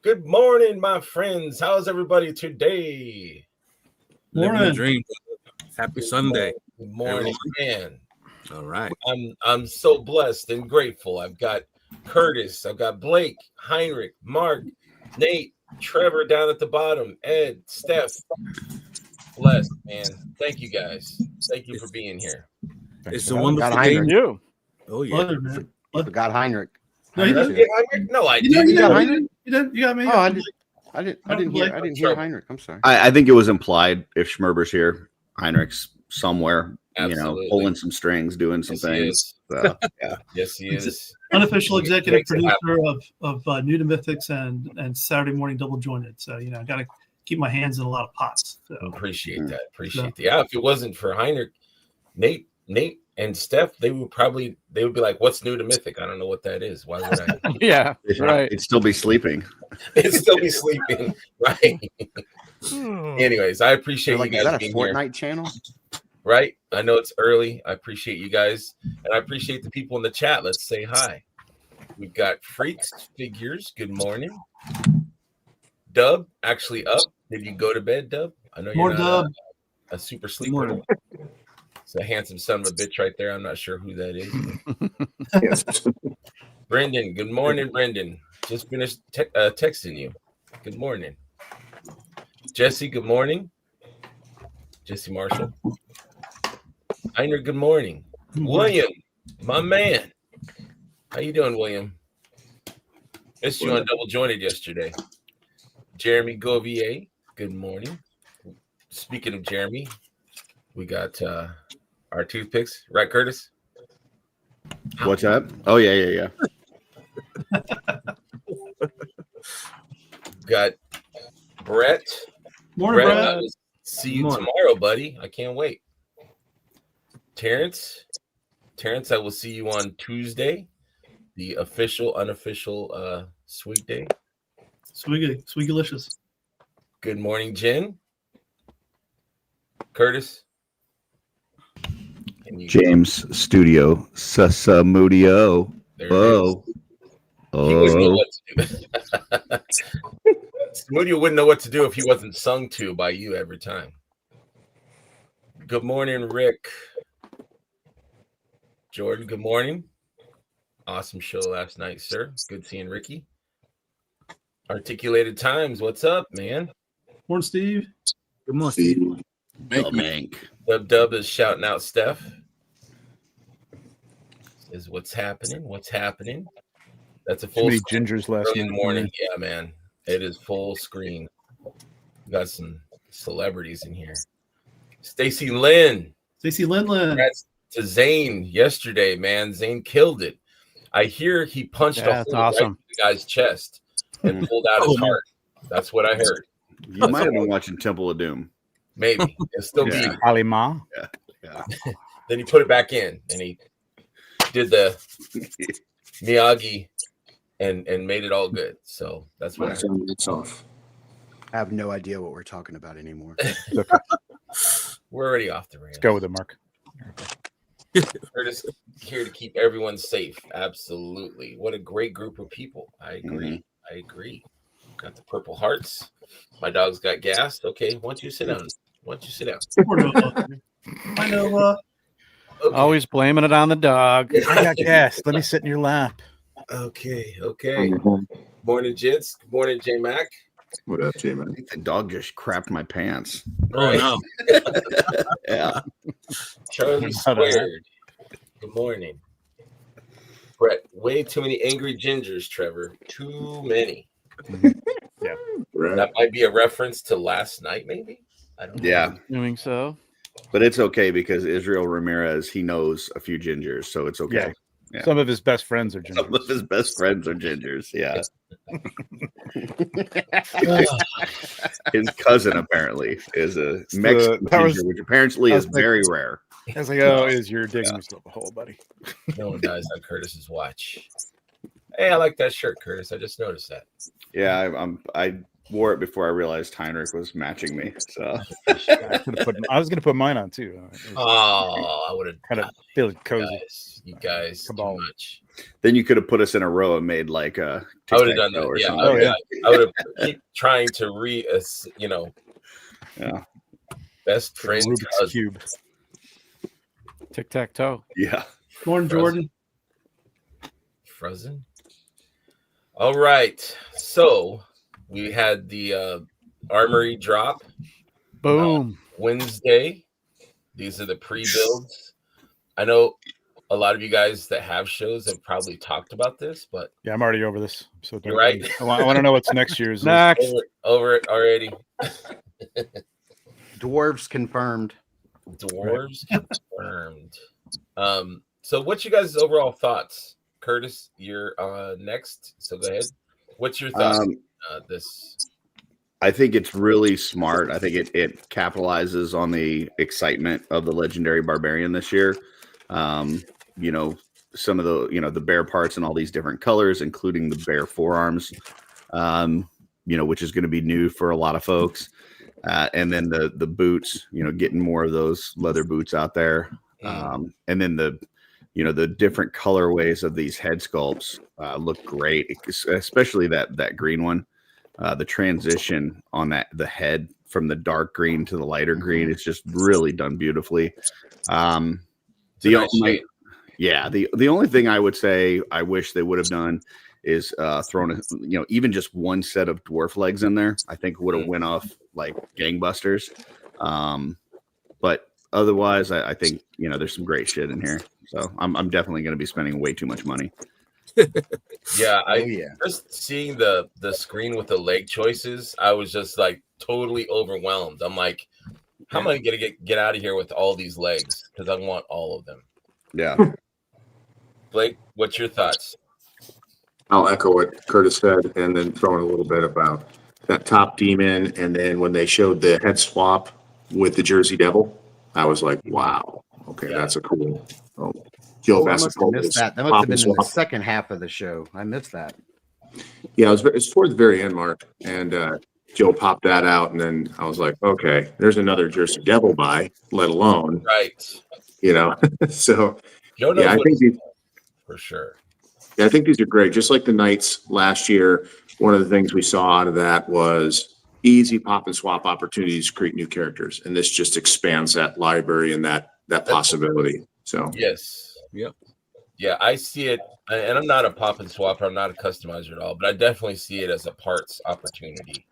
Good morning, my friends. How's everybody today? Living the dream. Happy Sunday. Good morning, man. All right. I'm so blessed and grateful. I've got Curtis, I've got Blake, Heinrich, Mark, Nate, Trevor down at the bottom, Ed, Steph. Blessed, man. Thank you guys. Thank you for being here. It's a wonderful Heinrich. day. You. Oh yeah. Mother, man. You forgot Heinrich. No, you didn't. Heinrich? No, I didn't. You got Heinrich? You didn't. You got me. Oh, I didn't hear Heinrich. I'm sorry. I think it was implied if Schmerber's here, Heinrich's somewhere, Absolutely. pulling some strings, doing some things. So, yeah. Yes, he is. Unofficial executive Makes it producer of New to Mythics and Saturday Morning Double Jointed. So I got to keep my hands in a lot of pots. So. Appreciate that. Appreciate that. Yeah, if it wasn't for Heinrich, Nate, and Steph, they would be like, "What's New to Mythic? I don't know what that is. Why would I?" Yeah, right. It'd still be sleeping. It'd still be sleeping, right? Anyways, I appreciate you guys is that a being Fortnite here. channel? Right? I know it's early. I appreciate you guys, and I appreciate the people in the chat. Let's say hi. We've got Freaks Figures. Good morning. Dub, actually up. Did you go to bed, Dub? I know you're not a super sleeper. It's a handsome son of a bitch right there. I'm not sure who that is. Brendan, good morning, Brendan. Just finished texting you. Good morning. Jesse, good morning. Jesse Marshall. Heinrich, good morning. William, my man. How you doing, William? Missed you on Double Jointed yesterday. Jeremy Govier, good morning. Speaking of Jeremy, we got our toothpicks, right, Curtis? What's that? Oh, yeah. Got Brett. Morning, Brett. I will see you tomorrow, buddy. I can't wait. Terrence, I will see you on Tuesday, the official, unofficial sweet day. Sweegalicious. Good morning, Jen. Curtis. James Studio Sasamudio. Oh. He wouldn't know what to do. Smudio wouldn't know what to do if he wasn't sung to by you every time. Good morning, Rick. Jordan, good morning. Awesome show last night, sir. Good seeing Ricky. Articulated Times, what's up, man? Morning, Steve. Good morning, Steve. Dub is shouting out Steph. Is what's happening? What's happening? That's a full Too many gingers last in the night. morning. Yeah, man. It is full screen. We got some celebrities in here. Stacy Lynn. Congrats to Zane yesterday, man. Zane killed it. I hear he punched a hole right in the guy's chest and pulled out his heart. That's what I heard. You might have been watching Temple of Doom. Maybe. It'll still be. Alima. Yeah. Then he put it back in and he did the Miyagi and made it all good. So that's what I heard. It's off. I have no idea what we're talking about anymore. We're already off the rails. Let's go with it, Mark. We're just here to keep everyone safe. Absolutely. What a great group of people. I agree. I agree. Got the Purple Hearts. My dog's got gas. Okay, why don't you sit down? I know. Okay. Always blaming it on the dog. I got gas. Let me sit in your lap. Okay. Morning, Jits. Good morning, J Mac. What up, J Mac? I think the dog just crapped my pants. Right. Oh no. Yeah. Charlie Squared. Good morning. Brett, way too many angry gingers, Trevor. Too many. Yeah. Right. That might be a reference to last night, maybe? I don't know. Yeah. Doing so. But it's okay because Israel Ramirez, he knows a few gingers, so it's okay. Yeah. Some of his best friends are gingers. Some of his best friends are gingers. Yeah. His cousin apparently is a Mexican ginger, which apparently is very rare. I was like, oh, is you're digging yourself a hole, buddy. No one dies on Curtis's watch. Hey, I like that shirt, Curtis. I just noticed that. Yeah, I wore it before I realized Heinrich was matching me. So I was gonna put mine on too. Oh, I would have kind of feel cozy. Guys, You guys Cabal. too much. Then you could have put us in a row and made like a I would have done tic-tac-toe that. or Yeah, something. I would have keep trying to Yeah. best friend Rubik's cousin. cube. Tic tac toe. Yeah. Morning, Jordan. Frozen. All right. So we had the armory drop Boom. Wednesday. These are the pre-builds. I know a lot of you guys that have shows have probably talked about this, but Yeah, I'm already over this. So you're right. I want to know what's next year's. Next. Over it already. Dwarves confirmed. Dwarves confirmed. So what's you guys' overall thoughts? Curtis, you're next. So go ahead. What's your thoughts on this? I think it's really smart. I think it capitalizes on the excitement of the legendary barbarian this year. You know, some of the, you know, the bear parts and all these different colors, including the bear forearms, you know, which is going to be new for a lot of folks. And then the boots, you know, getting more of those leather boots out there. And then the, you know, the different colorways of these head sculpts look great, especially that green one. The transition on the head from the dark green to the lighter green, it's just really done beautifully. The only thing I would say I wish they would have done is thrown even just one set of dwarf legs in there. I think would have went off like gangbusters. But otherwise, I think, you know, there's some great shit in here. So I'm definitely going to be spending way too much money. Just seeing the screen with the leg choices, I was just like totally overwhelmed. I'm like, how am I going to get out of here with all these legs? Because I want all of them. Yeah. Blake, what's your thoughts? I'll echo what Curtis said and then throw in a little bit about that top demon. And then when they showed the head swap with the Jersey Devil, I was like, wow, okay, that's a cool. I must have missed that. That must have been in the second half of the show. I missed that. Yeah, it's toward the very end, Mark. And Joe popped that out. And then I was like, okay, there's another Jersey Devil buy, let alone. Right. You know, so Joe knows I think these, for sure. Yeah, I think these are great. Just like the Knights last year, one of the things we saw out of that was easy pop and swap opportunities to create new characters. And this just expands that library and that possibility. So yes. Yep. Yeah, I see it, and I'm not a pop and swapper. I'm not a customizer at all, but I definitely see it as a parts opportunity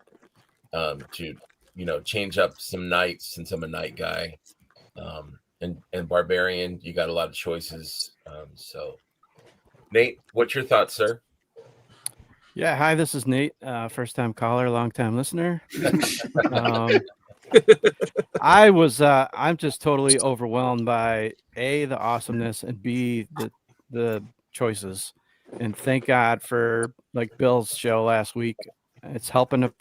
to, you know, change up some knights since I'm a knight guy, and barbarian. You got a lot of choices. So, Nate, what's your thoughts, sir? Yeah, hi, this is Nate, first time caller, long time listener. I'm just totally overwhelmed by A, the awesomeness, and B, the choices. And thank God for like Bill's show last week. It's helping to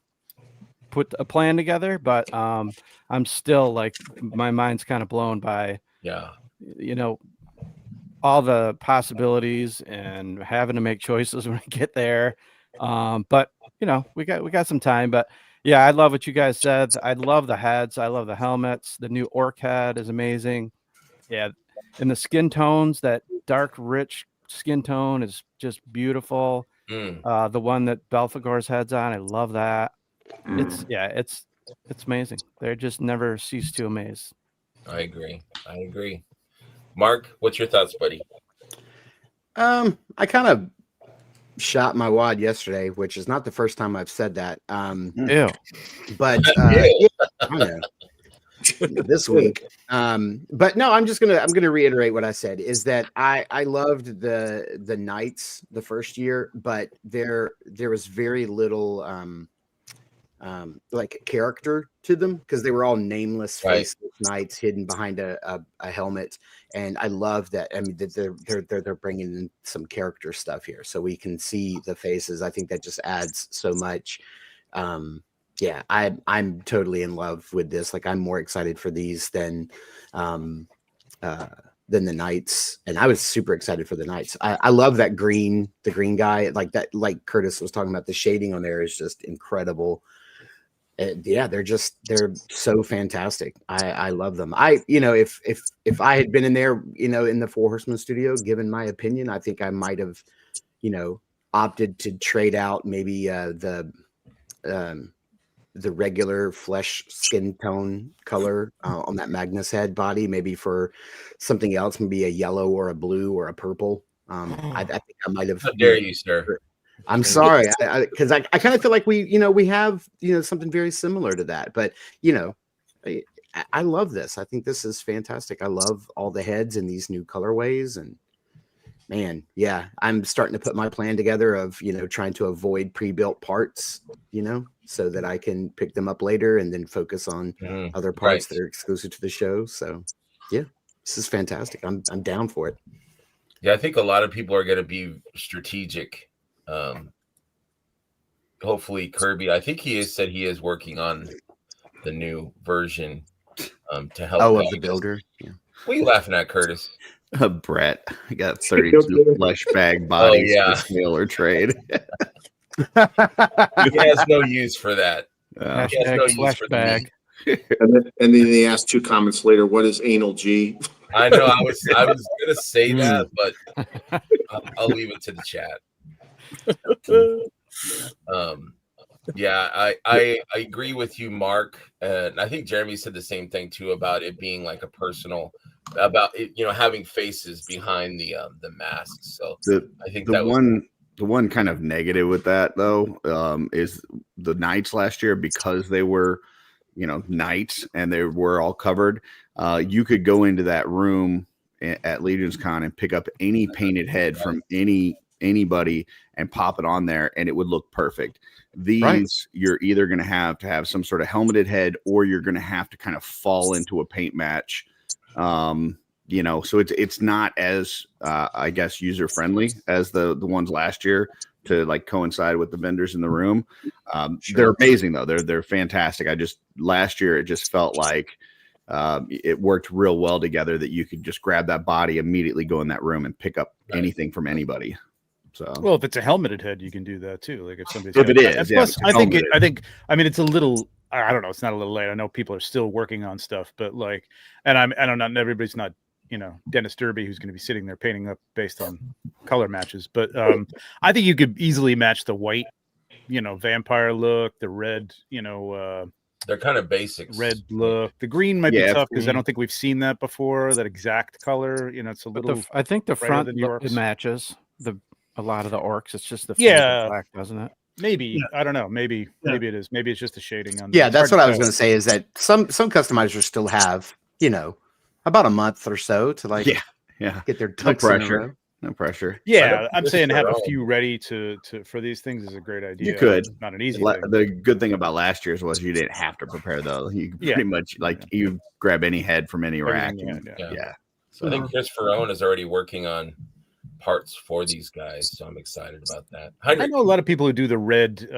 put a plan together, but I'm still like, my mind's kind of blown by, you know, all the possibilities and having to make choices when I get there. But you know, we got some time, but yeah, I love what you guys said. I love the heads. I love the helmets. The new orc head is amazing. Yeah. And the skin tones, that dark, rich skin tone is just beautiful. The one that Belphegor's head's on, I love that. It's amazing. They just never cease to amaze. I agree. Mark, what's your thoughts, buddy? I kind of shot my wad yesterday, which is not the first time I've said that. Ew. But I know. This week. But no, I'm gonna reiterate what I said, is that I loved the Knights the first year, but there was very little like character to them because they were all nameless faceless knights hidden behind a helmet. And I love that. I mean, that they're bringing in some character stuff here, so we can see the faces. I think that just adds so much. Yeah, I'm totally in love with this. Like, I'm more excited for these than the Knights, and I was super excited for the Knights. I love that the green guy, like that, like Curtis was talking about. The shading on there is just incredible. Yeah, they're so fantastic. I love them. If I had been in there, in the Four Horsemen studio, given my opinion, I think I might have, opted to trade out maybe the regular flesh skin tone color on that Magnus head body, maybe for something else, maybe a yellow or a blue or a purple. I think I might have. How dare you, sir? I'm sorry, because I kind of feel like we have something very similar to that, but I love this. I think this is fantastic. I love all the heads in these new colorways, and man, yeah, I'm starting to put my plan together of trying to avoid pre-built parts, so that I can pick them up later and then focus on other parts that are exclusive to the show. So yeah, this is fantastic. I'm down for it. Yeah, I think a lot of people are going to be strategic. Hopefully Kirby, I think he said he is working on the new version to help. Of the builder. Yeah. What are you laughing at, Curtis? Brett, I got 32 flesh bag bodies yeah. for sale or trade. He has no use for that. Hashtag flesh bag. And then they asked 2 comments later, what is anal G? I know. I was gonna say that, but I'll leave it to the chat. Yeah, I agree with you, Mark, and I think Jeremy said the same thing too about it being like a personal, about it, having faces behind the masks. So I think the one kind of negative with that though is the knights last year, because they were knights and they were all covered. You could go into that room at Legion's Con and pick up any painted head from anybody and pop it on there, and it would look perfect. These you're either going to have some sort of helmeted head, or you're going to have to kind of fall into a paint match. So it's not as I guess user friendly as the ones last year to like coincide with the vendors in the room. They're amazing though. They're fantastic. Last year it just felt like it worked real well together, that you could just grab that body, immediately go in that room and pick up anything from anybody. So, well, if it's a helmeted head, you can do that too. Like if somebody's it's a little, I don't know. It's not a little late. I know people are still working on stuff, but like, and I don't know. Everybody's not, Dennis Derby, who's going to be sitting there painting up based on color matches. But I think you could easily match the white, vampire look, the red, they're kind of basics. Red look. The green might be tough because I don't think we've seen that before. That exact color, it's a little. I think the front it matches a lot of the orcs. It's just the black, doesn't it? Maybe I don't know. Maybe it is. Maybe it's just the shading on. Yeah, that's what I was going to say. Is that some customizers still have about a month or so to like get their no pressure. No pressure. Yeah, I'm saying have a few ready to for these things is a great idea. You could. It's not an easy thing. The good thing about last year's was you didn't have to prepare though. You pretty much you grab any head from any rack. So I think Christopher Owen is already working on parts for these guys, so I'm excited about that. I know a lot of people who do the red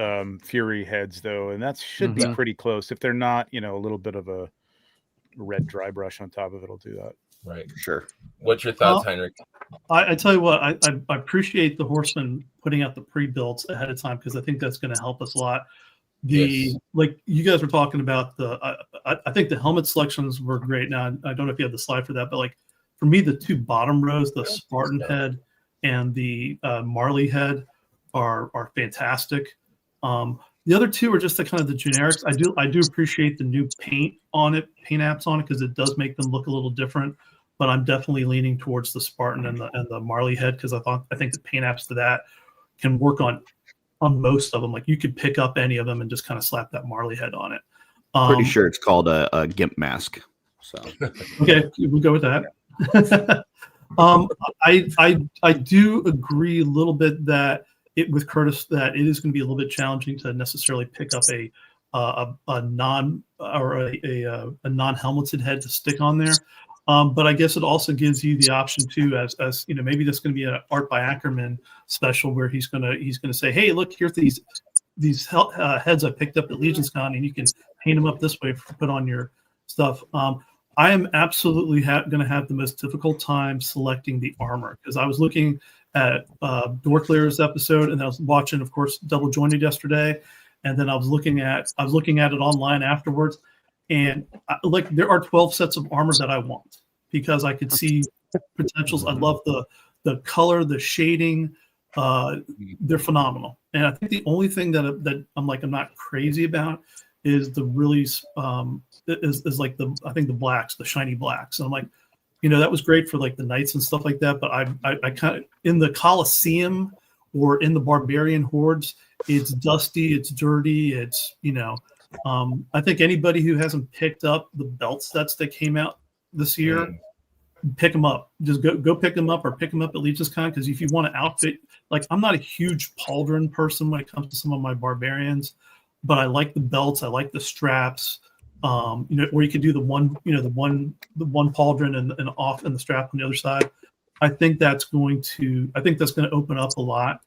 Fury heads though, and that should be pretty close. If they're not, a little bit of a red dry brush on top of it'll do that. Right. Sure. What's your thoughts, Heinrich? I tell you what, I appreciate the Horsemen putting out the pre-builds ahead of time, because I think that's going to help us a lot. Like you guys were talking about I think the helmet selections were great. Now I don't know if you have the slide for that, but like for me, the 2 bottom rows, the Spartan head and the Marley head are fantastic. The other 2 are just the kind of the generics. I do appreciate the new paint apps on it, because it does make them look a little different. But I'm definitely leaning towards the Spartan and the Marley head, because I think the paint apps to that can work on most of them. Like you could pick up any of them and just kind of slap that Marley head on it. Pretty sure it's called a GIMP mask. So okay, we'll go with that. I do agree a little bit that with Curtis that it is going to be a little bit challenging to necessarily pick up a non-helmeted head to stick on there. But I guess it also gives you the option too, as maybe that's going to be an Art by Ackerman special where he's going to say, hey, look, here's these heads I picked up at Legion's Con, and you can paint them up this way to put on your stuff. I am absolutely going to have the most difficult time selecting the armor, because I was looking at Dorklayer's episode, and I was watching, of course, Double Jointed yesterday, and then I was looking at it online afterwards, and like there are 12 sets of armor that I want because I could see potentials. I love the color, the shading. They're phenomenal, and I think the only thing that I'm not crazy about is the really is like the blacks, the shiny blacks. And I'm like, that was great for like the knights and stuff like that. But I kind of in the Colosseum or in the barbarian hordes, it's dusty, it's dirty, it's I think anybody who hasn't picked up the belt sets that came out this year, pick them up. Just go pick them up or pick them up at Legion's Con, because if you want to outfit, like I'm not a huge pauldron person when it comes to some of my barbarians, but I like the belts, I like the straps. Or you could do the one pauldron and off and the strap on the other side. I think that's going to open up a lot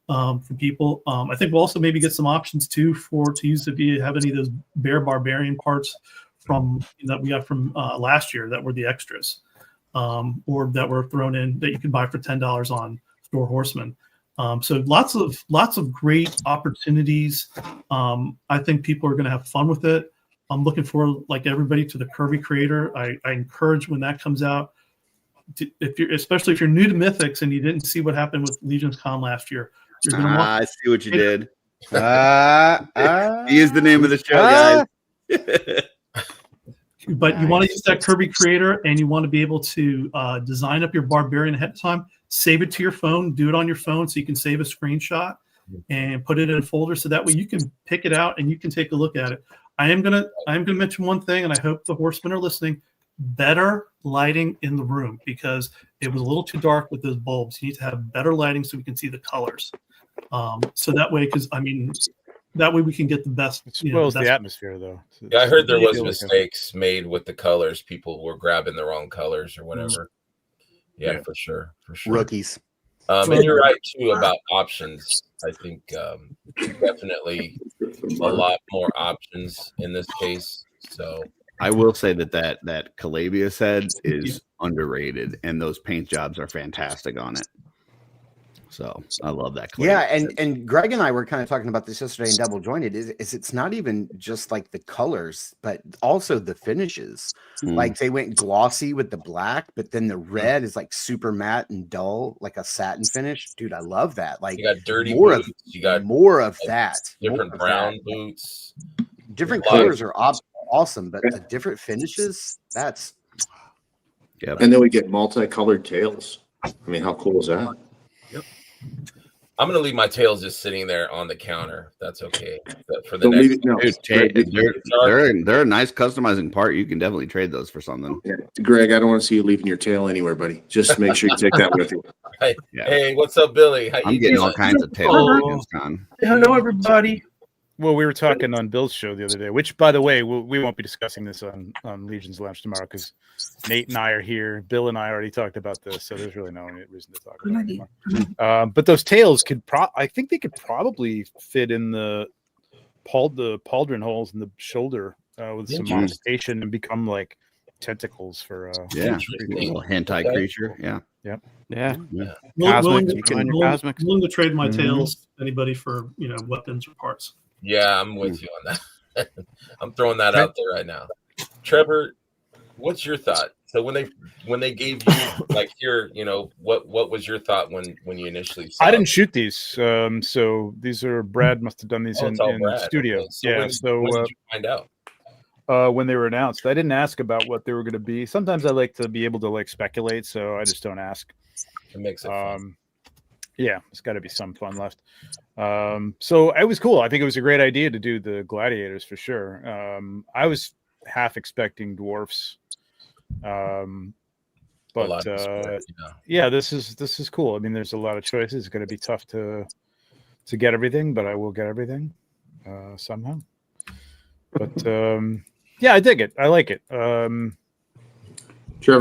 for people. I think we'll also maybe get some options too to use if you have any of those bear barbarian parts from that we got from last year that were the extras, or that were thrown in that you could buy for $10 on Store Horseman. So lots of great opportunities. I think people are going to have fun with it. I'm looking forward, like everybody, to the Curvy Creator. I encourage when that comes out, especially if you're new to Mythics and you didn't see what happened with Legion's Con last year. You're gonna want I see what you did. He is the name of the show, guys. But you want to use that Kirby Creator, and you want to be able to design up your barbarian ahead of time, save it to your phone, do it on your phone so you can save a screenshot and put it in a folder, so that way you can pick it out and you can take a look at it. I am gonna mention one thing, and I hope the horsemen are listening. Better lighting in the room, because it was a little too dark with those bulbs. You need to have better lighting so we can see the colors. So that way, that way we can get the best. It spoils the atmosphere, though. Yeah, I heard there was mistakes made with the colors. People were grabbing the wrong colors or whatever. Yeah, for sure. Rookies. And you're right too about options. I think definitely a lot more options in this case. So I will say that Calabia's head is underrated, and those paint jobs are fantastic on it. So I love that. Yeah, and Greg and I were kind of talking about this yesterday in Double Jointed. Is it's not even just like the colors, but also the finishes. Like they went glossy with the black, but then the red is like super matte and dull, like a satin finish. Dude, I love that. Like you got dirty more boots. Of you got more of that. Different brown boots. Different colors are awesome, but the different finishes, that's And then we get multicolored tails. I mean, how cool is that? I'm gonna leave my tails just sitting there on the counter. That's okay. But for the next, they're a nice customizing part. You can definitely trade those for something. Yeah. Greg, I don't want to see you leaving your tail anywhere, buddy. Just make sure you take that with you. Hey, what's up, Billy? How I'm you getting doing? all kinds of tails. Hello, everybody. Well, we were talking on Bill's show the other day, which, by the way, we won't be discussing this on Legion's Lounge tomorrow because Nate and I are here. Bill and I already talked about this, so there's really no reason to talk about it anymore. But those tails I think they could probably fit in the pauldron holes in the shoulder with some modification and become like tentacles for a little hentai creature. willing to trade my tails to anybody for weapons or parts. Yeah, I'm with you on that. I'm throwing that out there right now. Trevor, what's your thought? So when they gave you like here, what was your thought when you initially saw I didn't shoot these. So these are Brad must have done these in studio. Okay. So when did you find out? When they were announced. I didn't ask about what they were going to be. Sometimes I like to be able to like speculate, so I just don't ask. It makes it fun. Yeah, there's got to be some fun left. So it was cool. I think it was a great idea to do the gladiators for sure. I was half expecting dwarfs, but this is cool. I mean, there's a lot of choices. It's going to be tough to get everything, but I will get everything somehow. But I dig it. I like it. Trevor,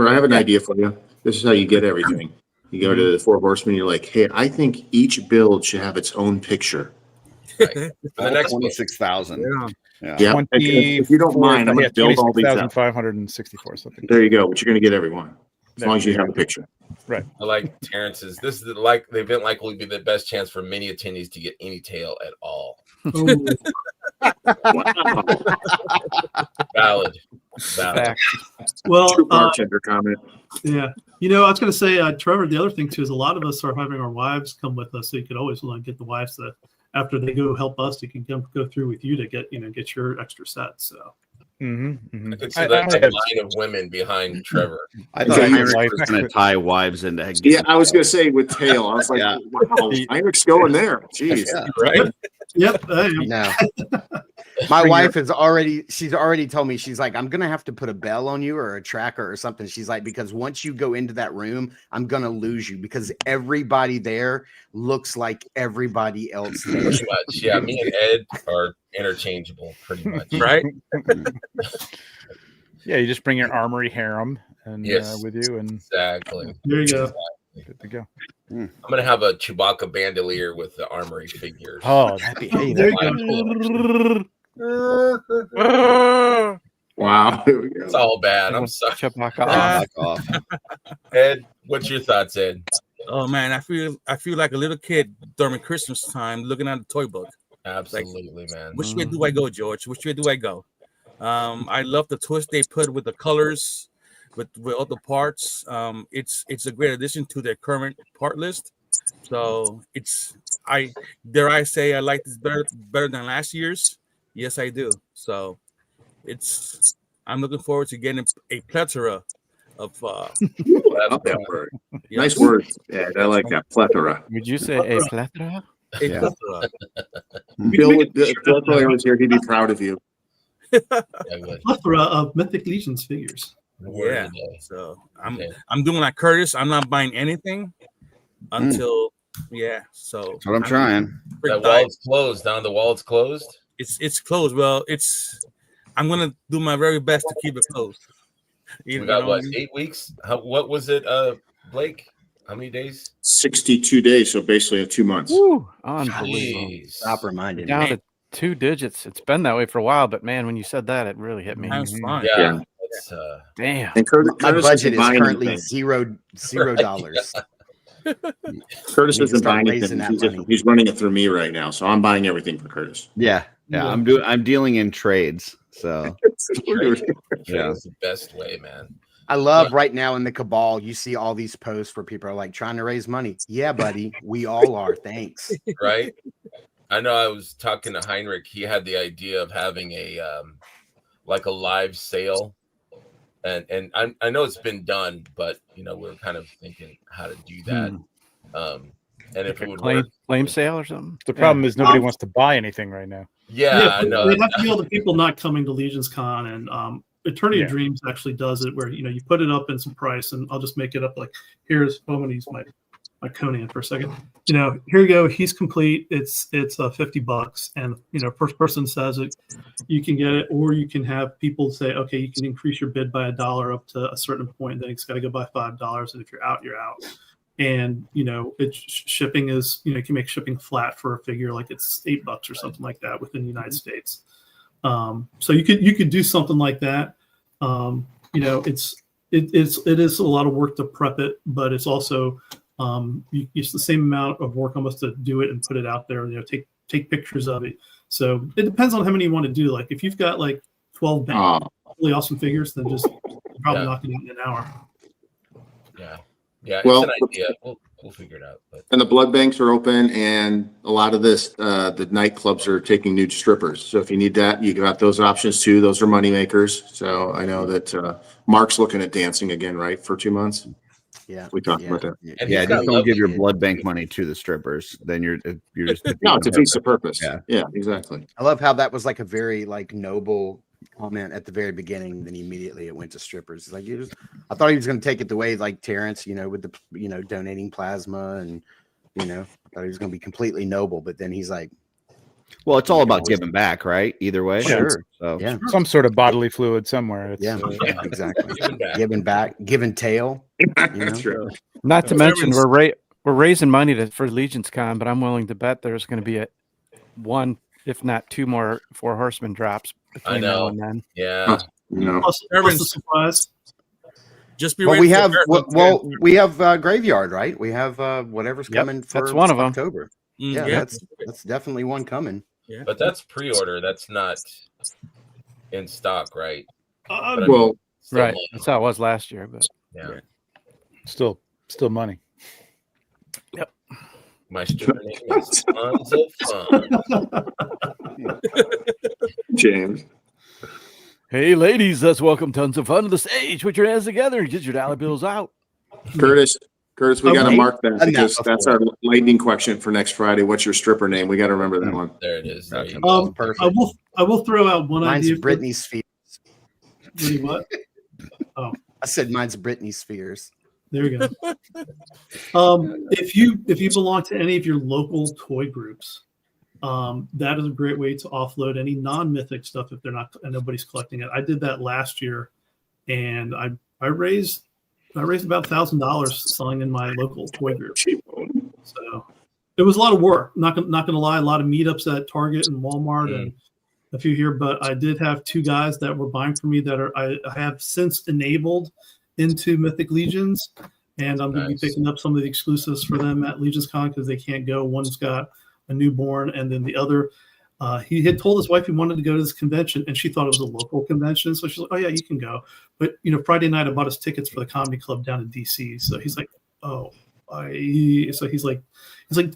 I have an idea for you. This is how you get everything. You go to the Four Horsemen, you're like, hey, I think each build should have its own picture. Right. For the next 26,000. Yeah. If you don't mind, I'm going to build all these out. 564 something. There you go. But you're going to get everyone as long as you have a picture. Right. I like Terrence's. This is like the event likely be the best chance for many attendees to get any tail at all. Ooh. Valid. Fact. Well, True bartender comment. yeah. I was going to say, Trevor, the other thing too is a lot of us are having our wives come with us, so you could always get the wives to, after they go help us, you can go through with you to get your extra set. So. I could see that line of women behind Trevor. I thought Heinrich was going to tie wives into. Yeah, I was going to say with tail. I was like, wow, Heinrich's going there. Jeez, right? Yep. No. My wife she's already told me, she's like, I'm going to have to put a bell on you or a tracker or something. She's like, because once you go into that room, I'm going to lose you because everybody there looks like everybody else there. Pretty much. Yeah, me and Ed are interchangeable pretty much. Right? Yeah, you just bring your armory harem and with you, and exactly. There you go. Good to go. I'm gonna have a Chewbacca bandolier with the armory figures. Oh, Hey, There you go. wow. It's all bad. I'm sorry. Chewbacca. off. Ed, what's your thoughts, Ed? Oh man, I feel like a little kid during Christmas time looking at the toy book. Absolutely, man. Which way do I go, George? Which way do I go? I love the twist they put with the colors, with all the parts. It's a great addition to their current part list. So I say I like this better than last year's. Yes, I do. So I'm looking forward to getting a plethora of I love that word. Nice word, Ed. I like that, plethora. Would you say a plethora? plethora. Bill, the player was here. He'd be proud of you. Plethora of Mythic Legions figures. Yeah. So I'm doing like Curtis. I'm not buying anything until So That's what I'm trying. That wall's closed. Now the wall's closed. It's closed. Well, I'm gonna do my very best to keep it closed. We got what, 8 weeks? What was it, Blake? How many days? 62 days, so basically 2 months. Woo, unbelievable. Jeez. Stop reminding Down me. to 2 digits. It's been that way for a while, but man, when you said that, it really hit me. That's fine. Yeah. That's, Damn. And My Curtis budget isn't is buying currently anything. $0. Curtis We need to isn't start buying raising anything. that money. He's running it through me right now, so I'm buying everything for Curtis. Yeah. I'm dealing in trades. So yeah, that's the best way, man. I love right now in the Cabal, you see all these posts where people are like trying to raise money. Yeah, buddy, we all are. Thanks. Right? I know I was talking to Heinrich. He had the idea of having a like a live sale. And I know it's been done, but we're kind of thinking how to do that. And if it would claim sale or something. The problem is nobody wants to buy anything right now. Yeah, I know. They have to deal with the people not coming to Legions Con, and Eternity of Dreams actually does it where you put it up in some price, and I'll just make it up like here's I'm gonna use my Conan for a second. Here you go. He's complete. It's $50, and first person says it, you can get it, or you can have people say, okay, you can increase your bid by $1 up to a certain point. Then it's got to go by $5, and if you're out, you're out. And it's shipping is you can make shipping flat for a figure like it's $8 or something like that within the United States. So you could do something like that. It is a lot of work to prep it, but it's also it's the same amount of work almost to do it and put it out there. Take pictures of it. So it depends on how many you want to do. Like if you've got like 12 really awesome figures, then just probably knock it out in an hour. Yeah, well, it's an idea. We'll figure it out. But. And the blood banks are open, and a lot of this, the nightclubs are taking nude strippers. So if you need that, you got those options too. Those are money makers. So I know that Mark's looking at dancing again, right, for 2 months. Yeah, we talked about that. Yeah, just don't give your blood bank money to the strippers. Then you're just no, it defeats the purpose. Yeah, exactly. I love how that was like a very noble comment at the very beginning. Then immediately it went to strippers. Like I thought he was going to take it the way like Terrence, with the donating plasma, and thought he was going to be completely noble. But then he's like, well, it's all about giving back, right? Either way, sure. So yeah, some sort of bodily fluid somewhere. Exactly. Giving back, giving tail. That's right. Not to mention we're raising money for Legions Con, but I'm willing to bet there's going to be one, if not 2 more 4 Horsemen drops between now and then. Yeah. Plus the surprise. Just be But ready. we for have the we have Graveyard, right? We have whatever's Yep, coming for that's one of 'em. October. Mm, Yeah, that's definitely one coming. yeah. But that's pre-order. That's not in stock, right? But I mean, Well, still Right. money. That's how it was last year. But Yeah. Still money. My stripper name is Tons of Fun. James. hey, ladies, let's welcome Tons of Fun to the stage. Put your hands together and get your dollar bills out. Curtis, we got to Okay. mark that Done that because that's our before. lightning question for next Friday. What's your stripper name? We got to remember that one. There it is. There Gotcha. you go. Perfect. I will throw out one Mine's idea. Britney Spears. Really, what? I said mine's Britney Spears. There we go. If you belong to any of your local toy groups, that is a great way to offload any non-mythic stuff if they're not and nobody's collecting it. I did that last year, and I raised about $1,000 selling in my local toy group. So it was a lot of work. Not gonna lie, a lot of meetups at Target and Walmart and a few here, but I did have 2 guys that were buying for me that I have since enabled into Mythic Legions, and I'm going to be picking up some of the exclusives for them at Legions Con because they can't go. One's got a newborn, and then the other, he had told his wife he wanted to go to this convention, and she thought it was a local convention, so she's like, "Oh yeah, you can go." But Friday night I bought us tickets for the comedy club down in DC, so he's like, "Oh." He's like,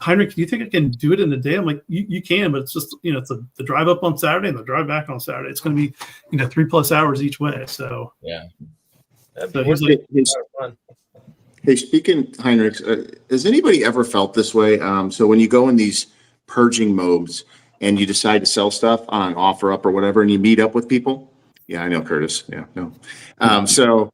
Heinrich, do you think I can do it in a day? I'm like, you can, but it's just, it's the drive up on Saturday and the drive back on Saturday. It's going to be, 3+ hours each way. So Yeah. So he's like, Hey, speaking, Heinrich, has anybody ever felt this way? So when you go in these purging modes and you decide to sell stuff on OfferUp or whatever, and you meet up with people? Yeah, I know, Curtis. Yeah, no. So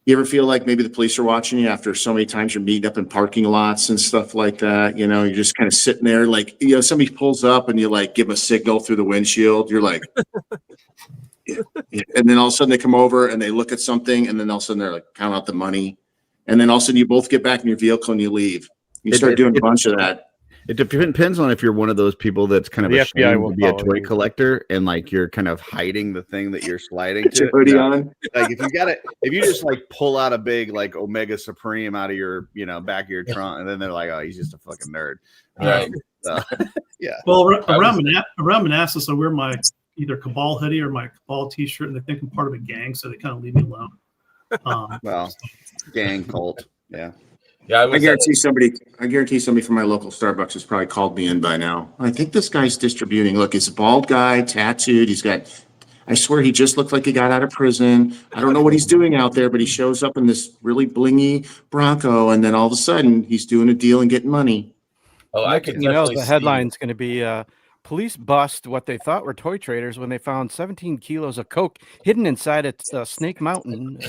you ever feel like maybe the police are watching you after so many times you're meeting up in parking lots and stuff like that? You're just kind of sitting there, like, somebody pulls up and you like give them a signal through the windshield. You're like, yeah. And then all of a sudden they come over and they look at something, and then all of a sudden they're like, count out the money. And then all of a sudden you both get back in your vehicle and you leave. You start doing a bunch of that. It depends on if you're one of those people that's kind of The ashamed FBI will to be a follow toy you. collector and like you're kind of hiding the thing that you're sliding Put your to. hoodie No. on. Like if you just like pull out a big like Omega Supreme out of your back of your trunk, and then they're like, oh, he's just a fucking nerd. Right. Yeah. well, around Manassas, I wear my either Cabal hoodie or my Cabal t-shirt, and they think I'm part of a gang, so they kind of leave me alone. Well, gang cult. Yeah. Yeah, I guarantee somebody from my local Starbucks has probably called me in by now. I think this guy's distributing. Look, he's a bald guy, tattooed. I swear he just looked like he got out of prison. I don't know what he's doing out there, but he shows up in this really blingy Bronco, and then all of a sudden he's doing a deal and getting money. Oh, I could the headline's going to be police bust what they thought were toy traders when they found 17 kilos of coke hidden inside a Snake Mountain.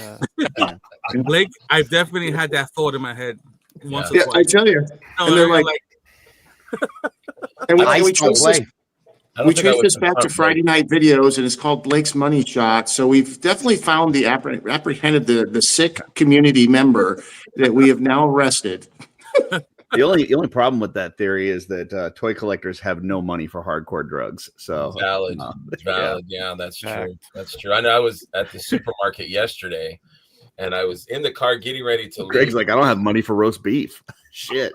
Blake, I've definitely had that thought in my head once or Yeah, twice. I tell you. No, And they're you're like, and we traced this back to Friday night videos, and it's called Blake's Money Shot. So we've definitely found apprehended the sick community member that we have now arrested. The only problem with that theory is that toy collectors have no money for hardcore drugs. So valid. Yeah, that's true. That's true. I know I was at the supermarket yesterday, and I was in the car getting ready to leave. Greg's like, I don't have money for roast beef. Shit.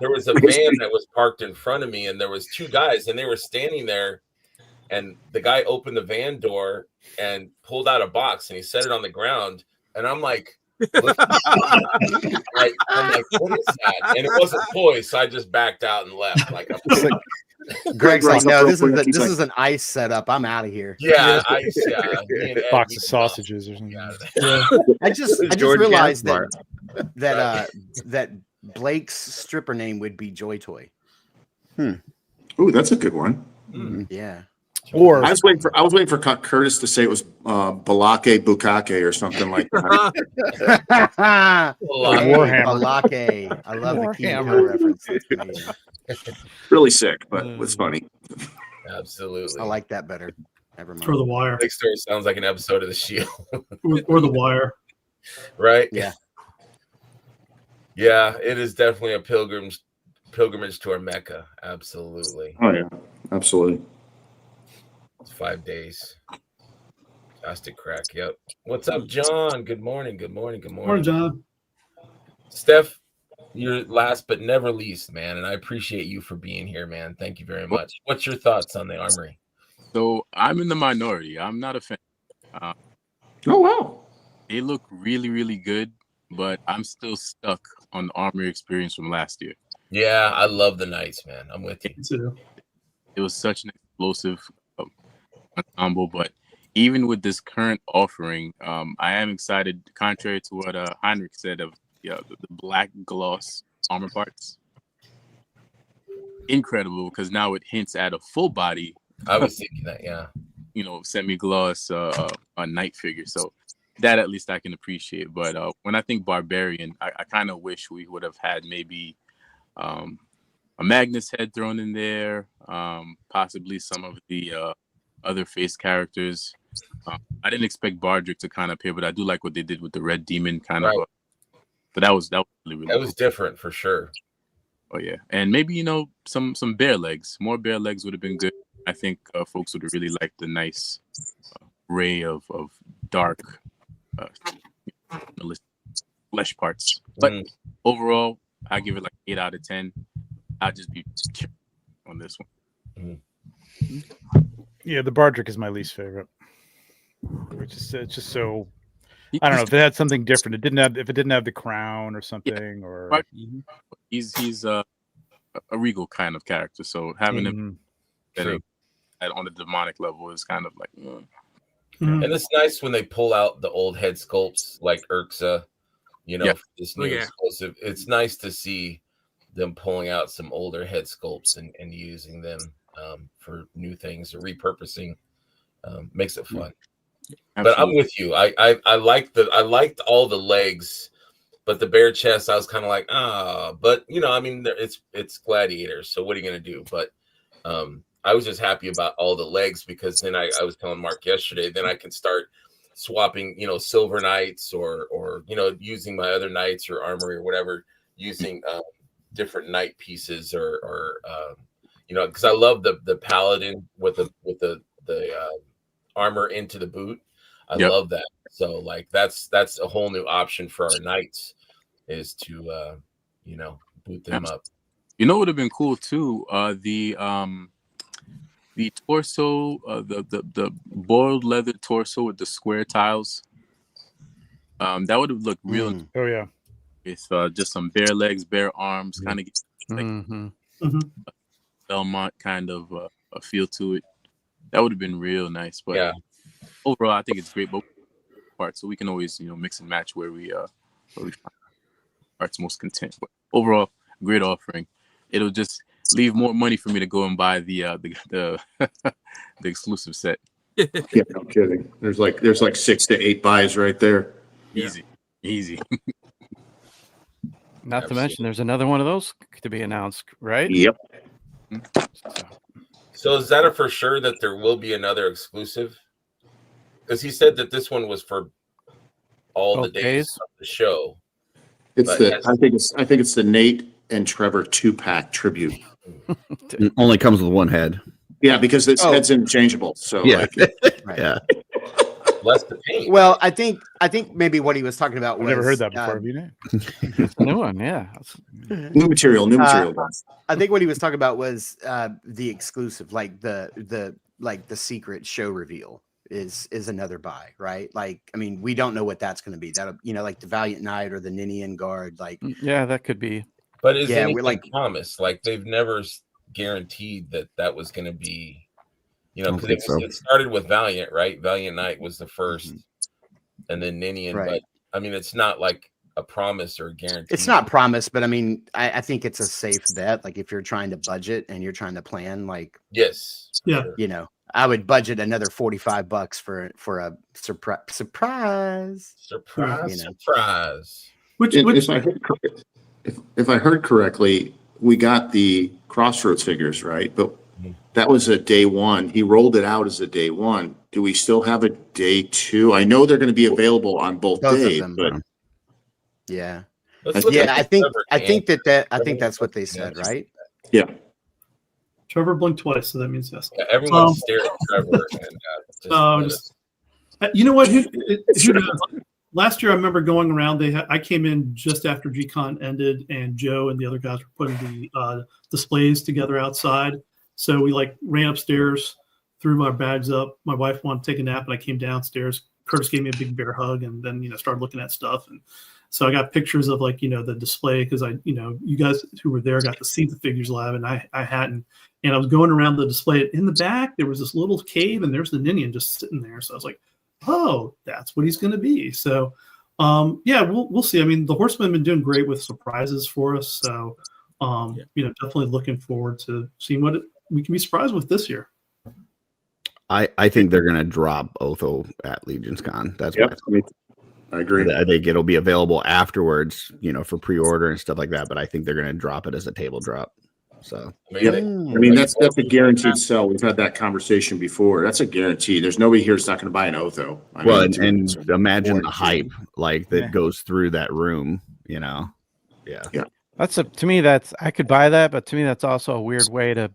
There was a van that was parked in front of me, and there was 2 guys, and they were standing there, and the guy opened the van door and pulled out a box, and he set it on the ground, and I'm like, I'm like, what is that? And it wasn't toys, so I just backed out and left. Greg's like, no, this is an ice setup. I'm out of here. Yeah, ice. Yeah, box of sausages or something. I just realized that Blake's stripper name would be Joy Toy. Ooh, that's a good one. Yeah. Or I was waiting for Curtis to say it was Balake Bukake or something like that. Balake. I love the Warhammer reference. Really sick, but it's funny. Absolutely. I like that better. Never mind. For the Wire. Big story sounds like an episode of The Shield. or the Wire. Right? Yeah. Yeah, it is definitely a pilgrimage to our Mecca. Absolutely. Oh yeah, absolutely. It's 5 days. Plastic crack. Yep. What's up, John? Good morning. Good morning. Good Morning, morning. John. Steph, you're last but never least, man, and I appreciate you for being here, man. Thank you very much. What's your thoughts on the armory? So I'm in the minority. I'm not a fan. Oh, wow. They look really, really good, but I'm still stuck on the armory experience from last year. Yeah, I love the Knights, man. I'm with you. Me too. It was such an explosive combo, but even with this current offering, I am excited, contrary to what Heinrich said of the black gloss armor parts. Incredible, because now it hints at a full body. I was thinking that, yeah. Semi-gloss a knight figure. So that at least I can appreciate. But when I think Barbarian, I kind of wish we would have had maybe a Magnus head thrown in there, possibly some of the other face characters. I didn't expect Bardrick to kind of appear, but I do like what they did with the Red Demon kind of. But that was really, really that was different for sure. Oh yeah, and maybe some bear legs. More bear legs would have been good. I think folks would have really liked the nice array of dark flesh parts. But overall, I give it like 8 out of 10. I'll just be on this one. Yeah, the Bardrick is my least favorite. It's just so. I don't know if it had something different. If it didn't have the crown or something, or he's a regal kind of character. So having him on a demonic level is kind of like. And it's nice when they pull out the old head sculpts like Urxa, this new explosive. It's nice to see them pulling out some older head sculpts and using them for new things or repurposing. Makes it fun. Absolutely. But I'm with you. I liked all the legs, but the bare chest, I was kind of like, but it's gladiators. So what are you going to do? But I was just happy about all the legs because then I was telling Mark yesterday, then I can start swapping, silver knights or using my other knights or armory or whatever, using different knight pieces or because I love the paladin with the armor into the boot. I love that. So like that's a whole new option for our knights is to boot them up. Would have been cool too. The torso, the boiled leather torso with the square tiles. That would have looked real. Oh yeah. With just some bare legs, bare arms, kind of like Belmont kind of a feel to it. That would have been real nice. But overall, I think it's great both parts. So we can always mix and match where we find parts most content. But overall, great offering. It'll just leave more money for me to go and buy the the exclusive set. Yeah, no kidding. There's like 6 to 8 buys right there. Easy. Not to mention, there's another one of those to be announced, right? Yep. So is that a for sure that there will be another exclusive? Because he said that this one was for all the days of the show. I think it's the Nate and Trevor 2-pack tribute. It only comes with one head. Yeah, because its head's interchangeable. So yeah. Less to paint. Well, I think maybe what he was talking about was I've never heard that before. Have you know? It's a new one, yeah. New material. I think what he was talking about was the exclusive, like the secret show reveal is another buy, right? Like, I mean, we don't know what that's going to be. That'll like the Valiant Knight or the Ninian Guard, like that could be. But is anything promised? Like they've never guaranteed that was going to be. Because it started with Valiant, right? Valiant Knight was the first, and then Ninian. Right. But I mean, it's not like a promise or a guarantee. It's not promised, but I mean, I think it's a safe bet. Like if you're trying to budget and you're trying to plan, like I would budget another $45 for a surprise. If I heard correctly, we got the Crossroads figures, right? But that was a day one. He rolled it out as a day one. Do we still have a day two? I know they're going to be available on both days, but I think that's what they said, right? Yeah. Trevor blinked twice, so that means yes. Yeah, everyone stared at Trevor. You know what? Who knows? Last year, I remember going around. I came in just after G-Con ended, and Joe and the other guys were putting the displays together outside. So we ran upstairs, threw my bags up. My wife wanted to take a nap, and I came downstairs. Curtis gave me a big bear hug, and then started looking at stuff. And so I got pictures of the display because you guys who were there got to see the figures live, and I hadn't. And I was going around the display. In the back, there was this little cave, and there's the Ninian just sitting there. So I was like, oh, that's what he's going to be. So, yeah, we'll see. I mean, the Horsemen have been doing great with surprises for us. So, definitely looking forward to seeing what we can be surprised with this year. I think they're going to drop Otho at Legion's Con. That's what I agree. I think it'll be available afterwards, for pre-order and stuff like that. But I think they're going to drop it as a table drop. So, that's a guaranteed sell. We've had that conversation before. That's a guarantee. There's nobody here that's not going to buy an Otho. And imagine the hype that goes through that room. Yeah. To me, I could buy that, but to me, that's also a weird way to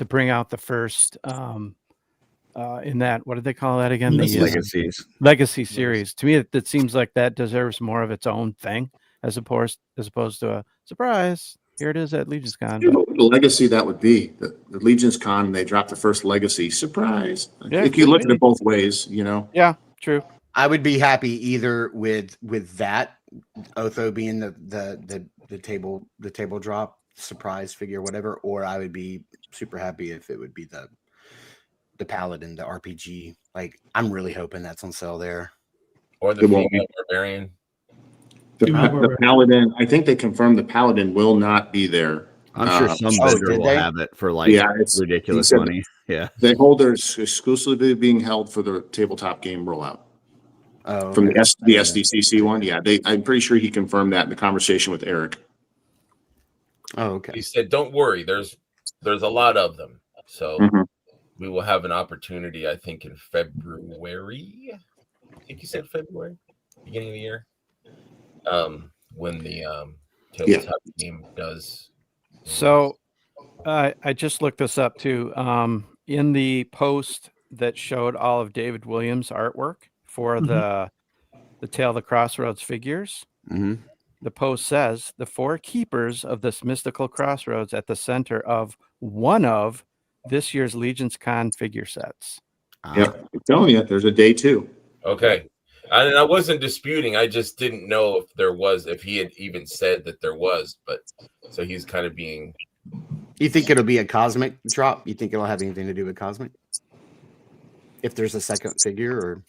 bring out the first. In that, what did they call that again? The Legacy series. To me, it seems like that deserves more of its own thing as opposed to a surprise. Here it is at Legion's Con. The legacy that would be the Legion's Con, and they dropped the first legacy surprise. If you look at it both ways, Yeah, true. I would be happy either with that Otho being the table drop surprise figure, whatever, or I would be super happy if it would be the Paladin, the RPG. I'm really hoping that's on sale there. Or the female barbarian. The Paladin, I think they confirmed the Paladin will not be there. I'm sure some vendor will have it for it's ridiculous money. Yeah. They hold their exclusively being held for the tabletop game rollout. Oh, from the SDCC one. Yeah. I'm pretty sure he confirmed that in the conversation with Eric. Oh, okay. He said, don't worry, there's a lot of them. So we will have an opportunity, I think, in February. I think you said February, beginning of the year. When the tabletop game does. So I just looked this up too. In the post that showed all of David Williams' artwork for the Tale of the Crossroads figures, the post says the 4 keepers of this mystical crossroads at the center of one of this year's Legion's Con figure sets. Yeah, I'm telling you, there's a day 2. Okay. And I wasn't disputing. I just didn't know if he had even said that there was, but so he's kind of being. You think it'll be a cosmic drop? You think it'll have anything to do with cosmic? If there's a second figure, or?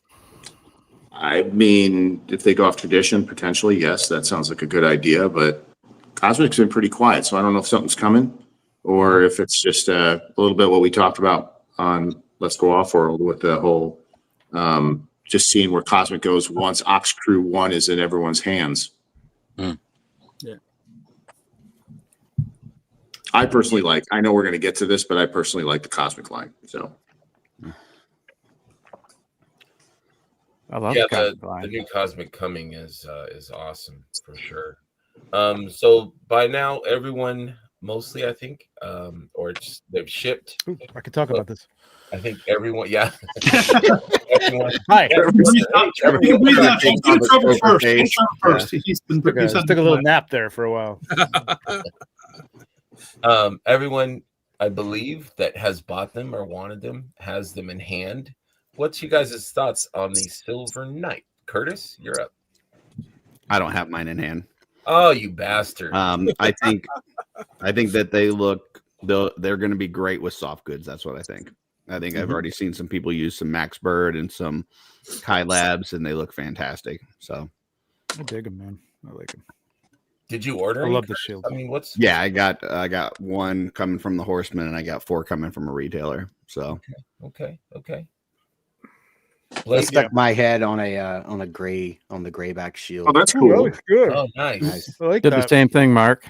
I mean, if they go off tradition, potentially, yes, that sounds like a good idea, but cosmic's been pretty quiet, so I don't know if something's coming or if it's just a little bit what we talked about on Let's Go Off World with the whole, just seeing where Cosmic goes once Ox Crew 1 is in everyone's hands. Yeah. I personally I know we're going to get to this, but I personally like the Cosmic line. So, I love the new Cosmic coming is awesome for sure. So by now, everyone mostly, I think, or they've shipped. Ooh, I could talk about this. I think everyone, everyone. Hi. He's been took a little nap there for a while. Everyone, I believe, that has bought them or wanted them has them in hand. What's you guys' thoughts on the Silver Knight? Curtis, you're up. I don't have mine in hand. Oh, you bastard! I think that they're going to be great with soft goods. That's what I think. I think I've already seen some people use some Max Bird and some Kai Labs, and they look fantastic. So I dig them, man. I like them. Did you order? I love the shield. I mean, Yeah, I got 1 coming from the Horseman, and I got 4 coming from a retailer. So okay. I stuck my head on the grayback shield. Oh, that's cool. That looks good. Oh, nice. I like Did that. the same thing, Mark.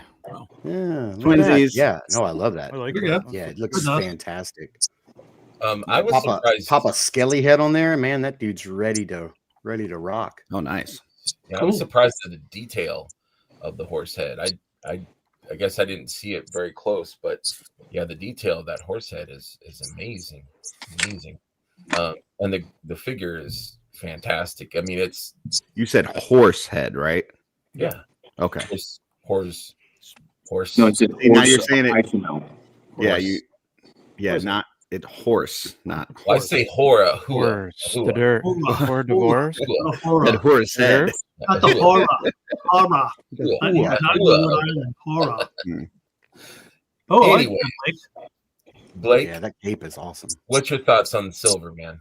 Yeah, Twinsies. Yeah, no, I love that. I like Yeah. that. Yeah, it looks fantastic. I was surprised. Pop a skelly head on there, man. That dude's ready to rock. Oh, nice. Yeah, I was surprised at the detail of the horse head. I guess I didn't see it very close, but yeah, the detail of that horse head is amazing. And the figure is fantastic. I mean, it's You said horse head, right? yeah. Okay. Horse. No, it's Now you're saying it. ICML. Yeah, Horse. not it horse, not Well, I say hora. Hua. Horse. Hua. The dirt. Hula. Before divorce. Hula. The horror. that horse The head. dirt. Not the horror. Horror. Hua. Not even Hua. Rhode Island. Horror. Hmm. Oh, I like Anyway. that, Mike. Blake, Yeah, that cape is awesome. what's your thoughts on the silver, man?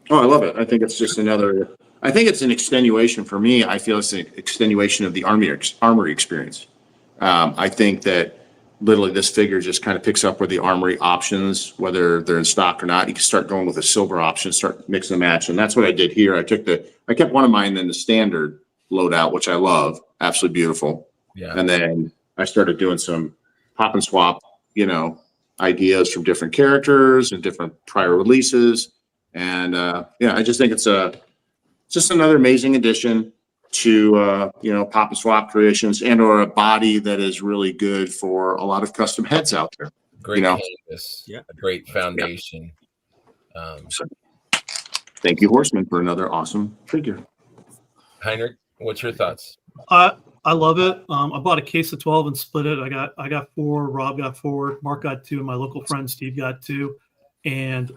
Oh, I love it. I think it's just I think it's an extenuation for me. I feel it's an extenuation of the armory experience. I think that literally this figure just kind of picks up where the armory options, whether they're in stock or not. You can start going with a silver option, start mixing and match. And that's what I did here. I kept one of mine in the standard loadout, which I love. Absolutely beautiful. Yeah. And then I started doing some pop and swap, ideas from different characters and different prior releases. And I just think it's just another amazing addition to pop and swap creations and/or a body that is really good for a lot of custom heads out there. Great canvas. Yeah. A great foundation. So, thank you, Horseman, for another awesome figure. Heinrich, what's your thoughts? I love it. I bought a case of 12 and split it. I got 4. Rob got 4. Mark got 2. And my local friend Steve got 2. And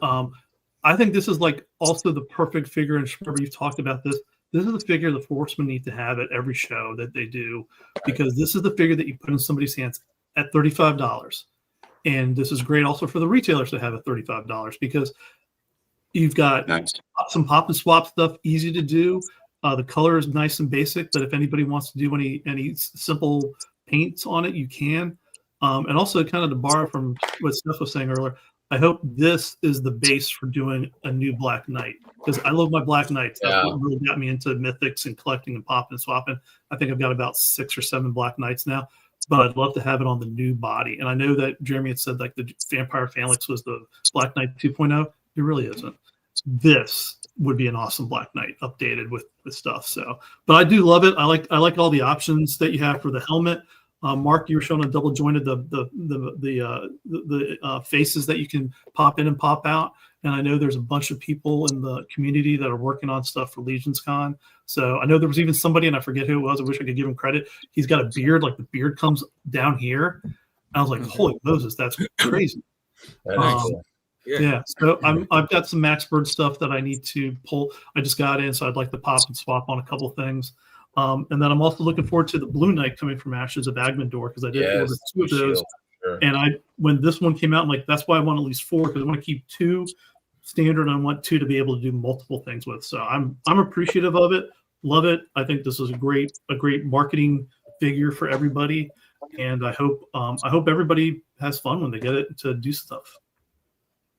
I think this is like also the perfect figure. And remember, you've talked about this. This is the figure the Horsemen need to have at every show that they do, because this is the figure that you put in somebody's hands at $35. And this is great also for the retailers to have at $35 because you've got some pop and swap stuff, easy to do. The color is nice and basic, but if anybody wants to do any simple paints on it, you can. And also kind of to borrow from what Steph was saying earlier, I hope this is the base for doing a new Black Knight, because I love my Black Knights. That's what really got me into mythics and collecting and popping and swapping. I think I've got about 6 or 7 Black Knights now, but I'd love to have it on the new body. And I know that Jeremy had said like the Vampire Phalanx was the Black Knight 2.0. It really isn't. This would be an awesome Black Knight updated with stuff. So, but I do love it. I like all the options that you have for the helmet. Mark, you were showing a double jointed the faces that you can pop in and pop out. And I know there's a bunch of people in the community that are working on stuff for Legions Con. So I know there was even somebody, and I forget who it was. I wish I could give him credit. He's got a beard, like the beard comes down here. And I was like, holy Moses, that's crazy. Yeah. So I've got some Max Bird stuff that I need to pull. I just got in, so I'd like to pop and swap on a couple things. And then I'm also looking forward to the Blue Knight coming from Ashes of Agmendor, because I did order 2 of those. Sure. And when this one came out, I'm like, that's why I want at least 4, because I want to keep 2 standard, and I want 2 to be able to do multiple things with. So I'm appreciative of it. Love it. I think this is a great marketing figure for everybody, and I hope everybody has fun when they get it to do stuff.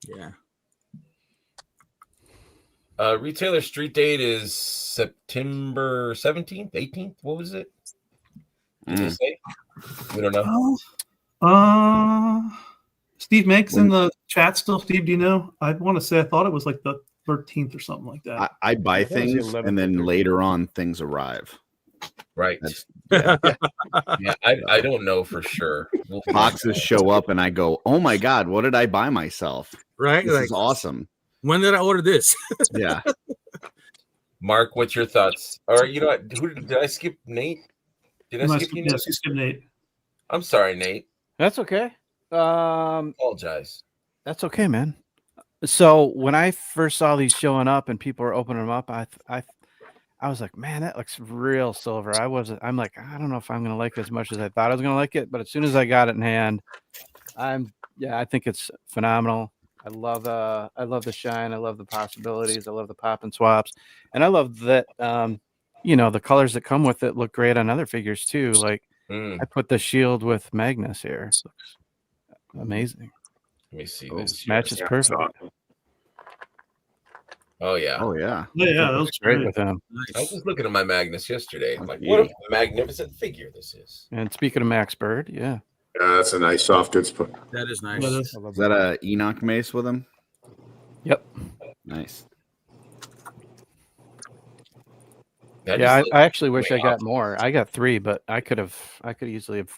Yeah. Retailer street date is September 17th, 18th. What was it? Did they say? We don't know. Steve Mank's in the chat still. Steve, do you know? I want to say I thought it was like the 13th or something like that. I buy things and then later on things arrive. Right. Yeah. I don't know for sure. Boxes show up and I go, oh my God, what did I buy myself? Right. This is awesome. When did I order this? Yeah. Mark, what's your thoughts? Or you know what? Did I skip Nate? Did I skip you? Yes, you skipped Nate. I'm sorry, Nate. That's okay. Apologize. That's okay, man. So when I first saw these showing up and people were opening them up, I was like, man, that looks real silver. I'm like, I don't know if I'm gonna like it as much as I thought I was gonna like it, but as soon as I got it in hand, I think it's phenomenal. I love the shine. I love the possibilities. I love the pop and swaps, and I love that the colors that come with it look great on other figures too. Like I put the shield with Magnus here. It looks amazing. Let me see this. Matches perfect. Oh yeah. Yeah, that was great with him. I was just looking at my Magnus yesterday. I'm like, what a magnificent figure this is. And speaking of Max Bird, yeah. That's a nice soft goods put. That is nice. Is that a Enoch mace with him? Yep. Nice. I actually wish I got more. I got 3, but I could easily have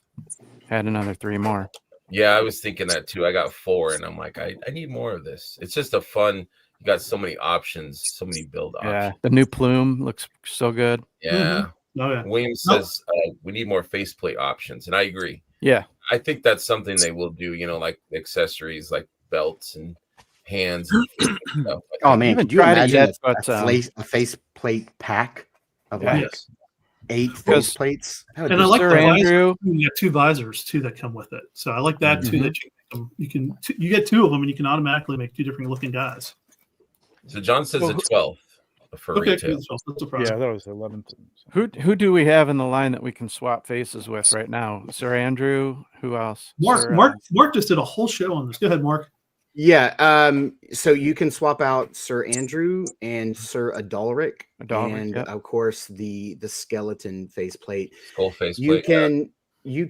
had another 3 more. Yeah, I was thinking that too. I got 4, and I'm like, I need more of this. It's just a fun. You got so many options, so many build Yeah, options. the new plume looks so good. Yeah. Oh yeah. Williams Nope. says we need more faceplate options, and I agree. Yeah, I think that's something they will do. Like accessories, like belts and hands and feet and stuff. Oh man, haven't could you tried it imagine yet, but, a faceplate pack of Yeah. like Yes. 8 Because- faceplates? That would And be I like Sir the visor. Andrew. You get 2 visors too that come with it, so I like that too. Mhm. That you get 2 of them, and you can automatically make 2 different looking guys. So John says Well, the 12th for Okay, retail. cool. That's a problem. Yeah, that was 11th. Who do we have in the line that we can swap faces with right now? Sir Andrew. Who else? Sir, Mark just did a whole show on this. Go ahead, Mark. Yeah. So you can swap out Sir Andrew and Sir Adalric, and yep. of course the skeleton faceplate. Skull faceplate. You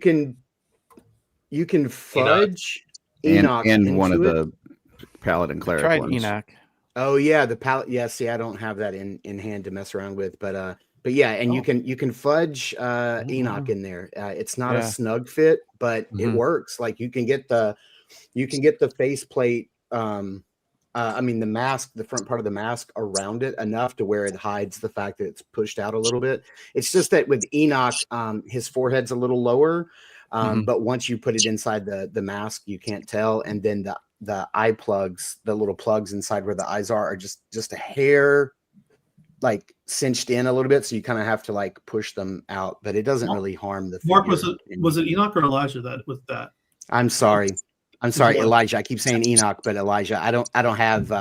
can fudge Enoch and one of into it. the paladin cleric tried ones. Enoch. Oh yeah, the palette. Yeah, see, I don't have that in hand to mess around with, but yeah, and you can fudge Enoch in there. It's not a snug fit, but it works. Like you can get the faceplate. I mean the mask, the front part of the mask around it enough to where it hides the fact that it's pushed out a little bit. It's just that with Enoch, his forehead's a little lower, but once you put it inside the mask, you can't tell, and then the eye plugs, the little plugs inside where the eyes are just a hair like cinched in a little bit, so you kind of have to like push them out, but it doesn't really harm the Mark, figure. was it Enoch or Elijah that with that? I'm sorry, Elijah. I keep saying Enoch, but Elijah. I don't have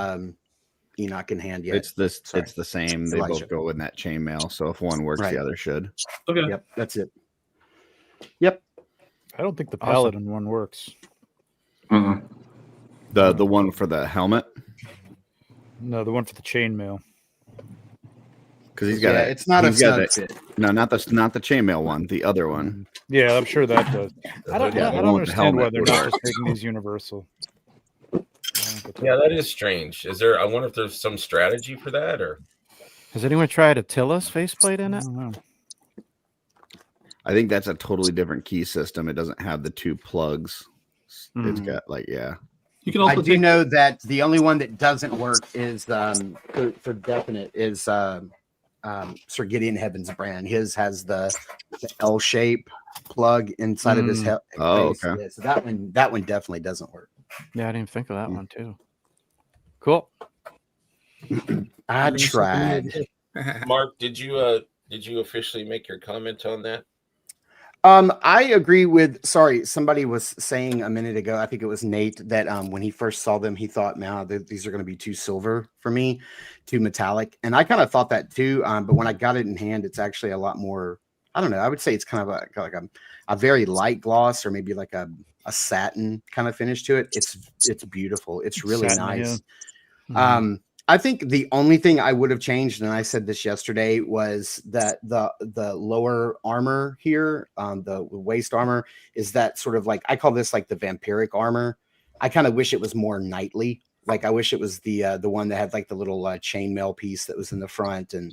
Enoch in hand yet. It's the same. They both go in that chainmail. So if one works, the other should. Okay. Yep, that's it. Yep. I don't think the paladin one works. The one for the helmet. No, the one for the chainmail. Because he's got it's not a snug fit. No, not the chainmail one. The other one. Yeah, I'm sure that does. I don't understand why they're not work. just making these universal. Yeah, that is strange. Is there? I wonder if there's some strategy for that, or has anyone tried Attila's faceplate in it? I don't know. I think that's a totally different key system. It doesn't have the 2 plugs. It's got You can also I do know that the only one that doesn't work is for definite is Sir Gideon Heaven's brand. His has the L shape plug inside of his face. okay. Yeah, so that one definitely doesn't work. Yeah, I didn't think of that one too. Cool. I tried. Mark, did you officially make your comment on that? I agree with. Sorry, somebody was saying a minute ago. I think it was Nate that when he first saw them, he thought, "Man, these are going to be too silver for me, too metallic." And I kind of thought that too. But when I got it in hand, it's actually a lot more. I don't know. I would say it's kind of like a very light gloss, or maybe like a satin kind of finish to it. It's beautiful. It's really nice. Yeah. I think the only thing I would have changed, and I said this yesterday, was that the lower armor here, the waist armor, is that sort of like, I call this like the vampiric armor. I kind of wish it was more knightly. Like I wish it was the one that had like the little chainmail piece that was in the front, and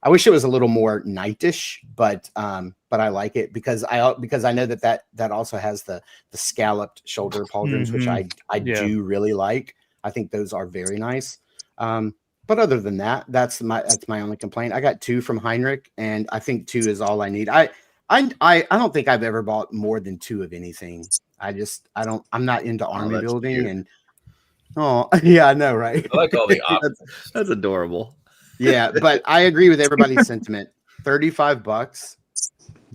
I wish it was a little more knightish, but I like it because I know that also has the scalloped shoulder pauldrons, which I do really like. I think those are very nice. But other than that, that's my only complaint. I got 2 from Heinrich, and I think 2 is all I need. I don't think I've ever bought more than 2 of anything. I'm not into army building, cute. And yeah, I know, right? I like all the options. That's adorable. Yeah, but I agree with everybody's sentiment. $35.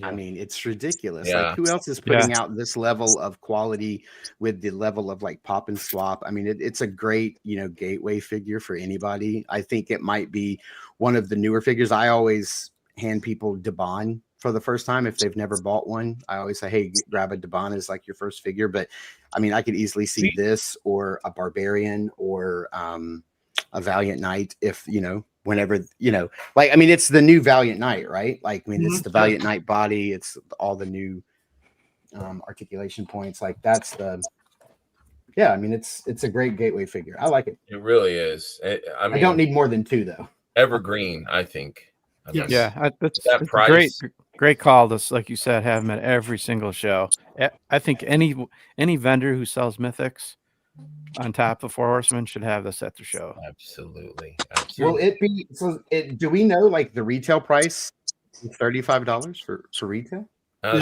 I mean, it's ridiculous. Yeah. Like, who else is putting out this level of quality with the level of like pop and swap? I mean, it's a great, gateway figure for anybody. I think it might be one of the newer figures. I always hand people Debon for the first time if they've never bought one. I always say, hey, grab a Debon as like your first figure. But I mean, I could easily see this or a Barbarian or a Valiant Knight if, whenever, like, I mean, it's the new Valiant Knight, right? Like, I mean, it's the Valiant Knight body. It's all the new articulation points. Like that's I mean, it's a great gateway figure. I like it. It really is. I mean, I don't need more than 2 though. Evergreen, I think. That's that price. Great call. This, like you said, have them at every single show. I think any vendor who sells mythics on top of Four Horsemen should have this at the show. Absolutely. Will it be so? Do we know like the retail price? $35 for retail.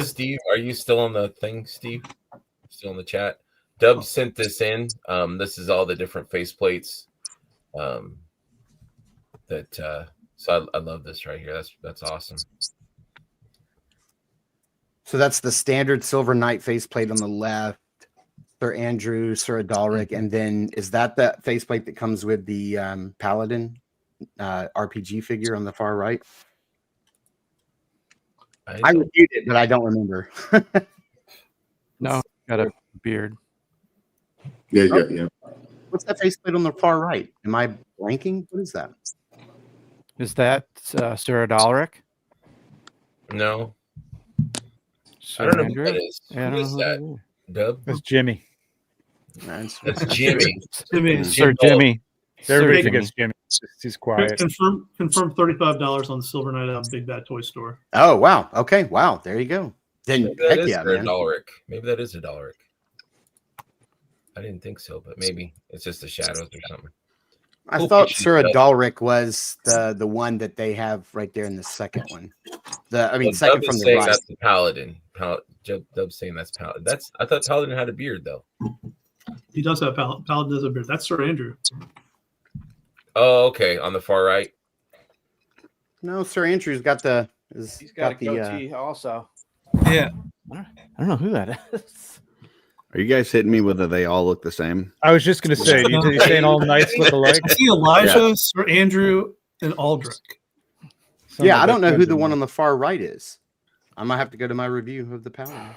Steve, are you still on the thing? Steve, still in the chat? Dub sent this in. This is all the different faceplates. So I love this right here. That's awesome. So that's the standard Silver Knight faceplate on the left. Sir Andrew, Sir Adalric, and then is that the faceplate that comes with the Paladin RPG figure on the far right? I reviewed it, but I don't remember. No, got a beard. Yeah. What's that faceplate on the far right? Am I blanking? What is that? Is that Sir Adalric? No. Sir I don't know Andrew? who that is. Yeah, I Who don't is know that? who Dub? That's Jimmy. That's Jimmy. Sir Jimmy. Everybody Jimmy. forgets Jimmy. He's quiet. Confirm $35 on the Silver Knight out of Big Bad Toy Store. Oh wow. Okay. Wow. There you go. Then Maybe that heck is yeah, Sir man. Adalric. Maybe that is Adalric. I didn't think so, but maybe it's just the shadows or something. I Cool thought picture, Sir Dub. Adalric was the one that they have right there in the second one. Well, Second Dub from is the saying right. that's the Paladin. Dub's saying that's Paladin. I thought Paladin had a beard though. He does have Paladin does have a beard. That's Sir Andrew. Oh, okay. On the far right. No, Sir Andrew's got the. He's got a goatee also. Yeah. I don't know who that is. Are you guys hitting me whether they all look the same? I was just gonna say, you saying all knights look alike? I see Elijah, Sir Andrew, and Aldrich. Yeah, I don't know who the one on the far right is. I might have to go to my review of the Paladin.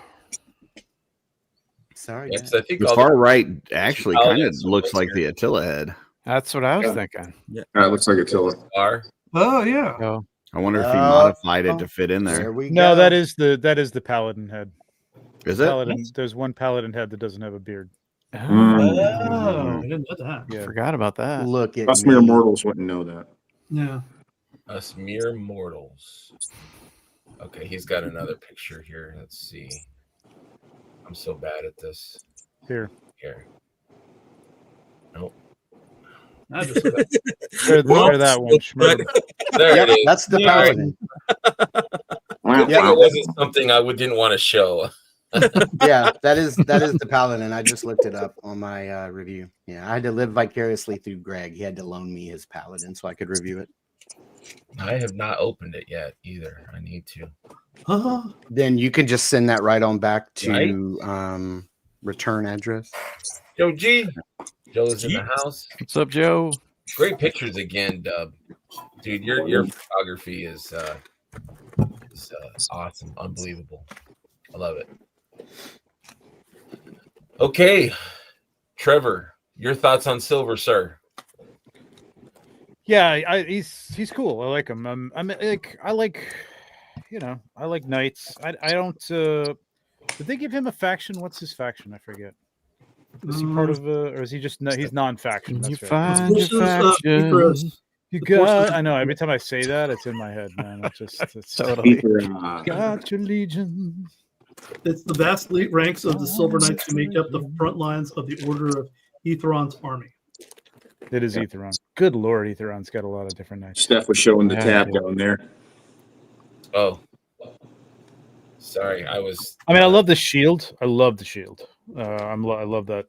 Sorry. Yes, guys. I think The all far right actually kind of Paladins looks look like the Attila head. That's what I was thinking. It looks like Attila. are. Oh yeah. Oh, I wonder if he modified it to fit in There there. we go. No, that is the Paladin head. Is it? Paladin. There's one Paladin head that doesn't have a beard. Oh, I didn't know that. Yeah. forgot about that. Look at Us me. mere mortals wouldn't know that. Yeah. Us mere mortals. Okay, he's got another picture here. Let's see. I'm so bad at this. Here. Nope. I just Share that one. Schmurda. There Yep, it is. that's the Yeah. Paladin. Good thing it wasn't something I didn't want to show. Yeah, that is the Paladin. I just looked it up on my review. Yeah, I had to live vicariously through Greg. He had to loan me his Paladin so I could review it. I have not opened it yet either. I need to. Then you can just send that right on back to return address. Joe G. Joe's in the house. What's up, Joe? Great pictures again, Dub. Dude, your photography is awesome, unbelievable. I love it. Okay, Trevor, your thoughts on Silver, sir? Yeah, he's cool. I like him. I like knights. I don't. Did they give him a faction? What's his faction? I forget. Is he part of or is he just he's non-faction? You That's right. find your faction. You got. I know. Every time I say that, it's in my head, man. It's Totally. got your legion. It's the vast elite ranks of the Silver Knights who make up the front lines of the Order of Etheron's army. It is Etheron. Good Lord, Etheron's got a lot of different knights. Steph was showing the tab down there. Oh, sorry, I mean, I love the shield. I love the shield. I love that.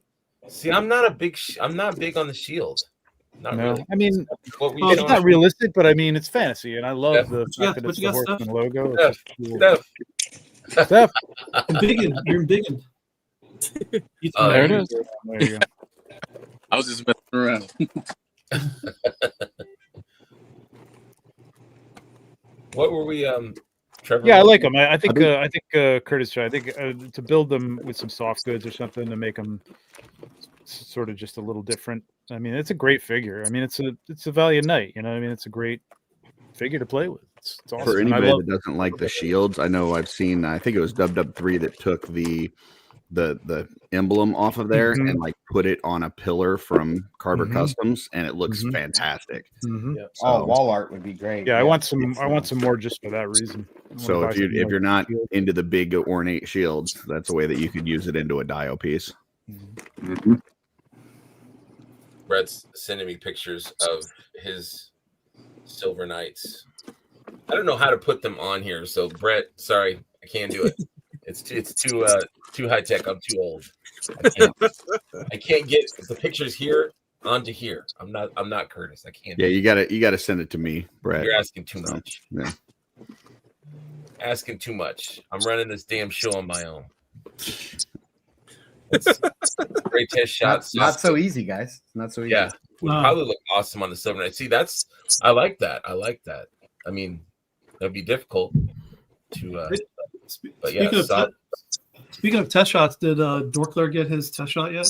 See, I'm not big on the shield. Not really. I mean, what we it's not realistic, but I mean, it's fantasy, and I love the fact that what it's you the got, Horseman logo. Steph. You're big. There it is. There you go. I was just messing around. What were we, Trevor? Yeah, I like them. I think Curtis. I think to build them with some soft goods or something to make them sort of just a little different. I mean, it's a great figure. I mean, it's a Valiant Knight. You know, I mean, it's a great figure to play with. It's awesome. For anybody that doesn't like the shields, I know I've seen. I think it was Dub3 that took the emblem off of there and like put it on a pillar from Carver Customs, and it looks fantastic. Yep. So, wall art would be great. Yeah, I want some more just for that reason. So if you're not into the big ornate shields, that's a way that you could use it into a dial piece. Brett's sending me pictures of his Silver Knights. I don't know how to put them on here, so Brett, sorry, I can't do it. It's too high tech. I'm too old. I can't get the pictures here onto here. I'm not Curtis. I can't. Yeah, you gotta send it to me, Brett. You're asking too much. Yeah. Asking too much. I'm running this damn show on my own. Great test shots. Not so easy, guys. Not so easy. Yeah, would probably look awesome on the Silver Knight. See, I like that. I mean, that'd be difficult to. But yeah, speaking of test shots, did Dorkler get his test shot yet?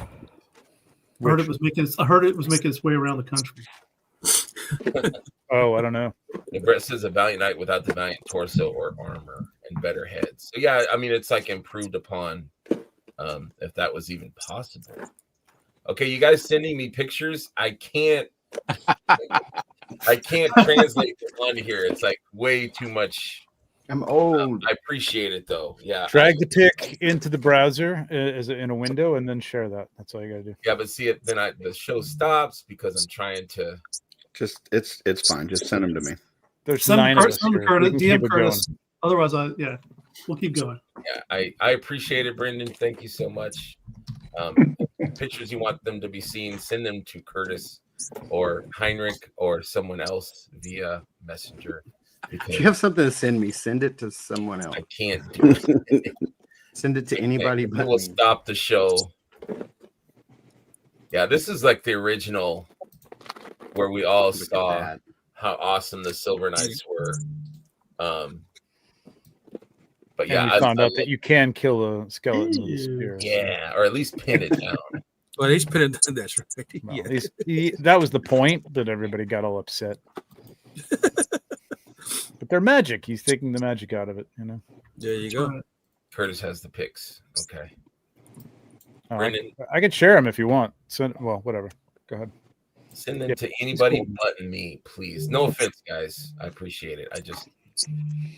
I heard it was making its way around the country. Oh, I don't know. And Brett says a Valiant Knight without the Valiant torso or armor and better head. So yeah, I mean it's like improved upon, if that was even possible. Okay, you guys sending me pictures. I can't translate them onto here. It's like way too much. I'm old. I appreciate it though. Yeah. Drag the pic into the browser in a window and then share that. That's all you gotta do. Yeah, but see it then the show stops because I'm trying to. Just it's fine. Just send them to me. There's 9 of us here. Curtis, We can keep DM it Curtis. going. Otherwise, we'll keep going. Yeah, I appreciate it, Brendan. Thank you so much. Pictures you want them to be seen, send them to Curtis or Heinrich or someone else via Messenger. If you have something to send me, send it to someone else. I can't do it. Send it to anybody but We'll me. stop the show. Yeah, this is like the original where we all saw how awesome the Silver Knights were. But yeah, and we found out that you can kill a skeleton with a spear. Yeah, or at least pin it down. Well, at least pin it down. That's right. Well, Yeah. that was the point that everybody got all upset. But they're magic. He's taking the magic out of it, you know. There you go. Curtis has the pics. Okay. Oh, Brendan, I can share them if you want. Well, whatever. Go ahead. send them Yeah, to anybody cool. but me, please. No offense, guys. I appreciate it. I just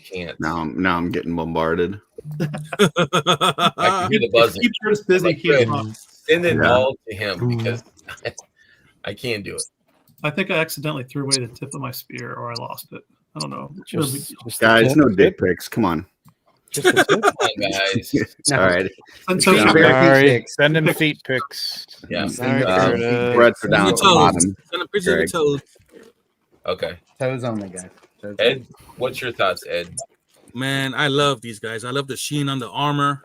can't. Now I'm getting bombarded. I can hear the buzzing. Keep Curtis busy. Like, Keep him up. send it Yeah. all to him because I can't do it. I think I accidentally threw away the tip of my spear, or I lost it. I don't know. Just Guys, no dick pics. Come on. Just a tip. Come on, guys. All right. Send Feet, some- bare feet Sorry. pics. Send him feet pics. Yeah. Sorry, Uh, Curtis. Brett's are down at the bottom. Send a picture of the toes. Okay. Toes only, guys. Toes Ed, what's your thoughts, Ed? Man, I love these guys. I love the sheen on the armor.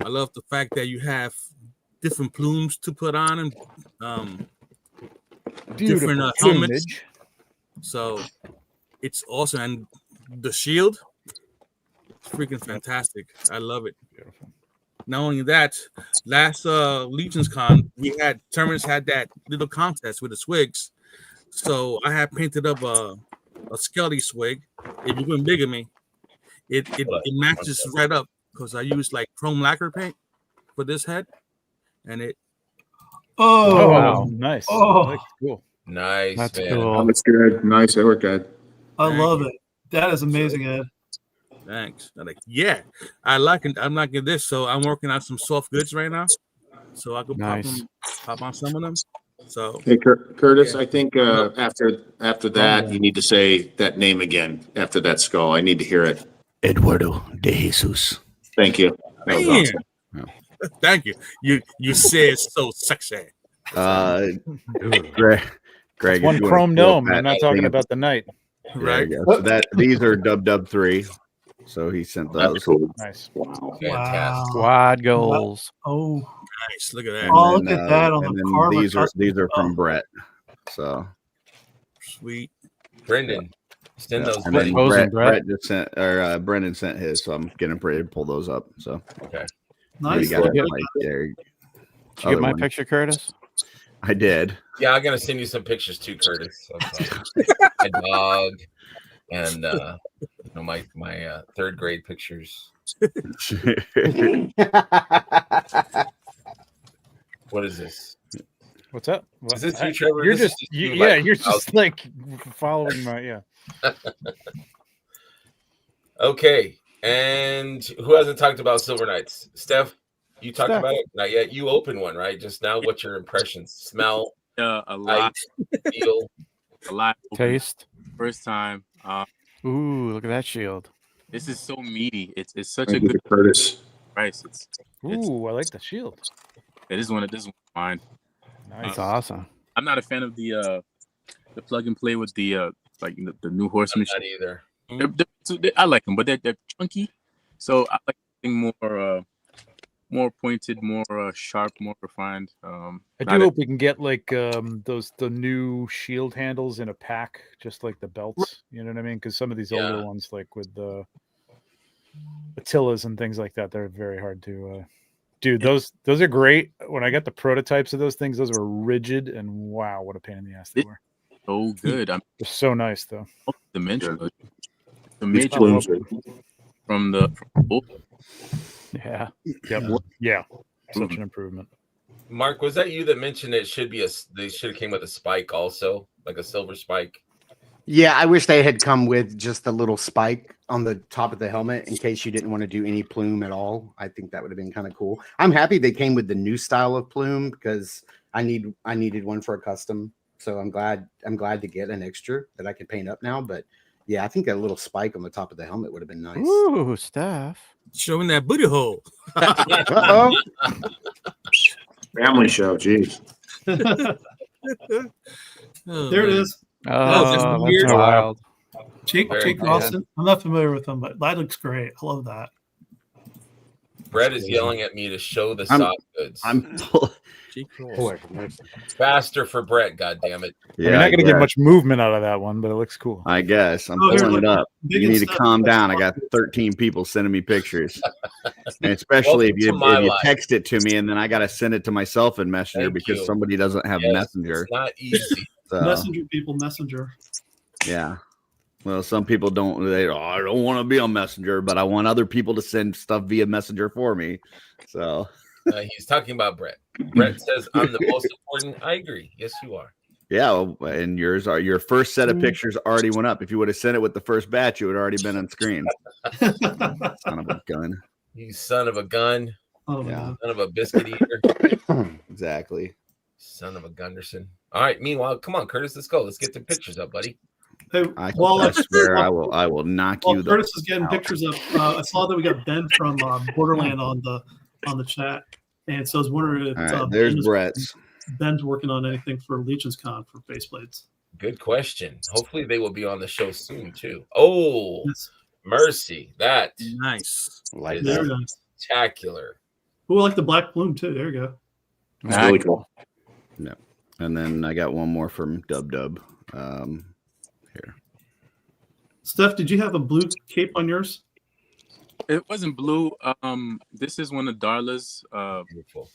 I love the fact that you have different plumes to put on and different helmets. plumage. So it's awesome. And the shield, freaking fantastic. I love it. Beautiful. Not only that, last Legions Con, tournaments had that little contest with the swigs. So I had painted up a Skelly swig. If you wouldn't bigger me, it matches right up because I used like chrome lacquer paint for this head, and it. Oh, Oh, wow. nice. Oh. That's cool. Nice, That's man. cool. That's good. Nice. That worked good. I Thank love you. it. That is amazing, Ed. Thanks. I'm like, yeah, I like it. I'm liking this. So I'm working on some soft goods right now, so I could Nice. pop on some of them. So Hey, Curtis, Yeah. I think after that, you need to say that name again after that skull. I need to hear it. Eduardo de Jesus. Thank you. That was Man. awesome. thank you. You said so sexy. Greg, if One you wanna chrome pull up dome. that I'm not talking thing of- about the knight. There Right. you go. So these are dub 3. So he sent those. That's cool. Nice. Wow. Fantastic. Wow. Squad goals. Oh, Nice. Look at that. And Oh, look then, at that on and the then Karma these are custom. from Brett. So Sweet. Brendan, send those. and then please. Posing, Brett just sent Brendan sent his, so I'm getting ready to pull those up. So Okay. nice. you got it Yep. right there. Did you get my one. picture, Curtis? I did. Yeah, I'm gonna send you some pictures too, Curtis. Of, my dog and my third grade pictures. What is this? What's up? Is this you, Trevor? You're This is just, you, yeah, like, you're just like following my, yeah. Okay. And who hasn't talked about Silver Knights? Steph? You talked Steph. about it? Not yet. You open one, right? Just now. What's your impressions? Smell, A lot, feel, a lot. Taste. First time. Ooh, look at that shield. This is so meaty. It's such Thank a you good to Curtis. price. Ooh, I like the shield. This one mine. Nice. That's awesome. I'm not a fan of the plug and play with the the new horseman. not either. I like them, but they're chunky. So I like something more pointed, more sharp, more refined. I do hope we can get like the new shield handles in a pack, just like the belts. You know what I mean? Because some of these older ones, like with the Attilas and things like that, they're very hard to. Dude, those are great. When I got the prototypes of those things, those were rigid, and wow, what a pain in the ass they were. So good. They're so nice though. The major from Yeah. Yep. Yeah. Such an improvement. Mark, was that you that mentioned they should have came with a spike also, like a silver spike? Yeah, I wish they had come with just a little spike on the top of the helmet in case you didn't want to do any plume at all. I think that would have been kind of cool. I'm happy they came with the new style of plume because I needed one for a custom. So I'm glad to get an extra that I could paint up now. But yeah, I think a little spike on the top of the helmet would have been nice. Ooh, Steph. Showing that booty hole. Uh-oh. Family show, geez. There it is. Oh, that's that's wild. Jake Very Lawson. I'm not familiar with him, but that looks great. I love that. Brett is yelling at me to show the soft goods. Faster for Brett, God damn it! You're not going to get much movement out of that one, but it looks cool. I guess I'm pulling it up. You need to calm down. I got 13 people sending me pictures, and especially if you text it to me, and then I got to send it to myself in Messenger because somebody doesn't have Messenger. It's not easy. So, Messenger. Yeah. Well, some people don't. I don't want to be on Messenger, but I want other people to send stuff via Messenger for me. So he's talking about Brett. Brett says I'm the most important. I agree. Yes, you are. Yeah, and your first set of pictures already went up. If you would have sent it with the first batch, it would have already been on screen. Son of a gun. You son of a gun. Oh, yeah. Son of a biscuit eater. Exactly. Son of a Gunderson. All right. Meanwhile, come on, Curtis. Let's go. Let's get the pictures up, buddy. Hey, I swear I will knock you. Curtis is getting pictures up. I saw that we got Ben from Borderland on the chat, and so I was wondering if there's Brett's. Ben's working on anything for Legion's Con for faceplates. Good question. Hopefully they will be on the show soon too. Oh, yes. Mercy. That nice. Like that. Spectacular. Oh, I like the black plume too. There you go. That's really cool. No. And then I got one more from Dub. Here. Steph, did you have a blue cape on yours? It wasn't blue. This is one of Darla's. Beautiful.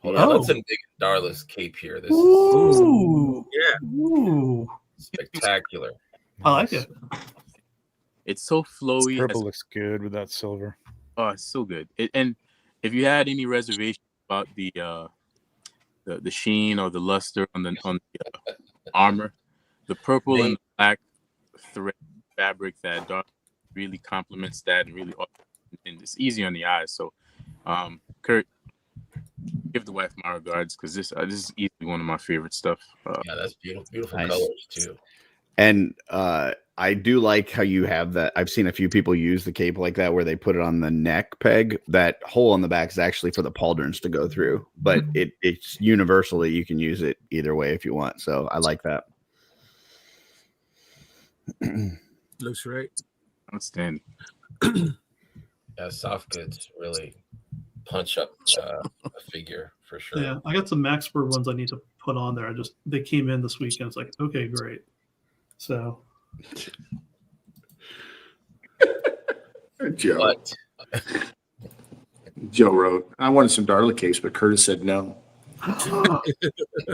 Hold on, let's dig Darla's cape here. This Ooh. Is spectacular. I like it. It's so flowy. Purple looks good with that silver. Oh, it's so good. And if you had any reservation about the sheen or the luster on the armor, the purple and black thread fabric that dark really complements that and it's easy on the eyes. So, Kurt, give the wife my regards because this is easily one of my favorite stuff. Yeah, that's beautiful colors too. And I do like how you have that. I've seen a few people use the cape like that where they put it on the neck peg. That hole on the back is actually for the pauldrons to go through, but it's universally you can use it either way if you want. So I like that. Looks right. Outstanding. Yeah, soft goods really punch up a figure for sure. Yeah, I got some Maxburg ones I need to put on there. They came in this weekend. It's like, okay, great. So Joe. What? Joe wrote, I wanted some Darla case, but Curtis said no.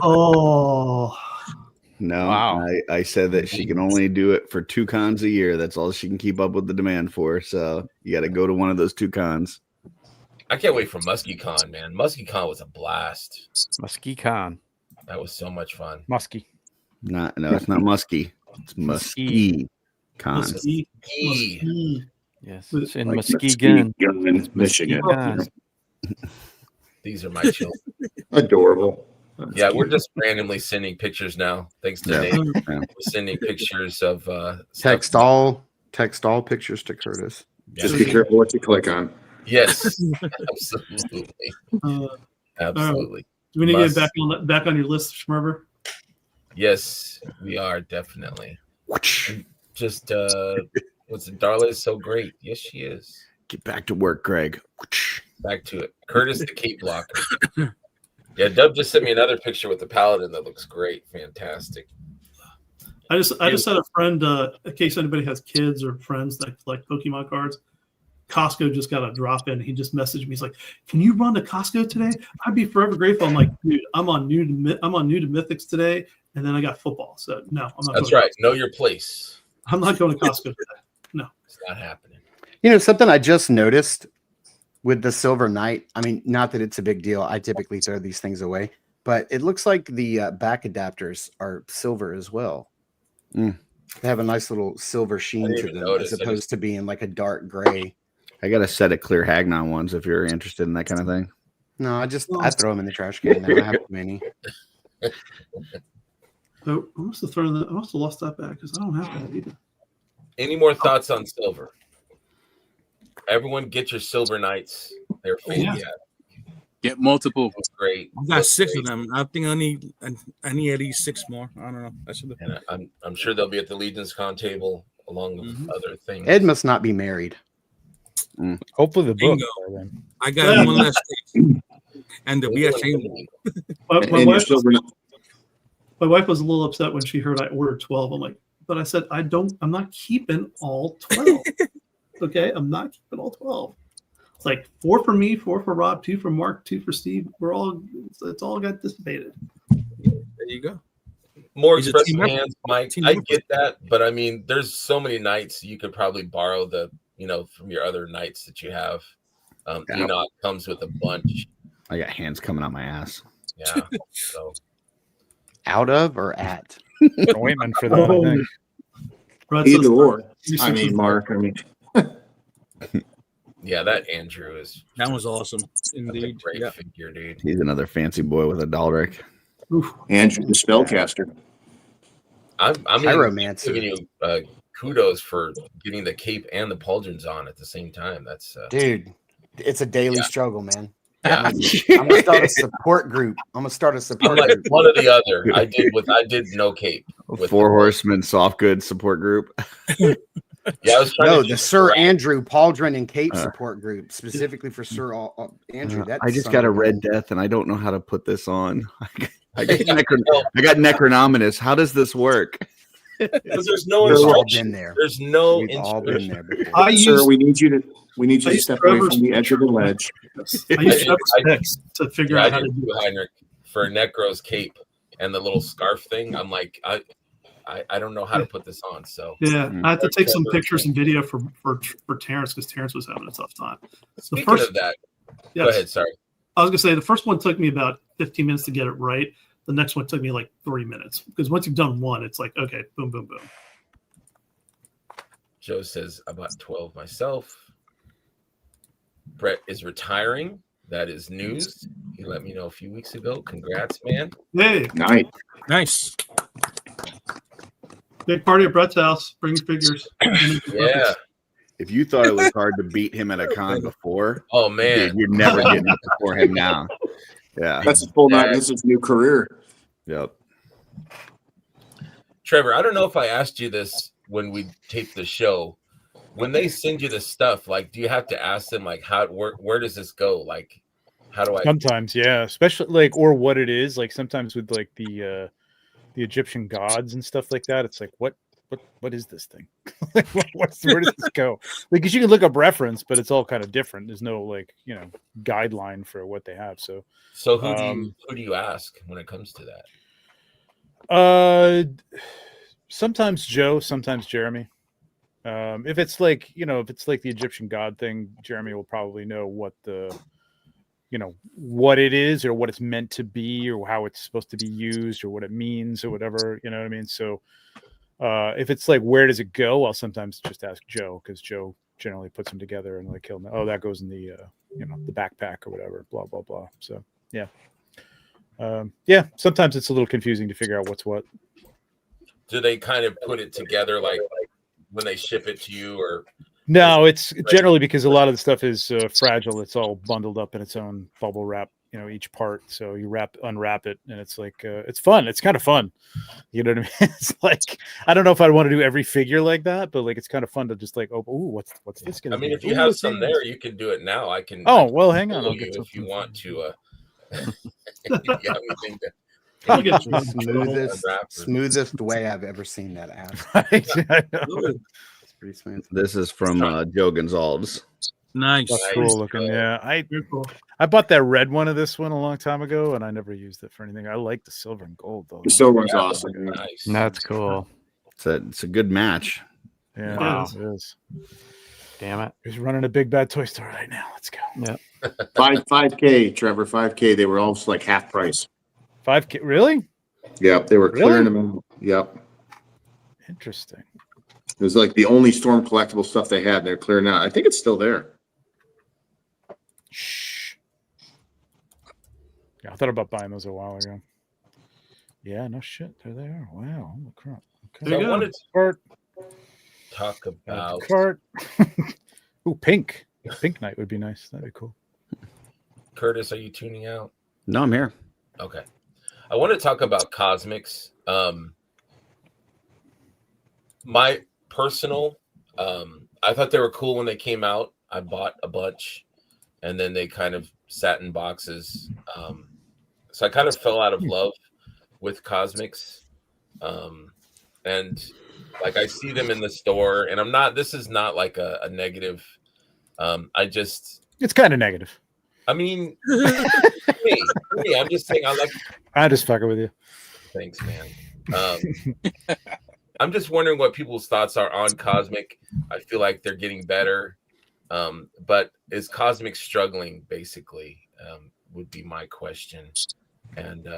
Oh. No, wow. I said that she can only do it for 2 cons a year. That's all she can keep up with the demand for. So you got to go to one of those 2 cons. I can't wait for MuskyCon, man. MuskyCon was a blast. MuskyCon. That was so much fun. Musky. No, it's not Musky. It's Musky Con. Musky. Yes, it's in Like Muskegon, Michigan. Muskegon. These are my children. Adorable. Yeah, we're just randomly sending pictures now. Thanks to Nate. We're sending pictures of Text all pictures to Curtis. Just be careful what you click on. Yes, absolutely. Absolutely. Do we need to get back on your list, Schmerber? Yes, we are definitely. Just what's it? Darla is so great. Yes, she is. Get back to work, Greg. Back to it. Curtis the Cape Blocker. Yeah, Dub just sent me another picture with the Paladin that looks great. Fantastic. I just had a friend, in case anybody has kids or friends that like Pokemon cards. Costco just got a drop in. He just messaged me. He's like, "Can you run to Costco today? I'd be forever grateful." I'm like, "Dude, I'm on new to Mythics today, and then I got football. So no, I'm not." That's right. Know your place. I'm not going to Costco today. No, it's not happening. You know something I just noticed with the Silver Knight. I mean, not that it's a big deal. I typically throw these things away, but it looks like the back adapters are silver as well. They have a nice little silver sheen to them, as opposed to being like a dark gray. I got a set of clear Hagnon ones if you're interested in that kind of thing. No, I throw them in the trash can now. I have too many. So I must have lost that back because I don't have that either. Any more thoughts on silver? Everyone, get your Silver Knights. They're fantastic. Get multiple. That's great. I got 6 of them. I think I need at least 6 more. I don't know. I should look. And I'm sure they'll be at the Legion's Con table along with other things. Ed must not be married. Hopefully the book. I got one last thing. And the BS chamber. My wife was a little upset when she heard I ordered 12. I'm like, but I said I'm not keeping all 12. Okay, I'm not keeping all 12. It's like 4 for me, 4 for Rob, 2 for Mark, 2 for Steve. It's all got dissipated. There you go. More expressive hands, Mike. I get that, but I mean, there's so many nights you could probably borrow from your other nights that you have. Enoch comes with a bunch. I got hands coming out my ass. Yeah. So out of or at? Waiting for that. Either or. I mean, Mark. I mean. Yeah, that Andrew is. That was awesome. Indeed. Great figure, dude. He's another fancy boy with a Dalric. Andrew, the spellcaster. I'm Pyromancer. giving you kudos for getting the cape and the pauldrons on at the same time. That's dude, it's a daily struggle, man. Yeah. I'm gonna start a support group. I'm like one or the other. I did no cape. With 4 Horsemen soft goods support group. Yeah, I was trying to the Sir Andrew Pauldron and Cape support group specifically for Sir Andrew. I just got a Red Death and I don't know how to put this on. I got Necronominus. How does this work? Because there's no We've all instruction. been there. There's no We've all been there instruction. before. Sir, we need you to step away from the edge of the ledge. I used Trevor's to figure out how to do it. Heinrich for Necro's cape and the little scarf thing. I'm like, I don't know how to put this on. So I have to take some pictures and video for Terrence because Terrence was having a tough time. Speaking of that, go ahead. Sorry, I was gonna say the first one took me about 15 minutes to get it right. The next one took me like 3 minutes because once you've done one, it's like okay, boom, boom, boom. Joe says I bought 12 myself. Brett is retiring. That is news. He let me know a few weeks ago. Congrats, man. Hey, nice. Big party at Brett's house. Bring figures. Yeah. If you thought it was hard to beat him at a con before, oh man, dude, you're never getting up before him now. Yeah, that's a full night. This is new career. Yep. Trevor, I don't know if I asked you this when we taped the show. When they send you the stuff, like, do you have to ask them, like, where does this go? Like, how do I? Sometimes, yeah, especially like, or what it is. Like sometimes with like the Egyptian gods and stuff like that, it's like, what is this thing? Like, where does this go? Like, because you can look up reference, but it's all kind of different. There's no like, guideline for what they have. So who do you ask when it comes to that? Sometimes Joe, sometimes Jeremy. If it's like, if it's like the Egyptian god thing, Jeremy will probably know what what it is or what it's meant to be or how it's supposed to be used or what it means or whatever, what I mean? So if it's like, where does it go? I'll sometimes just ask Joe because Joe generally puts them together and like he'll know, oh, that goes in the the backpack or whatever, blah blah blah. So yeah, sometimes it's a little confusing to figure out what's what. Do they kind of put it together like when they ship it to you, or no? It's generally because a lot of the stuff is fragile. It's all bundled up in its own bubble wrap, each part. So you unwrap it, and it's like it's fun. It's kind of fun. You know what I mean? It's like I don't know if I'd want to do every figure like that, but like it's kind of fun to just like, oh, what's this gonna? I mean, be? if you have some there, you can do it now. I can. Oh well, hang on. I'll you get if you want to. Smoothest way I've ever seen that app. Right? It's pretty smooth. This is from Joe Gonzalez. Nice. That's cool looking. Yeah, I bought that red one of this one a long time ago, and I never used it for anything. I like the silver and gold though. The silver one's awesome. Nice. That's cool. It's a good match. Yeah, Wow. it is. Damn it. He's running a big bad toy store right now. Let's go. Yeah. 5K, Trevor, 5K. They were all like half price. 5K, really? Yep, they were Really? clearing them out. Yep. Interesting. It was like the only Storm collectible stuff they had. They're clearing out. I think it's still there. Shh. Yeah, I thought about buying those a while ago. Yeah, no shit. There they are. Wow. Holy crap. Okay. So I wanted to Cart. talk about. Cart. Ooh, pink. Pink night would be nice. That'd be cool. Curtis, are you tuning out? No, I'm here. Okay. I want to talk about Cosmics. My personal, I thought they were cool when they came out. I bought a bunch, and then they kind of sat in boxes. So I kind of fell out of love with Cosmics. And like I see them in the store, and this is not like a negative. It's kind of negative. I mean, me, I'm just saying I'm just fucking with you. Thanks, man. I'm just wondering what people's thoughts are on Cosmic. I feel like they're getting better. But is Cosmic struggling, basically, would be my question. And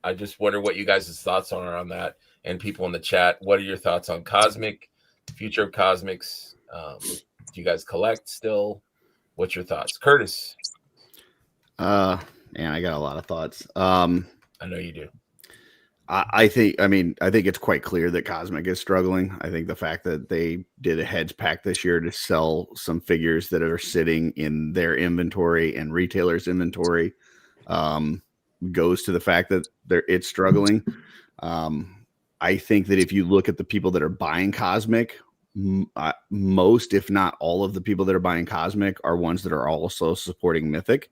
I just wonder what you guys' thoughts are on that. And people in the chat, what are your thoughts on Cosmic, future of Cosmics? Do you guys collect still? What's your thoughts? Curtis? Man, I got a lot of thoughts. I know you do. I think it's quite clear that Cosmic is struggling. I think the fact that they did a heads pack this year to sell some figures that are sitting in their inventory and retailers' inventory goes to the fact that it's struggling. I think that if you look at the people that are buying Cosmic, most, if not all of the people that are buying Cosmic are ones that are also supporting Mythic.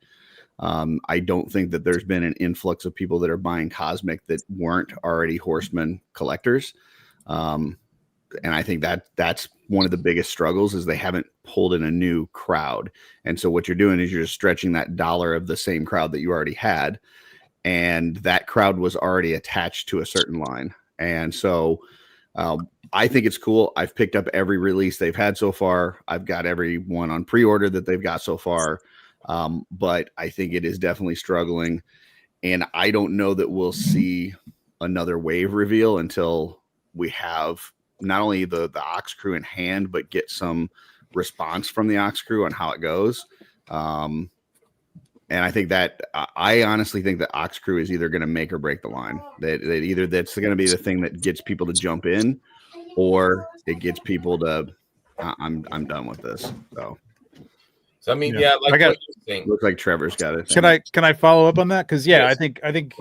I don't think that there's been an influx of people that are buying Cosmic that weren't already Horseman collectors. And I think that's one of the biggest struggles is they haven't pulled in a new crowd. And so what you're doing is you're just stretching that dollar of the same crowd that you already had. And that crowd was already attached to a certain line. And so I think it's cool. I've picked up every release they've had so far. I've got every one on pre-order that they've got so far. But I think it is definitely struggling. And I don't know that we'll see another wave reveal until we have not only the Ox Crew in hand, but get some response from the Ox Crew on how it goes. And I think that I honestly think that Ox Crew is either going to make or break the line. That either that's going to be the thing that gets people to jump in, or it gets people to I'm done with this. So I mean, yeah, like what you think. Looks like Trevor's got it. Can I follow up on that? Because Yes. I think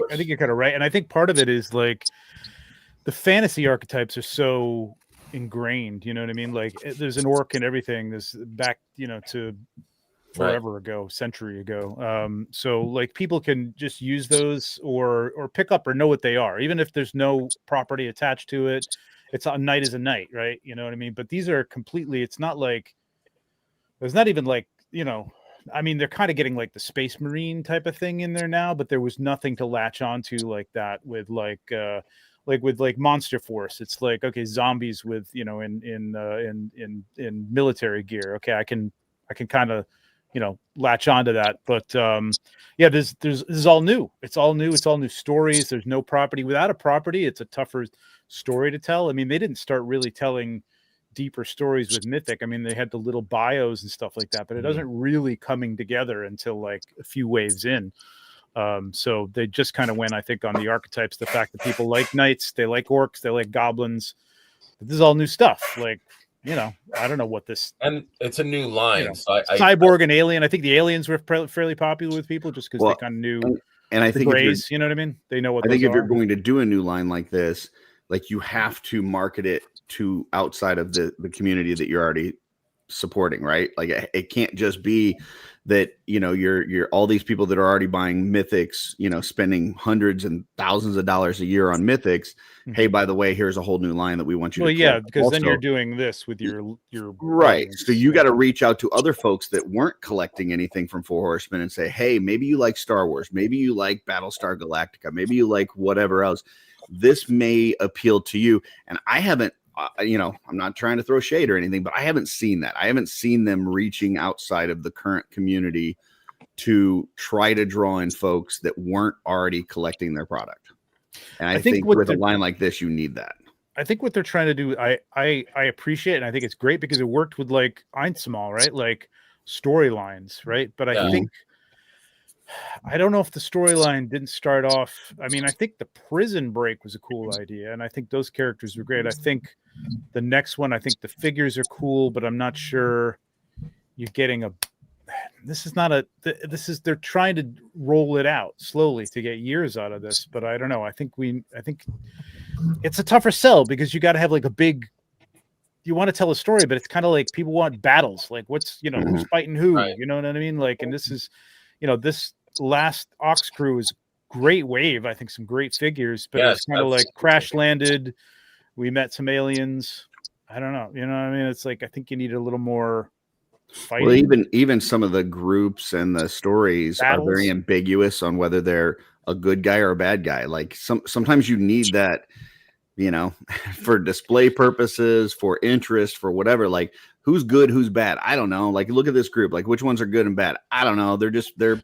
you're kind of right, and I think part of it is like the fantasy archetypes are so ingrained. You know what I mean? Like there's an orc and everything. There's back, to forever ago, century ago. So like people can just use those or pick up or know what they are, even if there's no property attached to it. It's a knight is a knight, right? You know what I mean? But these are completely. It's not like there's not even like. I mean, they're kind of getting like the Space Marine type of thing in there now, but there was nothing to latch onto like that with like Monster Force. It's like, okay, zombies with, in military gear. Okay. I can kind of, latch onto that, but this is all new. It's all new. It's all new stories. There's no property. Without a property, it's a tougher story to tell. I mean, they didn't start really telling, deeper stories with Mythic. I mean, they had the little bios and stuff like that, but it doesn't really coming together until like a few waves in. So they just kind of went, I think, on the archetypes, the fact that people like knights, they like orcs, they like goblins. But this is all new stuff. Like, you know, I don't know what this. And it's a new line. You know, so Cyborg and Alien. I think the Aliens were fairly popular with people just because they kind of knew. And I the think Greys, you know what I mean? They know what I think those if you're are. going to do a new line like this, like you have to market it to outside of the community that you're already supporting, right? Like it can't just be that, you know, you're all these people that are already buying Mythics, you know, spending hundreds and thousands of dollars a year on Mythics. Mm-hmm. Hey, by the way, here's a whole new line that we want you to yeah, because also, then you're doing this with your right. audience. So you got to reach out to other folks that weren't collecting anything from Four Horsemen and say, hey, maybe you like Star Wars, maybe you like Battlestar Galactica, maybe you like whatever else. This may appeal to you. And I haven't, you know, I'm not trying to throw shade or anything, but I haven't seen that. I haven't seen them reaching outside of the current community to try to draw in folks that weren't already collecting their product. And I think with a line like this, you need that. I think what they're trying to do, I appreciate, and I think it's great because it worked with like Einstemal, right? Like storylines, right? But I think, I don't know if the storyline didn't start off. I mean, I think the prison break was a cool idea, and I think those characters were great. I think the next one, I think the figures are cool, but I'm not sure you're getting a. This is not a. This is they're trying to roll it out slowly to get years out of this, but I don't know. I think it's a tougher sell because you got to have like a big. You want to tell a story, but it's kind of like people want battles. Like what's who's fighting who? Right. You know what I mean? Like, and this is, this last Ox Crew is great wave. I think some great figures, but it's kind of like crash landed. We met some aliens. I don't know. You know what I mean? It's like I think you need a little more fighting. Well, even some of the groups and the stories are very ambiguous on whether they're a good guy or a bad guy. Like sometimes you need that, for display purposes, for interest, for whatever. Like who's good, who's bad? I don't know. Like look at this group. Like which ones are good and bad? I don't know. They're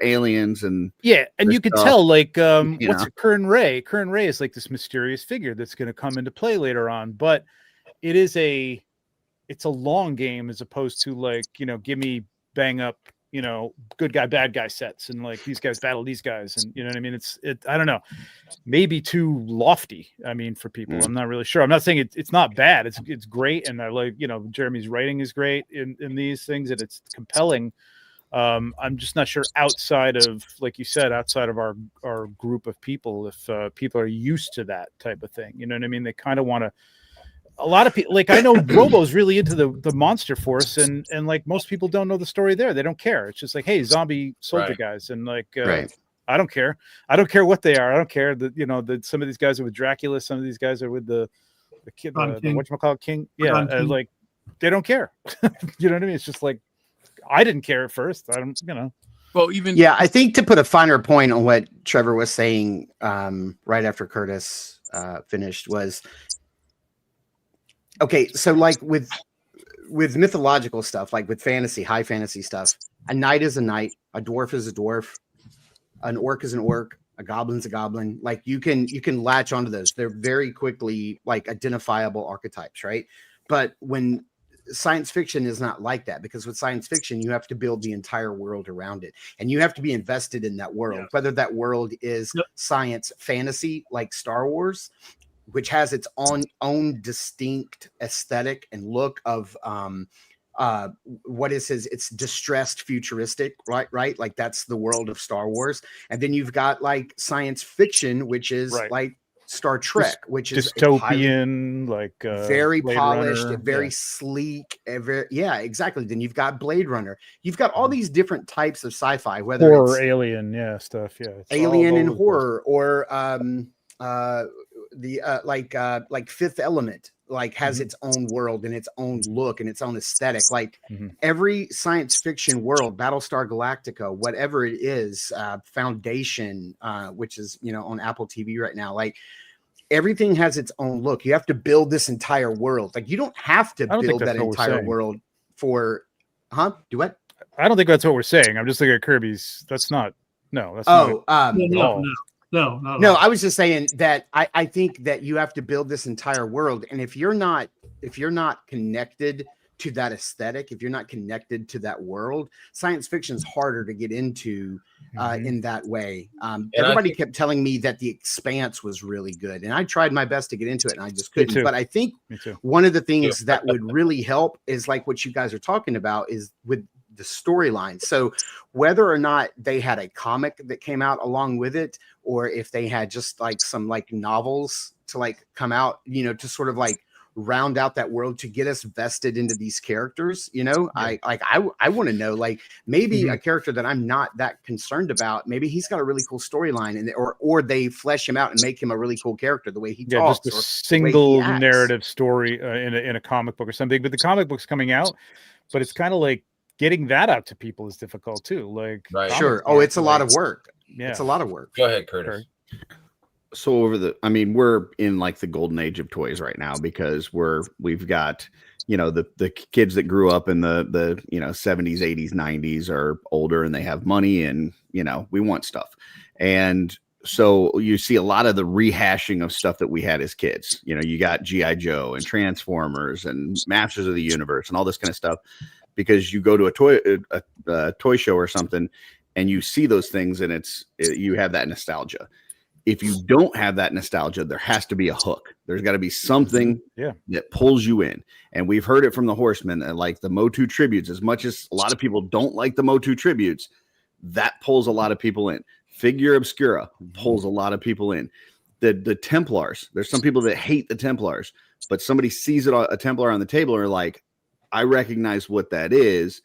aliens and and you could tell like what's Curran Ray? Curran Ray is like this mysterious figure that's going to come into play later on, but it's a long game as opposed to like give me bang up good guy bad guy sets and like these guys battle these guys and you know what I mean. I don't know, maybe too lofty. I mean for people, I'm not really sure. I'm not saying it's not bad. It's great, and I like Jeremy's writing is great in these things and it's compelling. I'm just not sure outside of, like you said, outside of our group of people, if people are used to that type of thing. You know what I mean? They kind of want to. A lot of people, like I know Robo's really into the Monster Force, and like most people don't know the story there. They don't care. It's just like, hey, zombie soldier guys, and like I don't care. I don't care what they are. I don't care that that some of these guys are with Dracula, some of these guys are with the kid, the whatchamacallit King. Yeah, like they don't care. You know what I mean? It's just like I didn't care at first. I don't, Well, even I think to put a finer point on what Trevor was saying right after Curtis finished was. Okay, so like with mythological stuff, like with fantasy, high fantasy stuff, a knight is a knight, a dwarf is a dwarf, an orc is an orc, a goblin's a goblin. Like you can latch onto those. They're very quickly like identifiable archetypes, right? But when science fiction is not like that, because with science fiction, you have to build the entire world around it, and you have to be invested in that world, whether that world is science fantasy like Star Wars, which has its own distinct aesthetic and look of it's distressed futuristic, right? Like that's the world of Star Wars. And then you've got like science fiction, which is like Star Trek, which is dystopian, like very Blade polished, Runner. very sleek. Exactly. Then you've got Blade Runner. You've got all these different types of sci-fi, whether horror, it's alien, stuff, alien and horror, or like Fifth Element has its own world and its own look and its own aesthetic. Like every science fiction world, Battlestar Galactica, whatever it is, Foundation, which is on Apple TV right now, like everything has its own look. You have to build this entire world. Like you don't have to build that entire world for do what? I don't think that's what we're saying. I'm just looking at Kirby's. That's not. No, that's no. No. I was just saying that I think that you have to build this entire world, and if you're not connected to that aesthetic, if you're not connected to that world, science fiction is harder to get into in that way. Everybody kept telling me that The Expanse was really good, and I tried my best to get into it, and I just couldn't. But I think one of the things that would really help is like what you guys are talking about is with the storyline. So whether or not they had a comic that came out along with it, or if they had just like some like novels to like come out, you know, to sort of like round out that world to get us vested into these characters, you know. I want to know, like, maybe a character that I'm not that concerned about, maybe he's got a really cool storyline, and or they flesh him out and make him a really cool character, the way he talks, just a or single narrative story in a comic book or something. But the comic book's coming out, but it's kind of like getting that out to people is difficult too. Like, sure. Oh, it's a lot of work. Yeah, it's a lot of work. Go ahead, Curtis. So we're in like the golden age of toys right now, because we've got, you know, the kids that grew up in the you know 70s, 80s, 90s are older and they have money, and you know, we want stuff. And so you see a lot of the rehashing of stuff that we had as kids. You know, you got G.I. Joe and Transformers and Masters of the Universe and all this kind of stuff, because you go to a toy show or something and you see those things, and you have that nostalgia. If you don't have that nostalgia, there has to be a hook. There's got to be something that pulls you in. And we've heard it from the Horsemen, like the Motu tributes. As much as a lot of people don't like the Motu tributes, that pulls a lot of people in. Figure Obscura pulls a lot of people in. The Templars, there's some people that hate the Templars, but somebody sees a Templar on the table and are like, I recognize what that is.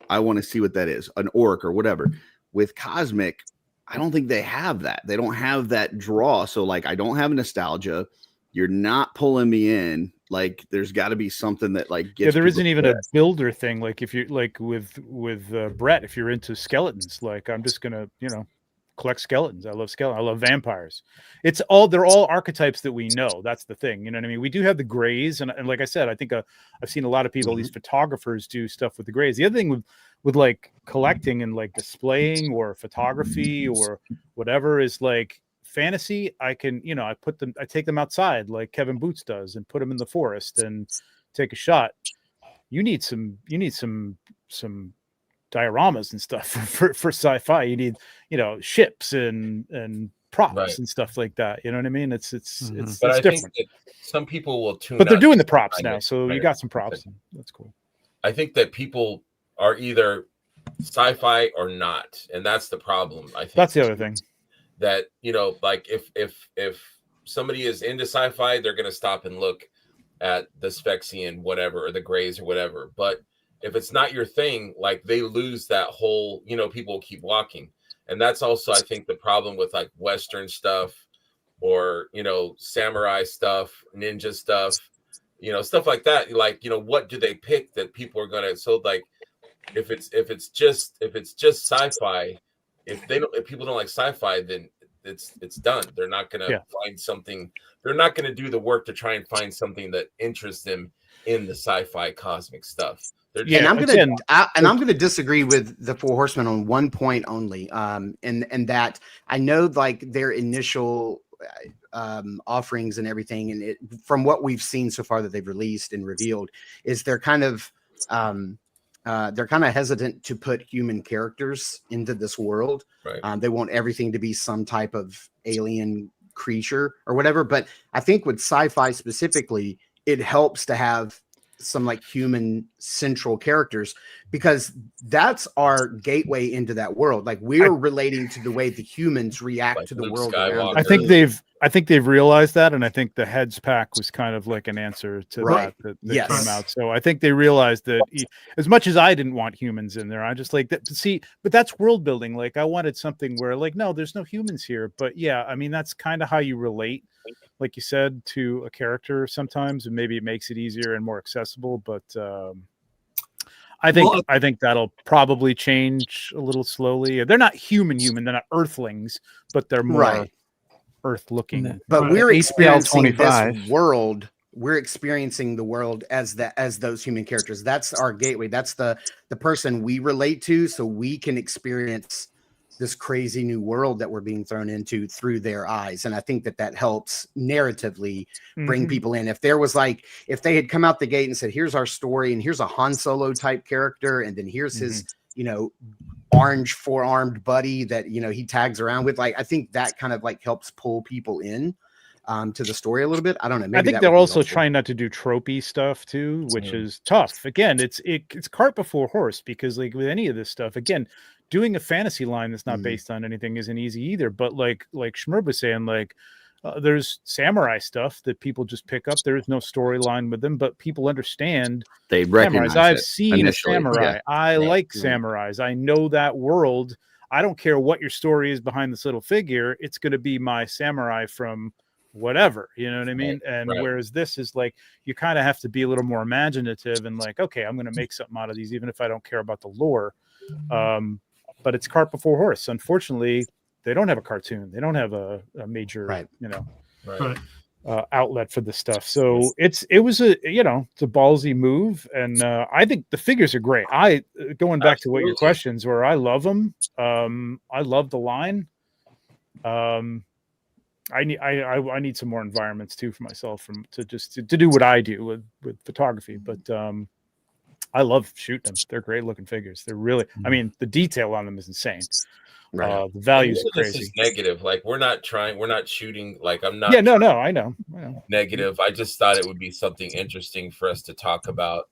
I want to see what that is, an orc or whatever. With Cosmic, I don't think they have that. They don't have that draw. So like, I don't have nostalgia. You're not pulling me in. Like, there's got to be something that like gets. There isn't even a builder thing. Like if you're like with Brett, if you're into skeletons, like I'm just gonna, you know, collect skeletons. I love skeletons. I love vampires. They're all archetypes that we know. That's the thing. You know what I mean? We do have the grays, and like I said, I think I've seen a lot of people, these photographers, do stuff with the grays. The other thing with like collecting and like displaying or photography or whatever is like fantasy. I can, you know, I take them outside like Kevin Boots does and put them in the forest and take a shot. You need some dioramas and stuff for sci-fi. You need, you know, ships and props and stuff like that. You know what I mean? It's but I different. think that some people will tune but they're out doing the props now, so you got some props. That's cool. I think that people are either sci-fi or not, and that's the problem. I think that's the other thing. That, you know, like if somebody is into sci-fi, they're going to stop and look at the Sphexian whatever, or the Greys or whatever. But if it's not your thing, like, they lose that whole, you know, people keep walking. And that's also, I think, the problem with like Western stuff, or, you know, samurai stuff, ninja stuff, you know, stuff like that. Like, you know, what do they pick that people are gonna? So like, if it's just sci-fi, if people don't like sci-fi, then it's done. They're not gonna find something. They're not gonna do the work to try and find something that interests them in the sci-fi cosmic stuff. And I'm gonna disagree with the Four Horsemen on one point only. And that I know like their initial offerings and everything, and from what we've seen so far that they've released and revealed, is they're kind of hesitant to put human characters into this world. Right. They want everything to be some type of alien creature or whatever. But I think with sci-fi specifically, it helps to have some like human central characters, because that's our gateway into that world. Like, we're relating to the way the humans react like to the Luke world around. I think they've realized that, and I think the Heads pack was kind of like an answer to that came out. So I think they realized that as much as I didn't want humans in there, I just like that to see, but that's world building. Like, I wanted something where like, no, there's no humans here, but yeah, I mean, that's kind of how you relate, like you said, to a character sometimes, and maybe it makes it easier and more accessible. But I think that'll probably change a little slowly. They're not human, they're not Earthlings, but they're more Earth looking. But we're experiencing this world. We're experiencing the world as those human characters. That's our gateway. That's the person we relate to, so we can experience this crazy new world that we're being thrown into through their eyes. And I think that helps narratively bring people in. If there was like, if they had come out the gate and said, here's our story and here's a Han Solo type character, and then here's his, you know, orange four-armed buddy that, you know, he tags around with, like, I think that kind of like helps pull people in to the story a little bit. I don't know. Maybe I think they're also trying not to do tropey stuff too, which is tough. Again, it's cart before horse, because like with any of this stuff, again, doing a fantasy line that's not based on anything isn't easy either. But like Shmurb was saying, like there's samurai stuff that people just pick up. There is no storyline with them, but people understand. They recognize samurais. I've it seen initially. a samurai. Yeah. I like samurais. I know that world. I don't care what your story is behind this little figure. It's going to be my samurai from whatever, you know what I mean? And whereas this is like, you kind of have to be a little more imaginative and like, okay, I'm going to make something out of these, even if I don't care about the lore. But it's cart before horse. Unfortunately, they don't have a cartoon. They don't have a major, you know, outlet for this stuff. So it was a, you know, it's a ballsy move. And I think the figures are great. Going back to what your questions were, I love them. I love the line. I need some more environments too for myself to do what I do with photography. But I love shooting them. They're great looking figures. They're really, I mean, the detail on them is insane. The values are crazy. This is negative. Like we're not shooting. Like I'm not. Yeah, no, I know. Negative. I just thought it would be something interesting for us to talk about.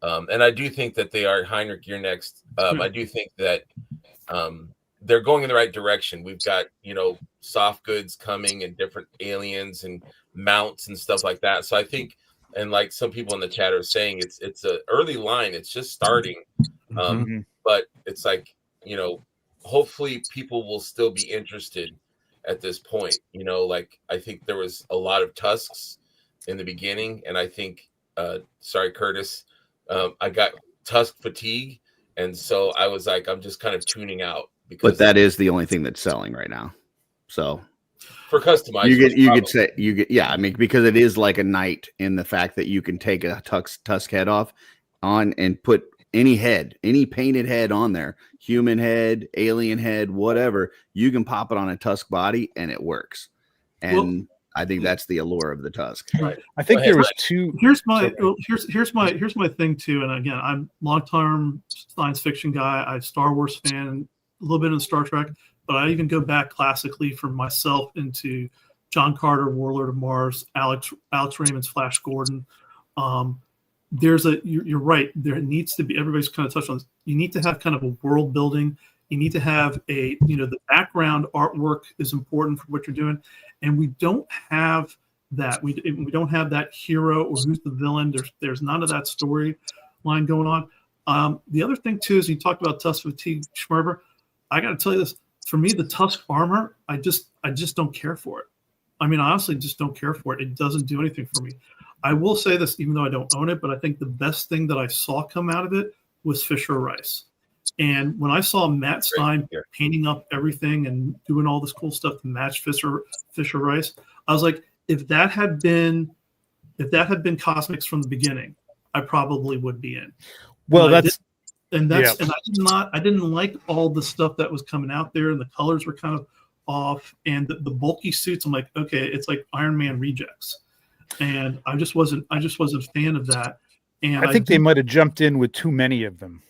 And I do think that they are, Heinrich, you're next. I do think that they're going in the right direction. We've got, you know, soft goods coming and different aliens and mounts and stuff like that. So I think, and like some people in the chat are saying, it's an early line. It's just starting. But it's like, you know, hopefully people will still be interested at this point. You know, like I think there was a lot of tusks in the beginning, and I think, sorry, Curtis, I got tusk fatigue. And so I was like, I'm just kind of tuning out. But that is the only thing that's selling right now. So for customized, you get yeah, I mean, because it is like a knight in the fact that you can take a tusk head off on and put any painted head on there, human head, alien head, whatever, you can pop it on a tusk body and it works. And I think that's the allure of the tusk. I think there was two. Here's my thing too. And again, I'm long-term science fiction guy. I'm a Star Wars fan, a little bit of Star Trek, but I even go back classically for myself into John Carter, Warlord of Mars, Alex Raymond's Flash Gordon. You're right. There needs to be, everybody's kind of touched on this. You need to have kind of a world building. You need to have the background artwork is important for what you're doing. And we don't have that. We don't have that hero or who's the villain. There's none of that storyline going on. The other thing too is you talked about tusk fatigue, Schmerber. I got to tell you this. For me, the tusk armor, I just don't care for it. I mean, I honestly just don't care for it. It doesn't do anything for me. I will say this, even though I don't own it, but I think the best thing that I saw come out of it was Fisher Rice. And when I saw Matt Stein painting up everything and doing all this cool stuff to match Fisher Rice, I was like, if that had been Cosmics from the beginning, I probably would be in. Well, and I didn't like all the stuff that was coming out there, and the colors were kind of off, and the bulky suits. I'm like, okay, it's like Iron Man rejects, and I just wasn't a fan of that. And I think they might have jumped in with too many of them.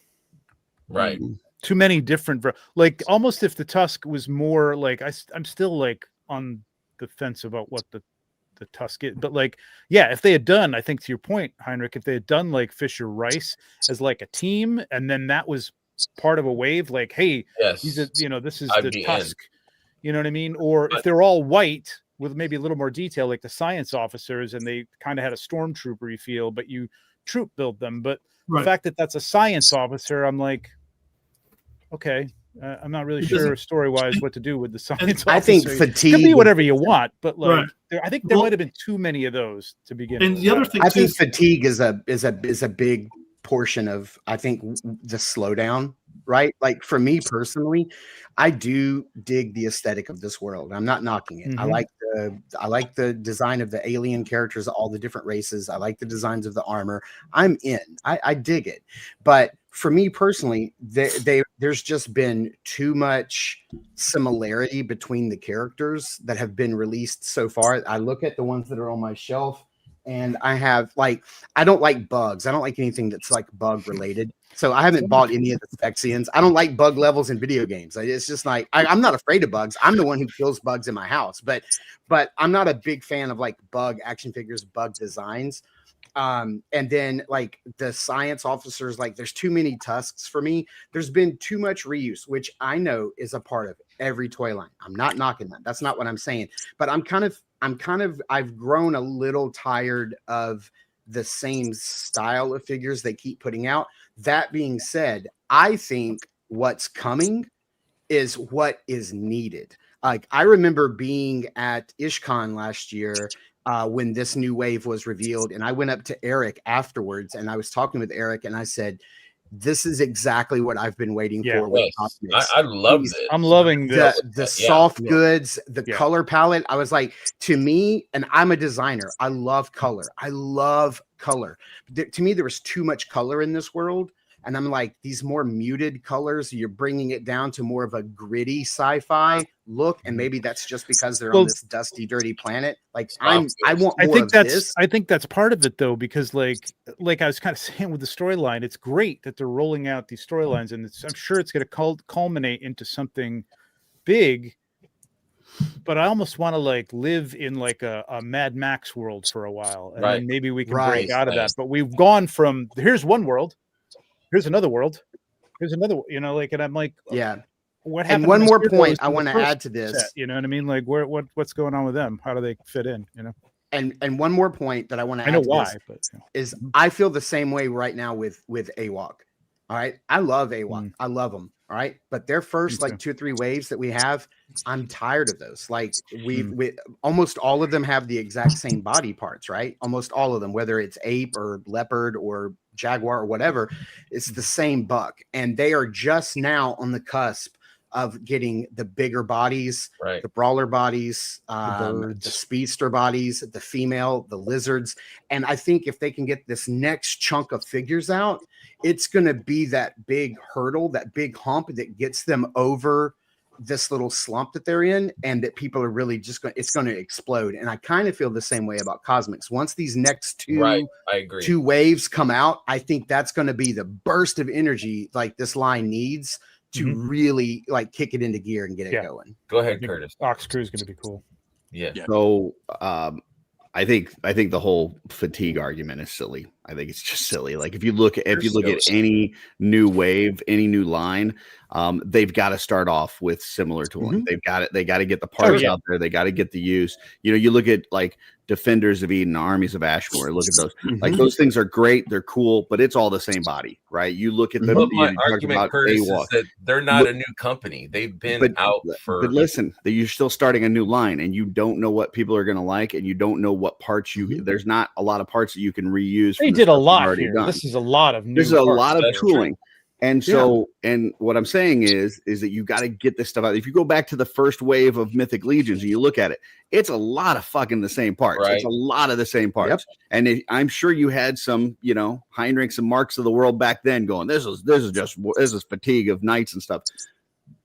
Right. Too many different, like almost if the tusk was more like, I'm still like on the fence about what the tusk is, but like, yeah, if they had done, I think to your point, Heinrich, if they had done like Fisher Rice as like a team, and then that was part of a wave, like, hey, this is the tusk, you know what I mean? Or if they're all white with maybe a little more detail, like the science officers, and they kind of had a stormtrooper feel, but you troop build them. But the fact that that's a science officer, I'm like, okay, I'm not really sure story-wise what to do with the science officer. I think fatigue can be whatever you want, but like, I think there might have been too many of those to begin with. And the other thing, I think fatigue is a big portion of, I think, the slowdown. Right, like for me personally, I do dig the aesthetic of this world. I'm not knocking it. I like the design of the alien characters, all the different races. I like the designs of the armor. I'm in. I dig it. But for me personally, there's just been too much similarity between the characters that have been released so far. I look at the ones that are on my shelf, and I have I don't like bugs. I don't like anything that's like bug related. So I haven't bought any of the Spexians. I don't like bug levels in video games. It's just like I'm not afraid of bugs. I'm the one who kills bugs in my house, but I'm not a big fan of like bug action figures, bug designs. And then like the science officers, like there's too many tusks for me. There's been too much reuse, which I know is a part of every toy line. I'm not knocking that. That's not what I'm saying. But I've grown a little tired of the same style of figures they keep putting out. That being said, I think what's coming is what is needed. Like I remember being at IshCon last year when this new wave was revealed, and I went up to Eric afterwards, and I was talking with Eric, and I said, "This is exactly what I've been waiting for." With I love this. I'm loving this. The soft goods, the color palette. I was like, to me, and I'm a designer. I love color. I love color. To me, there was too much color in this world. And I'm like, these more muted colors, you're bringing it down to more of a gritty sci-fi look. And maybe that's just because they're on this dusty, dirty planet. Like I want more of this. I think that's part of it though, because like I was kind of saying with the storyline, it's great that they're rolling out these storylines, and I'm sure it's going to culminate into something big. But I almost want to like live in like a Mad Max world for a while, and then maybe we can break out of that. But we've gone from here's one world. Here's another world. Here's another, and I'm like, what happened? And one more point I want to add to this. Set, you know what I mean? Like, what's going on with them? How do they fit in? And one more point that I want to add. I know why, but is I feel the same way right now with AWOC. All right, I love AWOC. I love them. All right, but their first like 2 or 3 waves that we have, I'm tired of those. Like we almost all of them have the exact same body parts, right? Almost all of them, whether it's ape or leopard or jaguar or whatever, it's the same buck, and they are just now on the cusp of getting the bigger bodies, the brawler bodies, the speedster bodies, the female, the lizards. And I think if they can get this next chunk of figures out, it's going to be that big hurdle, that big hump that gets them over this little slump that they're in, and that people are really just going, it's going to explode. And I kind of feel the same way about Cosmics. Once these next two waves come out, I think that's going to be the burst of energy like this line needs to really like kick it into gear and get it going. Go ahead, Curtis. Ox Crew is going to be cool. Yeah. So I think the whole fatigue argument is silly. I think it's just silly. Like if you look at any new wave, any new line, they've got to start off with similar tooling. They got to get the parts out there. They got to get the use. You look at like Defenders of Eden, Armies of Ashmore. Look at those. Like those things are great. They're cool, but it's all the same body, right? You look at them. My argument, Curtis, is that they're not a new company. They've been out for. But listen, you're still starting a new line, and you don't know what people are going to like, and you don't know what parts you. There's not a lot of parts that you can reuse. They did a lot here. This is a lot of new. This is a lot of tooling. And so, and what I'm saying is that you got to get this stuff out. If you go back to the first wave of Mythic Legions and you look at it, it's a lot of fucking the same parts. It's a lot of the same parts. And I'm sure you had some, Heinrichs and Marks of the world back then going, this is fatigue of knights and stuff.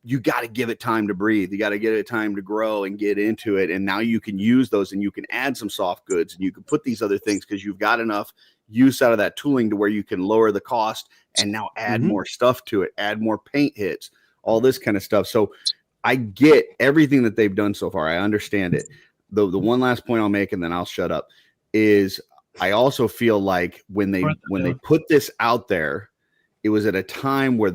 You got to give it time to breathe. You got to give it time to grow and get into it. And now you can use those, and you can add some soft goods, and you can put these other things because you've got enough use out of that tooling to where you can lower the cost and now add more stuff to it, add more paint hits, all this kind of stuff. So I get everything that they've done so far. I understand it. The one last point I'll make, and then I'll shut up, is I also feel like when they put this out there, it was at a time where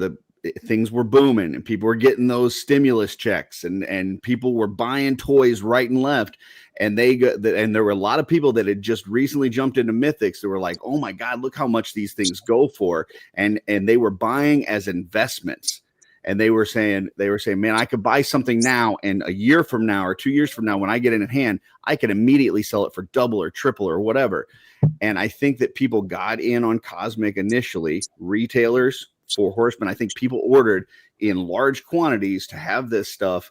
things were booming and people were getting those stimulus checks and people were buying toys right and left. And there were a lot of people that had just recently jumped into Mythics that were like, oh my God, look how much these things go for. And they were buying as investments. And they were saying, man, I could buy something now, and a year from now or 2 years from now, when I get it in hand, I can immediately sell it for double or triple or whatever. And I think that people got in on Cosmic initially, retailers, for Horsemen. I think people ordered in large quantities to have this stuff.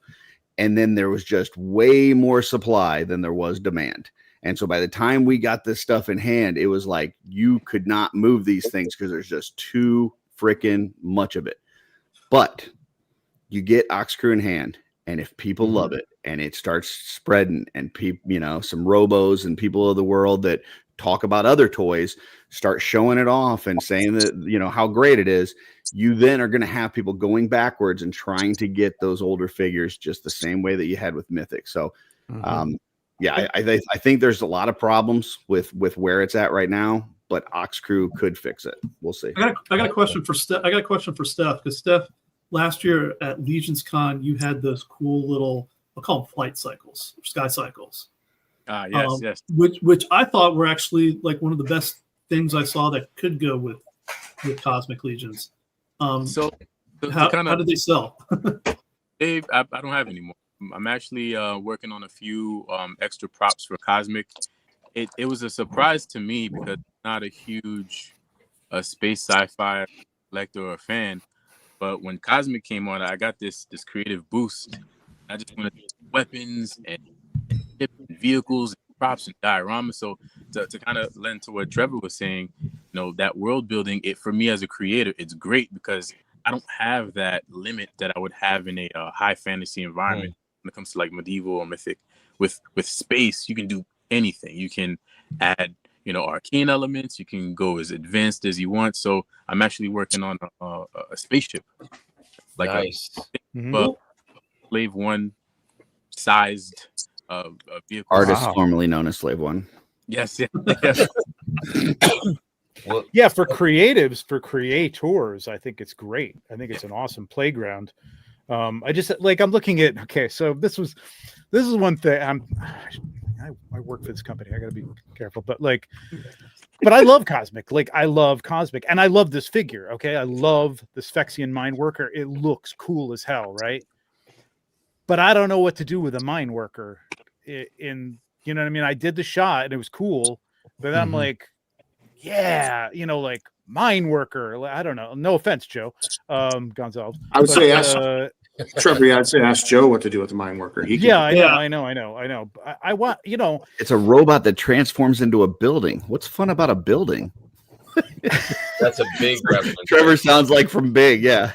and then there was just way more supply than there was demand. And so by the time we got this stuff in hand, it was like you could not move these things because there's just too freaking much of it. But you get Oxcrew in hand, and if people love it and it starts spreading, and people, you know, some robos and people of the world that talk about other toys start showing it off and saying that, you know, how great it is, you then are going to have people going backwards and trying to get those older figures just the same way that you had with Mythic. So, yeah, I think there's a lot of problems with where it's at right now, but Oxcrew could fix it. We'll see. I got a question for Steph. I got a question for Steph, because Steph, last year at Legions Con, you had those cool little, I'll call them flight cycles, sky cycles. Yes. Which I thought were actually like one of the best things I saw that could go with Cosmic Legions. So how did they sell? Dave, I don't have any more. I'm actually working on a few extra props for Cosmic. It was a surprise to me because I'm not a huge space sci-fi collector or fan. But when Cosmic came on, I got this creative boost. I just wanted weapons and vehicles, and props, and dioramas. So to kind of lend to what Trevor was saying, you know, that world building, it for me as a creator, it's great because I don't have that limit that I would have in a high fantasy environment when it comes to like medieval or mythic. With space, you can do anything. You can add, you know, arcane elements. You can go as advanced as you want. So I'm actually working on a spaceship, like a Slave One sized vehicle. Artist formerly known as Slave One. Yes. Well, yeah, for creatives, for creators, I think it's great. I think it's an awesome playground. I just like, I'm looking at, okay, so this is one thing. I work for this company. I gotta be careful, but I love Cosmic. Like, I love Cosmic, and I love this figure. Okay, I love the Sphexian mine worker. It looks cool as hell, right? But I don't know what to do with a mine worker. In you know what I mean? I did the shot and it was cool, but then I'm like, yeah, you know, like mine worker. I don't know. No offense, Joe, Gonzalez. I would say ask Trevor. I'd say ask Joe what to do with the mine worker. I know. I want, you know, it's a robot that transforms into a building. What's fun about a building? That's a big reference. Trevor sounds like from Big, yeah.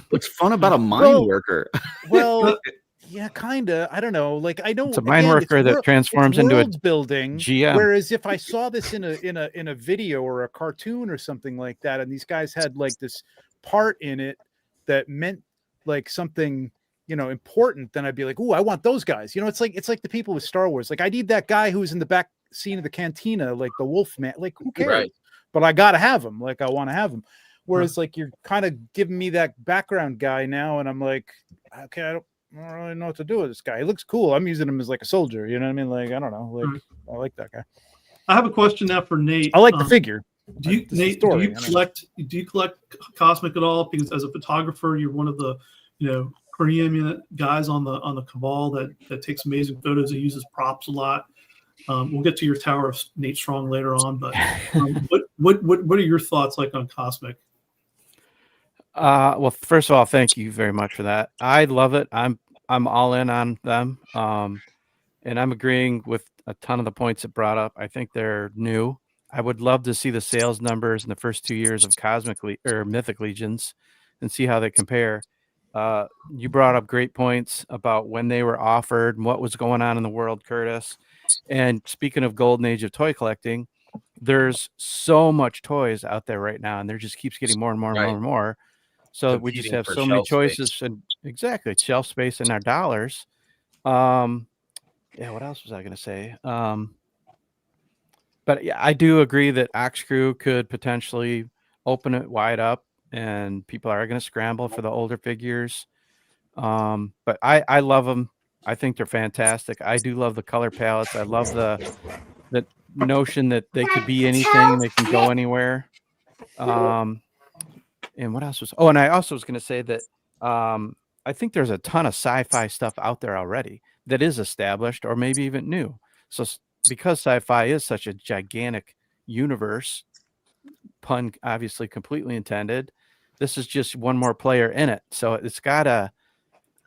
What's fun about a mine worker? Well, yeah, kind of. I don't know. Like, I don't. It's a mine worker that transforms into a building. GM. Whereas if I saw this in a video or a cartoon or something like that, and these guys had like this part in it that meant like something, you know, important, then I'd be like, "Ooh, I want those guys." You know, it's like the people with Star Wars. Like, I need that guy who's in the back scene of the cantina, like the Wolf Man. Like, who cares? Right. But I gotta have him. Like, I want to have him. Whereas, like, you're kind of giving me that background guy now, and I'm like, okay, I don't really know what to do with this guy. He looks cool. I'm using him as like a soldier. You know what I mean? Like, I don't know. Like, I like that guy. I have a question now for Nate. I like the figure. Do you collect Cosmic at all? Because as a photographer, you're one of the, you know, preeminent guys on the Cabal that takes amazing photos and uses props a lot. We'll get to your Tower of Nate Strong later on, but what are your thoughts like on Cosmic? Well, first of all, thank you very much for that. I love it. I'm all in on them. And I'm agreeing with a ton of the points it brought up. I think they're new. I would love to see the sales numbers in the first 2 years of Mythic Legions and see how they compare. You brought up great points about when they were offered and what was going on in the world, Curtis. And speaking of golden age of toy collecting, there's so much toys out there right now, and there just keeps getting more and more and more and more. So we just have so many choices and exactly shelf space in our dollars. Yeah, what else was I going to say? But yeah, I do agree that Oxcrew could potentially open it wide up, and people are going to scramble for the older figures. But I love them. I think they're fantastic. I do love the color palettes. I love the notion that they could be anything. They can go anywhere. And what else was? Oh, and I also was going to say that I think there's a ton of sci-fi stuff out there already that is established or maybe even new. So because sci-fi is such a gigantic universe, pun obviously completely intended, this is just one more player in it. So it's got a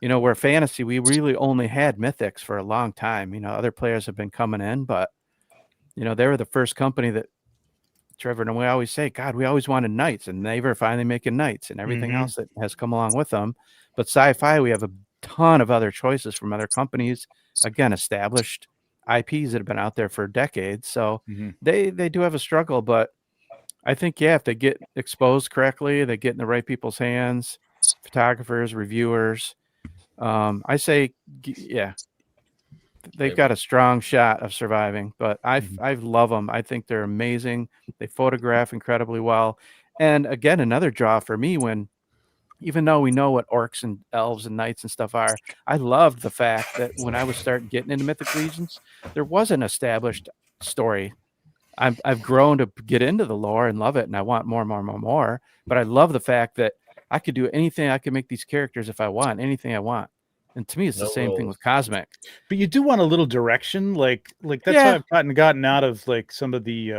You know, where fantasy, we really only had mythics for a long time. You know, other players have been coming in, but you know, they were the first company that Trevor and we always say, God, we always wanted knights, and they were finally making knights and everything else that has come along with them. But sci-fi, we have a ton of other choices from other companies, again, established IPs that have been out there for decades. So they do have a struggle, but I think, yeah, if they get exposed correctly, they get in the right people's hands, photographers, reviewers, I say, yeah, they've got a strong shot of surviving. But I love them. I think they're amazing. They photograph incredibly well. And again, another draw for me, when even though we know what orcs and elves and knights and stuff are, I loved the fact that when I was starting getting into Mythic Legions, there was an established story. I've grown to get into the lore and love it, and I want more. But I love the fact that I could do anything. I could make these characters if I want, anything I want. And to me, it's the same thing with Cosmic. But you do want a little direction, like that's why I've gotten out of like some of the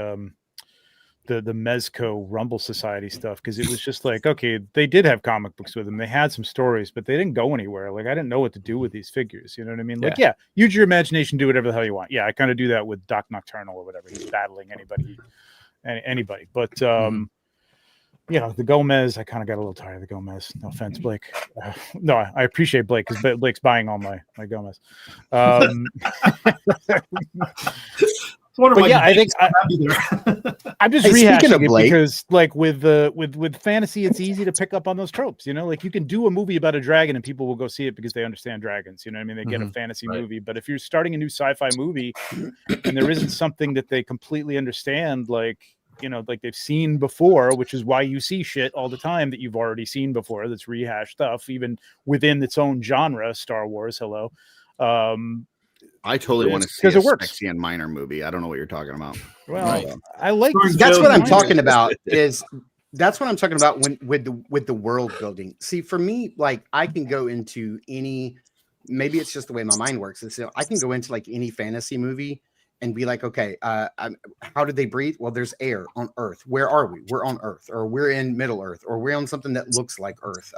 Mezco Rumble Society stuff, because it was just like, okay, they did have comic books with them, they had some stories, but they didn't go anywhere. Like, I didn't know what to do with these figures. You know what I mean? Like, yeah, use your imagination, do whatever the hell you want. Yeah, I kind of do that with Doc Nocturnal or whatever. He's battling anybody. But you know, the Gomez, I kind of got a little tired of the Gomez. No offense, Blake. No, I appreciate Blake, because Blake's buying all my Gomez. But yeah, I think I'm just rehashing it because, like, with fantasy, it's easy to pick up on those tropes. You know, like, you can do a movie about a dragon and people will go see it because they understand dragons. You know what I mean? They get a fantasy movie. But if you're starting a new sci-fi movie and there isn't something that they completely understand, like, you know, like they've seen before, which is why you see shit all the time that you've already seen before, that's rehashed stuff, even within its own genre, Star Wars, hello. I totally want to see a Spexian Minor movie. I don't know what you're talking about. Well, I like that's what I'm talking about. That's what I'm talking about with the world building. See, for me, like, I can go into any, maybe it's just the way my mind works. So I can go into like any fantasy movie and be like, okay, how did they breathe? Well, there's air on Earth. Where are we? We're on Earth, or we're in Middle Earth, or we're on something that looks like Earth.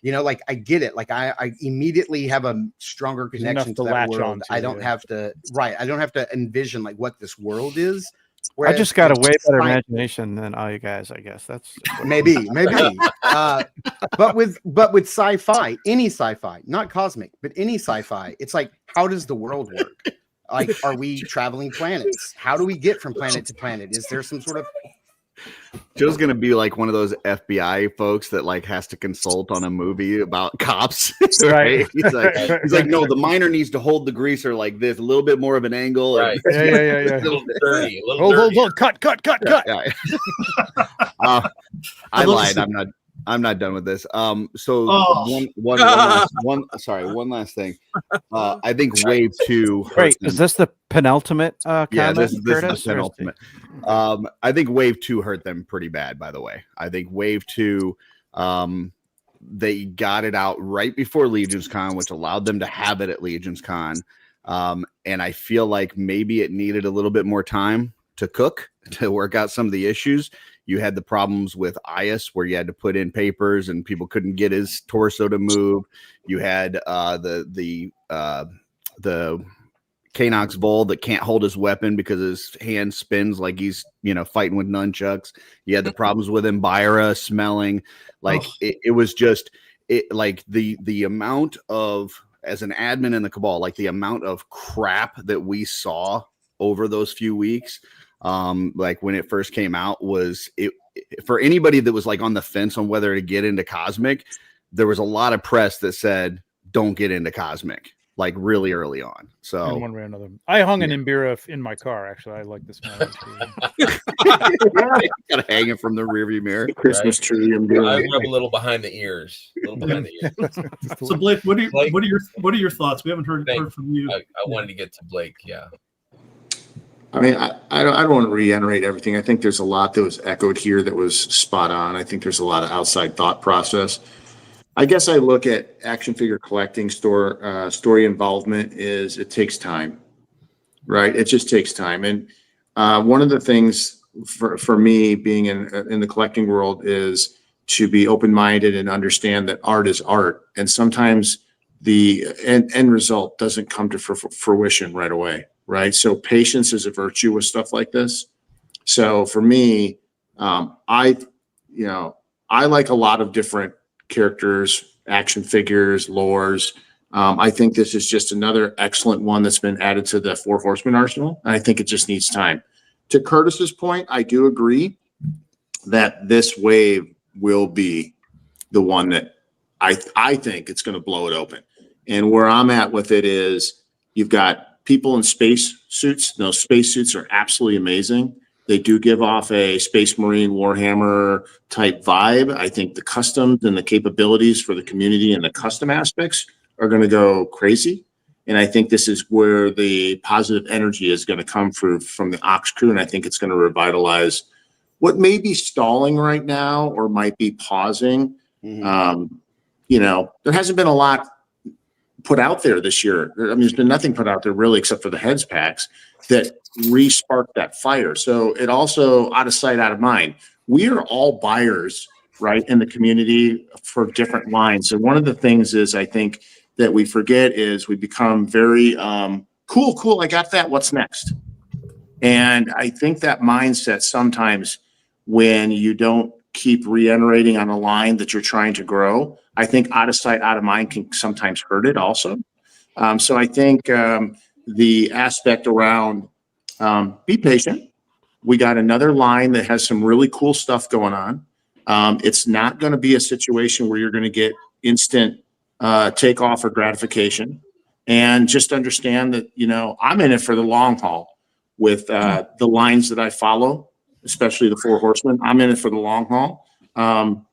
You know, like, I get it. Like, I immediately have a stronger connection to that world. I don't have to, I don't have to envision like what this world is. I just got a way better imagination than all you guys, I guess. That's maybe. But with sci-fi, any sci-fi, not cosmic, but any sci-fi, it's like, how does the world work? Like, are we traveling planets? How do we get from planet to planet? Is there some sort of... Joe's gonna be like one of those FBI folks that like has to consult on a movie about cops, right? He's like, no, the miner needs to hold the greaser like this, a little bit more of an angle. Right. Yeah. A little dirty. Hold, cut. Yeah. I lied. I'm not done with this. So one last thing. I think Wave 2. Wait, is this the penultimate comment? Yeah, this is Curtis, the penultimate. I think Wave 2 hurt them pretty bad, by the way. I think Wave 2, they got it out right before Legions Con, which allowed them to have it at Legions Con. And I feel like maybe it needed a little bit more time to cook, to work out some of the issues. You had the problems with Ias where you had to put in papers and people couldn't get his torso to move. You had the Canox Vol that can't hold his weapon because his hand spins like he's, you know, fighting with nunchucks. You had the problems with Embira smelling like it was just like the amount of, as an admin in the Cabal, like the amount of crap that we saw over those few weeks. Like when it first came out, was it for anybody that was like on the fence on whether to get into Cosmic, there was a lot of press that said don't get into Cosmic, like really early on. So in one way or another, I hung an Embira in my car. Actually, I like this one. Gotta hang it from the rearview mirror. Christmas tree. I rub a little behind the ears. So Blake, what are your thoughts? We haven't heard from you. I wanted to get to Blake. Yeah. I mean, I don't want to reiterate everything. I think there's a lot that was echoed here that was spot on. I think there's a lot of outside thought process. I guess I look at action figure collecting story involvement is it takes time, right? It just takes time. And one of the things for me being in the collecting world is to be open-minded and understand that art is art. And sometimes the end result doesn't come to fruition right away, right? So patience is a virtue with stuff like this. So for me, I like a lot of different characters, action figures, lores. I think this is just another excellent one that's been added to the Four Horsemen arsenal. And I think it just needs time. To Curtis's point, I do agree that this wave will be the one that I think it's going to blow it open. And where I'm at with it is you've got people in space suits. Those space suits are absolutely amazing. They do give off a Space Marine Warhammer type vibe. I think the customs and the capabilities for the community and the custom aspects are going to go crazy. And I think this is where the positive energy is going to come from the Ox crew. And I think it's going to revitalize what may be stalling right now or might be pausing. There hasn't been a lot put out there this year. I mean, there's been nothing put out there really except for the heads packs that re-sparked that fire. So it also, out of sight, out of mind. We are all buyers, right, in the community for different lines. So one of the things is I think that we forget is we become very cool. I got that. What's next? And I think that mindset sometimes when you don't keep reiterating on a line that you're trying to grow, I think out of sight, out of mind can sometimes hurt it also. So I think the aspect around be patient. We got another line that has some really cool stuff going on. It's not going to be a situation where you're going to get instant takeoff or gratification. And just understand that, I'm in it for the long haul with the lines that I follow, especially the Four Horsemen. I'm in it for the long haul.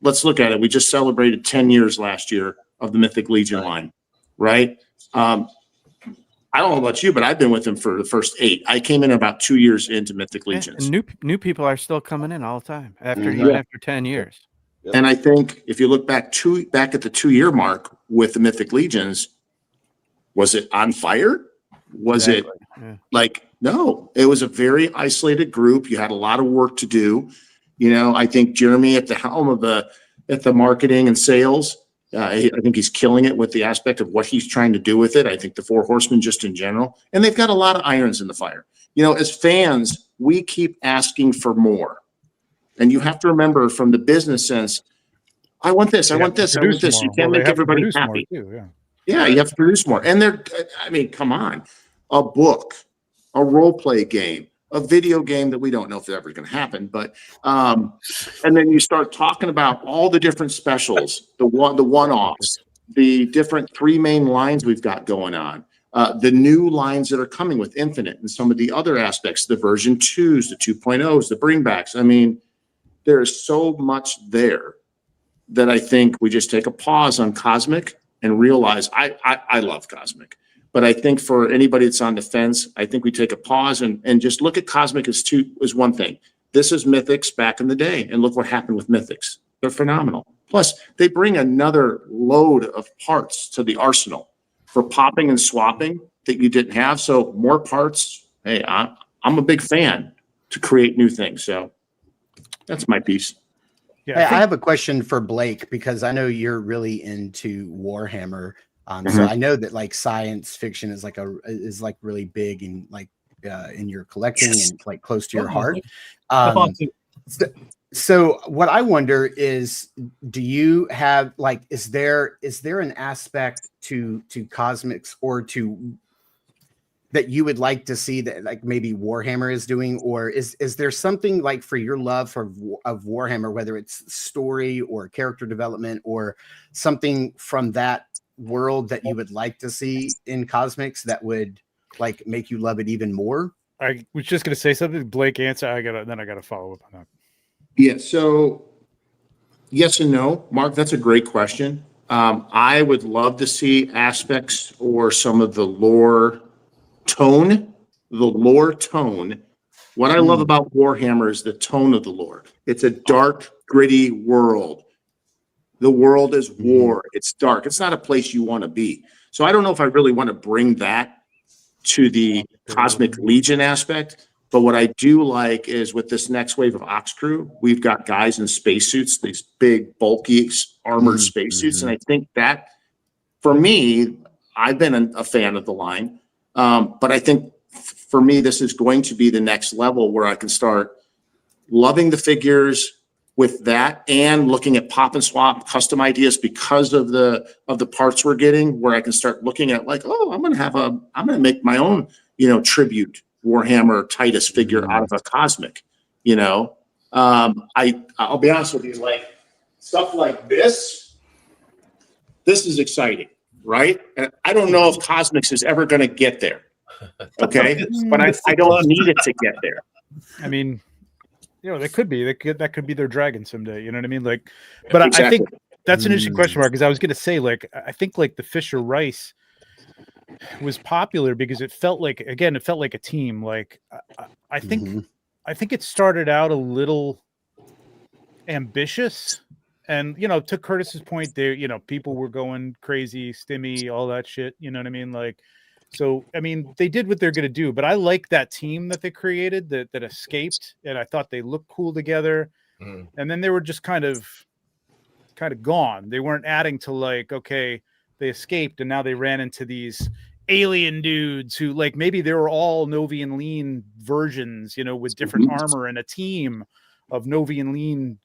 Let's look at it. We just celebrated 10 years last year of the Mythic Legion line, right? I don't know about you, but I've been with them for the first 8. I came in about 2 years into Mythic Legions. And new people are still coming in all the time after 10 years. Yep. And I think if you look back at the 2-year mark with the Mythic Legions, was it on fire? Was it no, it was a very isolated group. You had a lot of work to do. I think Jeremy at the helm of the marketing and sales, I think he's killing it with the aspect of what he's trying to do with it. I think the Four Horsemen just in general, and they've got a lot of irons in the fire. As fans, we keep asking for more. And you have to remember from the business sense, I want this, I want this, I want this. You can't make everybody happy. Yeah, you have to produce more. And come on. A book, a role play game, a video game that we don't know if it's ever going to happen, but and then you start talking about all the different specials, the one-offs, the different 3 main lines we've got going on, the new lines that are coming with Infinite and some of the other aspects, the version 2s, the 2.0s, the bringbacks. There is so much there that I think we just take a pause on Cosmic and realize I love Cosmic. But I think for anybody that's on the fence, I think we take a pause and just look at Cosmic as one thing. This is Mythics back in the day, and look what happened with Mythics. They're phenomenal. Plus, they bring another load of parts to the arsenal for popping and swapping that you didn't have. So more parts. Hey, I'm a big fan to create new things. So that's my piece. Yeah, I have a question for Blake because I know you're really into Warhammer. So I know that science fiction is really big and in your collecting and close to your heart. So what I wonder is, do you have is there an aspect to Cosmics or to that you would like to see that maybe Warhammer is doing, or is there something for your love of Warhammer, whether it's story or character development or something from that world that you would like to see in Cosmics that would make you love it even more? I was just going to say something. Blake answer. I gotta follow up on that. Yeah. So yes and no, Mark. That's a great question. I would love to see aspects or some of the lore tone. What I love about Warhammer is the tone of the lore. It's a dark, gritty world. The world is war. It's dark. It's not a place you want to be. So I don't know if I really want to bring that to the Cosmic Legion aspect. But what I do like is with this next wave of Ox Crew, we've got guys in spacesuits, these big, bulky, armored spacesuits. And I think that, for me, I've been a fan of the line. But I think for me, this is going to be the next level where I can start loving the figures with that and looking at pop and swap custom ideas because of the parts we're getting, where I can start looking at like, oh, I'm going to make my own, tribute Warhammer Titus figure out of a cosmic, I'll be honest with you, like stuff like this is exciting, right? And I don't know if Cosmics is ever going to get there. Okay. But I don't need it to get there. I mean, they could be. That could be their dragon someday. You know what I mean? Like, but Exactly. I think that's an interesting question mark, because I was going to say, like, I think like the Fisher Rice was popular because it felt like a team. Like, I think it started out a little ambitious, and to Curtis's point, there, people were going crazy, stimmy, all that shit. You know what I mean? Like. So, I mean, they did what they're going to do, but I like that team that they created that escaped, and I thought they looked cool together. And then they were just kind of gone. They weren't adding to like, okay, they escaped and now they ran into these alien dudes who like, maybe they were all Novian Lean versions, with different armor and a team of Novian Lean,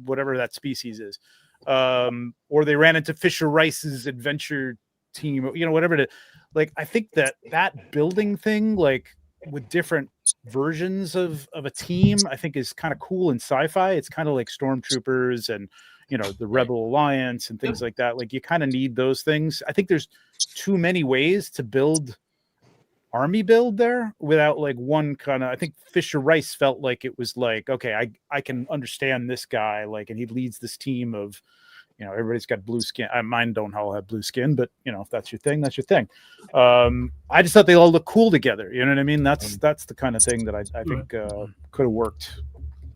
whatever that species is. Or they ran into Fisher Rice's adventure team, whatever it is. Like, I think that building thing, like with different versions of a team, I think is kind of cool in sci-fi. It's kind of like Stormtroopers and, the Rebel Alliance and things like that. Like, you kind of need those things. I think there's too many ways to build army build there without like one kind of, I think Fisher Rice felt like it was like, okay, I can understand this guy, like, and he leads this team of, everybody's got blue skin. Mine don't all have blue skin, but if that's your thing, that's your thing. I just thought they all look cool together. You know what I mean? That's the kind of thing that I think could have worked.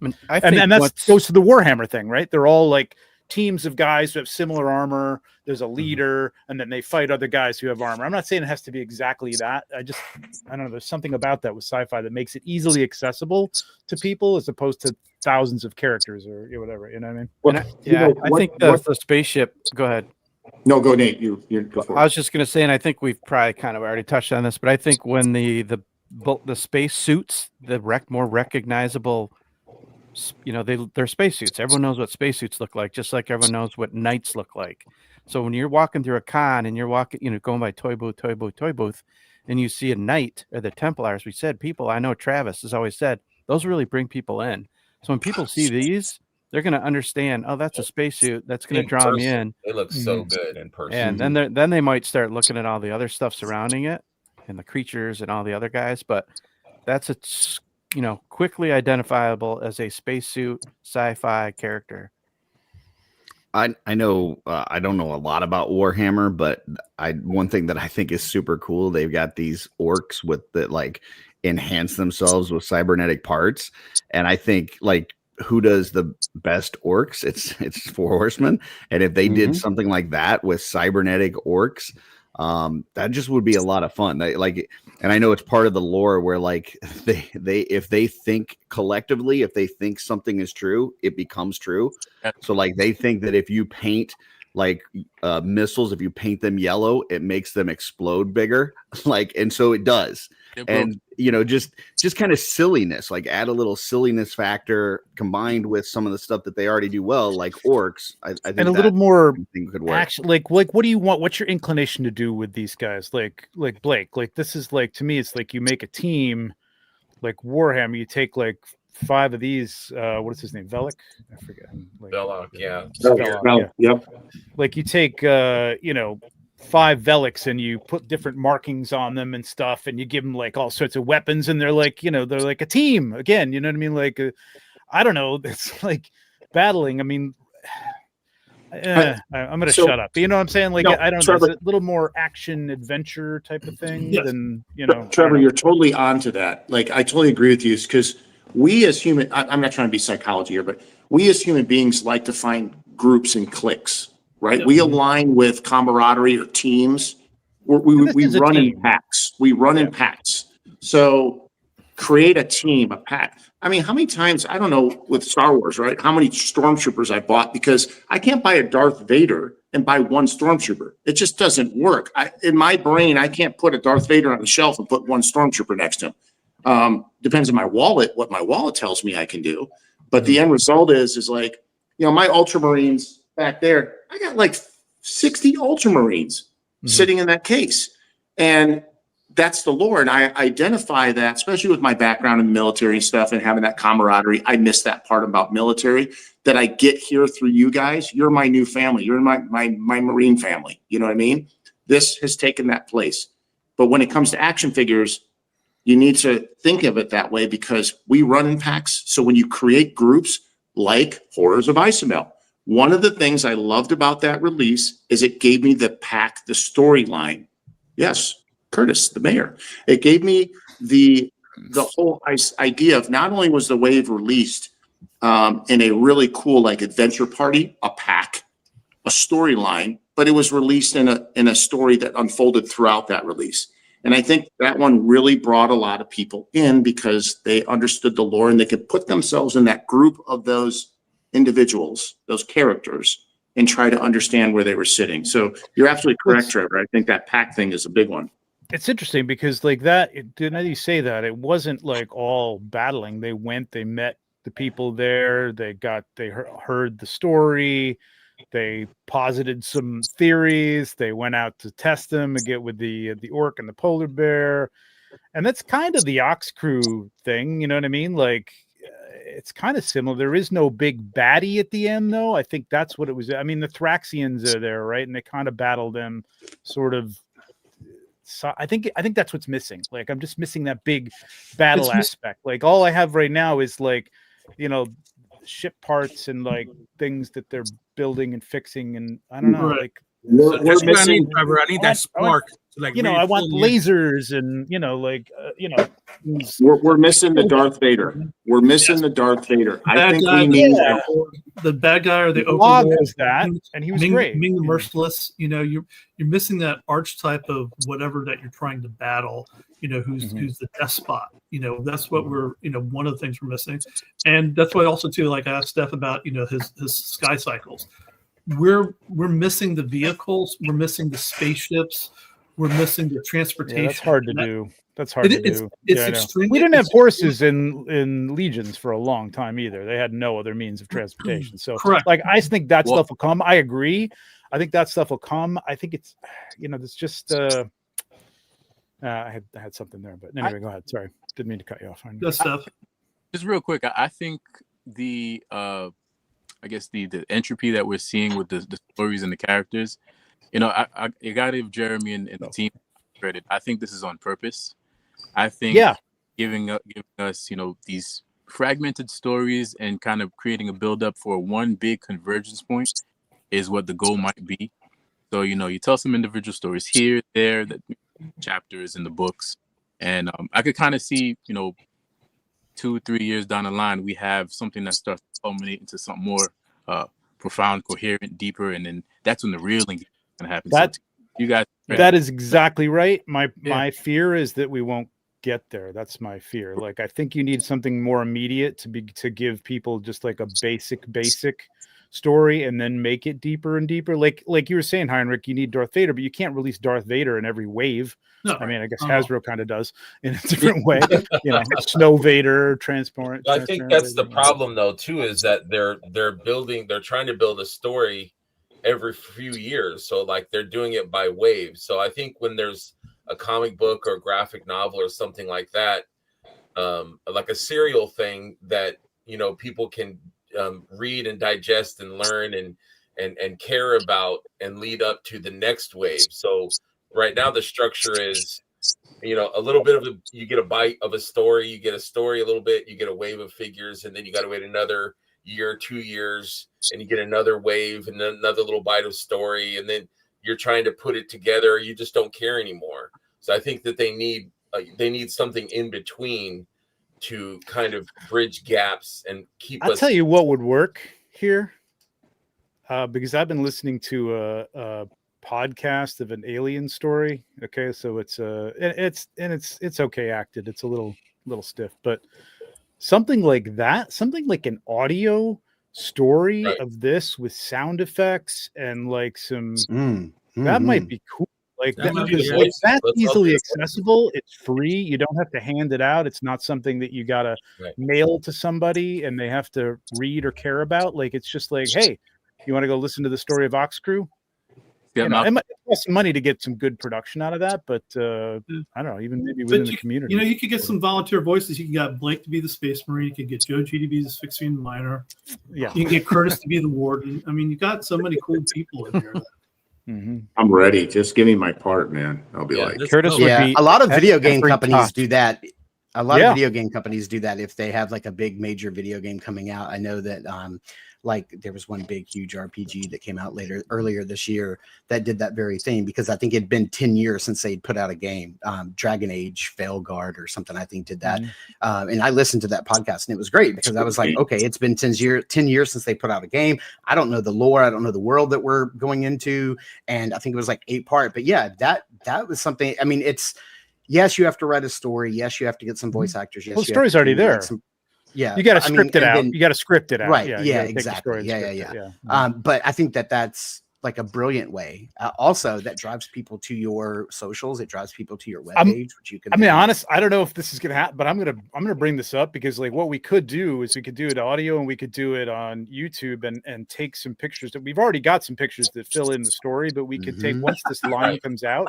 And that goes to the Warhammer thing, right? They're all like teams of guys who have similar armor. There's a leader, and then they fight other guys who have armor. I'm not saying it has to be exactly that. I don't know. There's something about that with sci-fi that makes it easily accessible to people as opposed to thousands of characters or whatever. You know what I mean? Well, I think the spaceship. Go ahead. No, go Nate. You're I was just going to say, and I think we've probably kind of already touched on this, but I think when the space suits, the more recognizable, they're spacesuits. Everyone knows what spacesuits look like, just like everyone knows what knights look like. So when you're walking through a con and you're walking, going by toy booth, and you see a knight or the Templars, we said I know Travis has always said those really bring people in. So when people see these, they're going to understand, oh, that's a spacesuit. That's going to draw them in. It looks so good in person. And then they might start looking at all the other stuff surrounding it and the creatures and all the other guys. But that's quickly identifiable as a spacesuit sci-fi character. I know I don't know a lot about Warhammer, but one thing that I think is super cool, they've got these orcs that like enhance themselves with cybernetic parts, and I think like who does the best orcs? It's Four Horsemen, and if they did something like that with cybernetic orcs, that just would be a lot of fun. And I know it's part of the lore where like if they think collectively, if they think something is true, it becomes true. So like they think that if you paint like missiles, if you paint them yellow, it makes them explode bigger. And so it does. And just kind of silliness, like add a little silliness factor combined with some of the stuff that they already do well, like orcs. I think and a little more could work. Actually, like what do you want? What's your inclination to do with these guys? Like Blake, like this is like, to me, it's like you make a team like Warhammer. You take like 5 of these. What is his name? Velik? I forget. Belloc, yeah. Belloc, yep. Like you take 5 Veliks and you put different markings on them and stuff, and you give them like all sorts of weapons, and they're like a team again. You know what I mean? Like I don't know. It's like battling. I mean, I'm gonna shut up. You know what I'm saying? Like, I don't know. It's a little more action adventure type of thing than Trevor, you're totally onto that. Like, I totally agree with you, because we as human, I'm not trying to be psychology here, but we as human beings like to find groups and cliques, right? We align with camaraderie or teams. We run in packs. We run in packs. So create a team, a pack. I mean, how many times, I don't know, with Star Wars, right? How many stormtroopers I bought, because I can't buy a Darth Vader and buy one Stormtrooper. It just doesn't work. In my brain, I can't put a Darth Vader on the shelf and put one Stormtrooper next to him. Depends on my wallet, what my wallet tells me I can do. But the end result is like, my Ultramarines back there, I got like 60 Ultramarines sitting in that case. And that's the lore. And I identify that, especially with my background in the military and stuff and having that camaraderie. I miss that part about military that I get here through you guys. You're my new family. You're my Marine family. You know what I mean? This has taken that place. But when it comes to action figures, you need to think of it that way because we run in packs. So when you create groups like Horrors of Isabel, one of the things I loved about that release is it gave me the pack, the storyline. Yes, Curtis, the mayor. It gave me the whole idea of not only was the wave released in a really cool like adventure party, a pack, a storyline, but it was released in a story that unfolded throughout that release. And I think that one really brought a lot of people in because they understood the lore and they could put themselves in that group of those individuals, those characters, and try to understand where they were sitting. So you're absolutely correct, Trevor. I think that pack thing is a big one. It's interesting because like that, didn't you say that? It wasn't like all battling. They went, they met the people there, they heard the story, they posited some theories, they went out to test them and get with the orc and the polar bear. And that's kind of the Ox Crew thing, you know what I mean? Like it's kind of similar. There is no big baddie at the end, though. I think that's what it was. I mean, the Thraxians are there, right? And they kind of battle them sort of. So I think that's what's missing. Like I'm just missing that big battle aspect. Like all I have right now is like, ship parts and like things that they're building and fixing, and I don't know, like we're missing. Trevor, I need that spark. Like I want lasers and we're missing the Darth Vader. We're missing the Darth Vader. I think we need the bad guy or the Log overlord. was that, and he was great. Ming the Merciless. You're missing that archetype of whatever that you're trying to battle. Who's the despot. That's what we're. One of the things we're missing, and that's why also too. Like I asked Steph about his sky cycles. We're missing the vehicles. We're missing the spaceships. We're missing the transportation. Yeah, that's hard to do. That's hard to do. It's extremely. We didn't have horses in legions for a long time either. They had no other means of transportation. So, correct. Like, I think that stuff will come. I agree. I think that stuff will come. I think it's, it's just. I had something there, but anyway, go ahead. Sorry, didn't mean to cut you off. Good stuff. Just real quick, I think the entropy that we're seeing with the stories and the characters. You gotta give Jeremy and the team credit. I think this is on purpose. I think giving us, these fragmented stories and kind of creating a build-up for one big convergence point is what the goal might be. So, you tell some individual stories here, there, the chapters in the books. And I could kind of see, 2-3 years down the line, we have something that starts to culminate into something more profound, coherent, deeper, and then that's when the real engagement is going to happen. That, so you guys, that is exactly right. My fear is that we won't get there. That's my fear. Like I think you need something more immediate to give people just like a basic story and then make it deeper and deeper. Like you were saying, Heinrich, you need Darth Vader, but you can't release Darth Vader in every wave. No, I mean, I guess Hasbro kind of does in a different way. Snow Vader, transparent. I think that's the problem, though, too, is that they're trying to build a story every few years. So like they're doing it by waves. So I think when there's a comic book or graphic novel or something like that, like a serial thing that people can read and digest and learn and care about and lead up to the next wave. So right now the structure is a little bit of you get a bite of a story, you get a story a little bit, you get a wave of figures, and then you got to wait another year, 2 years, and you get another wave and then another little bite of story, and then you're trying to put it together. You just don't care anymore. So I think that they need something in between to kind of bridge gaps and keep I'll tell you what would work here, because I've been listening to a podcast of an alien story. Okay, so it's okay acted. It's a little stiff, but something like that, something like an audio story Right. of this with sound effects and like some Mm-hmm. that might be cool. Like That that, might be because the if voice. that's Let's easily update it. accessible, it's free. You don't have to hand it out. It's not something that you gotta Right. mail to somebody and they have to read or care about. Like it's just like, hey, you want to go listen to the story of Ox Crew? Yeah, You know, Mal- it might cost some money to get some good production out of that, but I don't know, even maybe within the community. You know, you could get some volunteer voices. You can get Blake to be the Space Marine. You could get Joe G to be the Sphyxian Miner. Yeah. You can get Curtis to be the Warden. I mean, you got so many cool people in here. Mm-hmm. I'm ready. Just give me my part, man. I'll be Yeah, like, let's Curtis go. would Yeah, be a lot of video game every companies touch. do that. A lot Yeah. of video game companies do that if they have like a big major video game coming out. I know that like there was one big huge RPG that came out earlier this year that did that very thing, because I think it'd been 10 years since they'd put out a game. Dragon Age Veilguard or something, I think, did that. And I listened to that podcast and it was great, because I was like, okay, it's been 10 years since they put out a game. I don't know the lore, I don't know the world that we're going into, and I think it was like 8-part. But yeah, that was something. I mean, it's, yes, you have to write a story. Yes, you have to get some voice actors. Yes, Well, the you have story's to already do, like, there. some, yeah, You got to I mean, script it and out. then- You got to script it out. Right. You Yeah, gotta take the exactly. story and Yeah, script it. But I think that that's like a brilliant way. Also, that drives people to your socials. It drives people to your webpage, which you can. I mean, honest, I don't know if this is gonna happen, but I'm gonna bring this up, because like what we could do is we could do it audio and we could do it on YouTube and take some pictures that we've already got some pictures that fill in the story, but we could take, once this line comes out,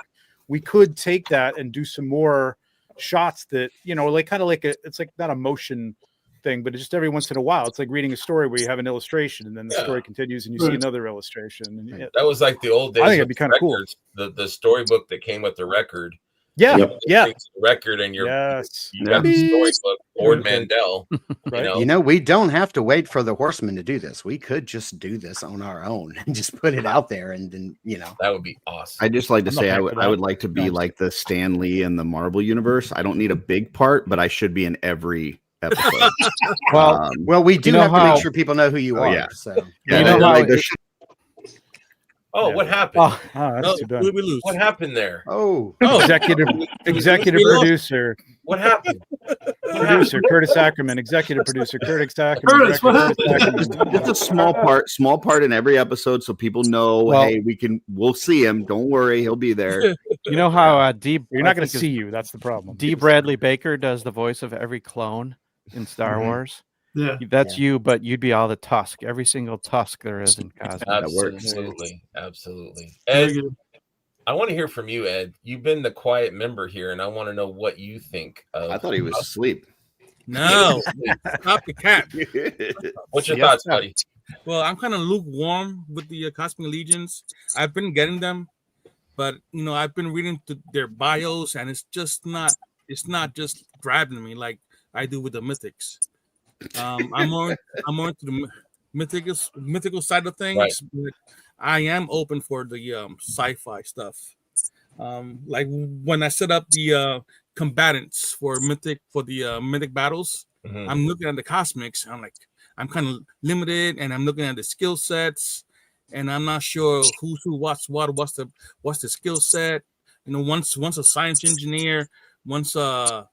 we could take that and do some more shots that, you know, like kind of like it's like not a motion thing, but it's just every once in a while, it's like reading a story where you have an illustration and then the story continues and you see another illustration. And That was like the old days. I think it'd of be kind of cool. The storybook that came with the record. Yeah, Yep. yeah. Takes the record and you got Yeah. the storybook. Ord Mandel. Right. You know, we don't have to wait for the Horsemen to do this. We could just do this on our own and just put it out there, and then, you know, that would be awesome. I just like to I'm not say paying for I that. would like to be like the Stan Lee in the Marvel universe. I don't need a big part, but I should be in every episode. well, we do you know have to how- make sure people know who you are. yeah. So Yeah, You know they're how like, it- there Oh, Yeah. what happened? Oh, Oh, that's too bad. What did we lose? What happened there? Executive producer, What happened? producer Curtis Ackerman, executive producer Curtis Ackerman. Curtis, what director happened? Curtis Ackerman. it's a small part in every episode, so people know. Well- Hey, we'll see him. Don't worry, he'll be there. you know how You're not going to see you. That's the problem. D. Bradley Baker does the voice of every clone in Star Wars. Yeah. That's you, but you'd be all the Tusk, every single Tusk there is in Cosmic. That works. Absolutely. Very Ed, good. I want to hear from you, Ed. You've been the quiet member here, and I want to know what you think of. I thought he was asleep. No, stop the cat. What's your Yes, thoughts, sir. buddy? Well, I'm kind of lukewarm with the Cosmic Legions. I've been getting them, but you know, I've been reading their bios, and it's not just grabbing me like I do with the Mythics. I'm more into the mythical side of things, Right. but I am open for the sci-fi stuff. Like when I set up the combatants for the mythic battles, Mhm. I'm looking at the cosmics. I'm kind of limited, and I'm looking at the skill sets, and I'm not sure who's who, what's the skill set. You know, once a science engineer, once a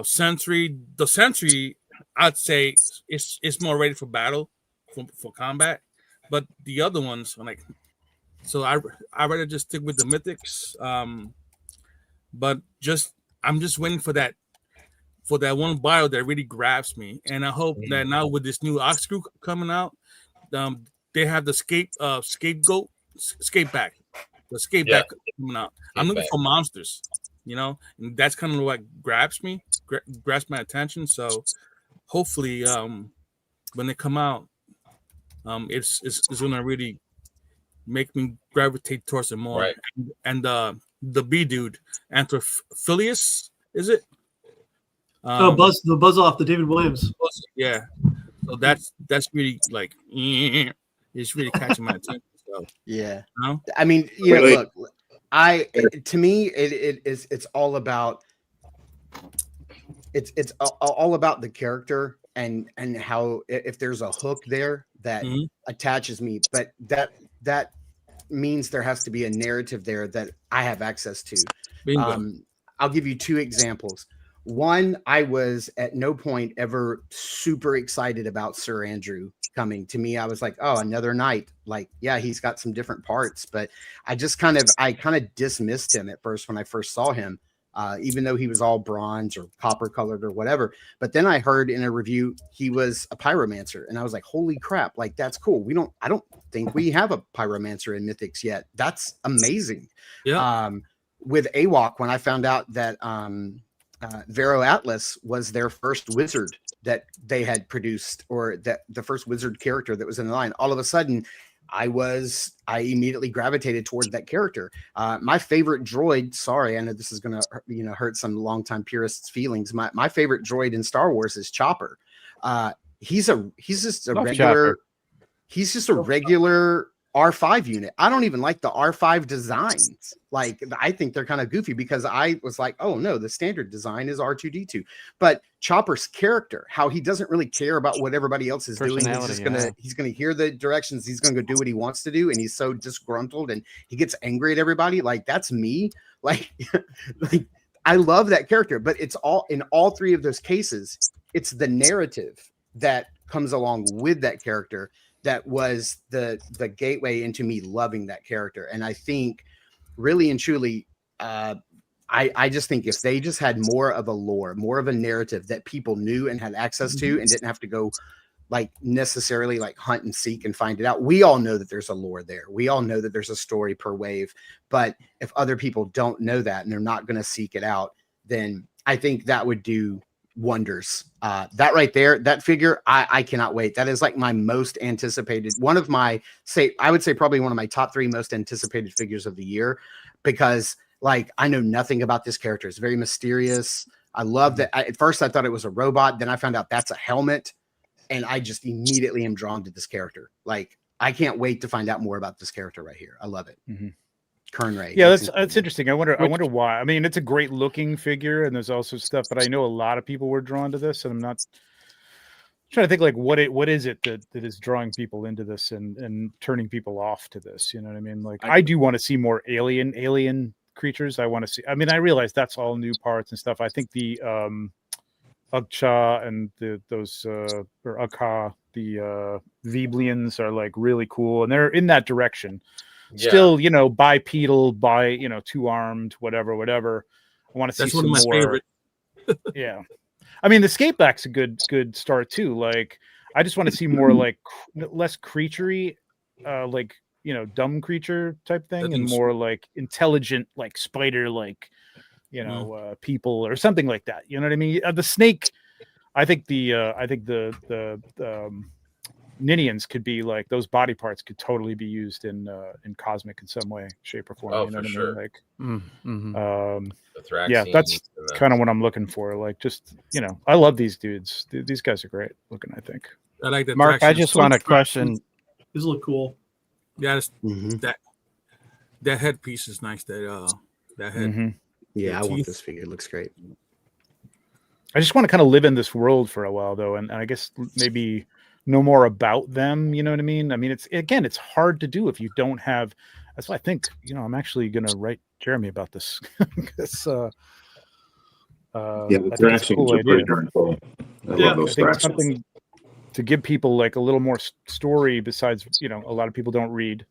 sentry. The sentry, I'd say, it's more ready for battle, for combat. But the other ones, I'm like, so I rather just stick with the mythics. But I'm just waiting for that one bio that really grabs me, and I hope that now with this new Ox Crew coming out, they have the scapeback coming out. I'm looking for monsters, you know, and that's kind of what grabs my attention. So hopefully, when they come out, it's gonna really make me gravitate towards it more. Right. And the B dude, Anthrophilius, is it? The buzz off, the David Williams. Yeah. So that's really like it's really catching my attention. So, yeah, you know? I mean, you know, Really? look, to me, it's all about it's all about the character and how, if there's a hook there that Mhm. attaches me, but that means there has to be a narrative there that I have access to. Bingo. I'll give you two examples. One, I was at no point ever super excited about Sir Andrew coming. To me, I was like, oh, another knight. Like, yeah, he's got some different parts, but I kind of dismissed him at first when I first saw him. Even though he was all bronze or copper colored or whatever. But then I heard in a review he was a pyromancer, and I was like, holy crap, like that's cool. I don't think we have a pyromancer in Mythics yet. That's amazing. Yeah. With AWOC, when I found out that Vero Atlas was their first wizard that they had produced, or that the first wizard character that was in the line, all of a sudden I immediately gravitated towards that character. My favorite droid, sorry, I know this is going to, hurt some longtime purists' feelings. My favorite droid in Star Wars is Chopper. He's just a regular R5 unit. I don't even like the R5 designs. Like, I think they're kind of goofy because I was like, oh no, the standard design is R2D2. But Chopper's character, how he doesn't really care about what everybody else is doing. He's gonna hear the directions. He's gonna go do what he wants to do, and he's so disgruntled and he gets angry at everybody. Like, that's me. Like, like I love that character. But it's all in all three of those cases. It's the narrative that comes along with that character that was the gateway into me loving that character. And I think really and truly, I just think if they just had more of a lore, more of a narrative that people knew and had access to and didn't have to go like necessarily like hunt and seek and find it out. We all know that there's a lore there. We all know that there's a story per wave. But if other people don't know that and they're not going to seek it out, then I think that would do wonders. That right there, that figure, I cannot wait. That is like my most anticipated, I would say probably one of my top 3 most anticipated figures of the year, because like I know nothing about this character. It's very mysterious. I love that. At first I thought it was a robot. Then I found out that's a helmet, and I just immediately am drawn to this character. Like, I can't wait to find out more about this character right here. I love it. Current Ray. Yeah, that's interesting. I wonder why. I mean, it's a great looking figure, and there's also stuff, but I know a lot of people were drawn to this, and I'm not trying to think like what is it that is drawing people into this and turning people off to this. You know what I mean? Like, I do want to see more alien creatures. I want to see. I mean, I realize that's all new parts and stuff. I think the Ugcha and those or Ugha, the Veblians are like really cool, and they're in that direction. Yeah. Still, bipedal, 2-armed, whatever. I want to see some more. That's one of my favorite. Yeah, I mean, the Skateback's a good start too. Like, I just want to see more like less creaturey, like dumb creature type thing, and more like intelligent, like spider, like people or something like that. You know what I mean? The snake. I think the Ninians could be like, those body parts could totally be used in cosmic in some way, shape, or form. Oh, you know for what sure. I mean? Like, yeah, that's kind of what I'm looking for. Like, just I love these dudes. These guys are great looking. I think. I like that. Mark, I just want to question. These look cool. Yeah, that headpiece is nice. That head. Yeah, I want this figure. It looks great. I just want to kind of live in this world for a while, though, and I guess maybe know more about them. You know what I mean? I mean, it's hard to do if you don't have. That's why I think I'm actually going to write Jeremy about this. Because, the thrashings are pretty darn cool. I love those thrashings. Something to give people like a little more story besides a lot of people don't read.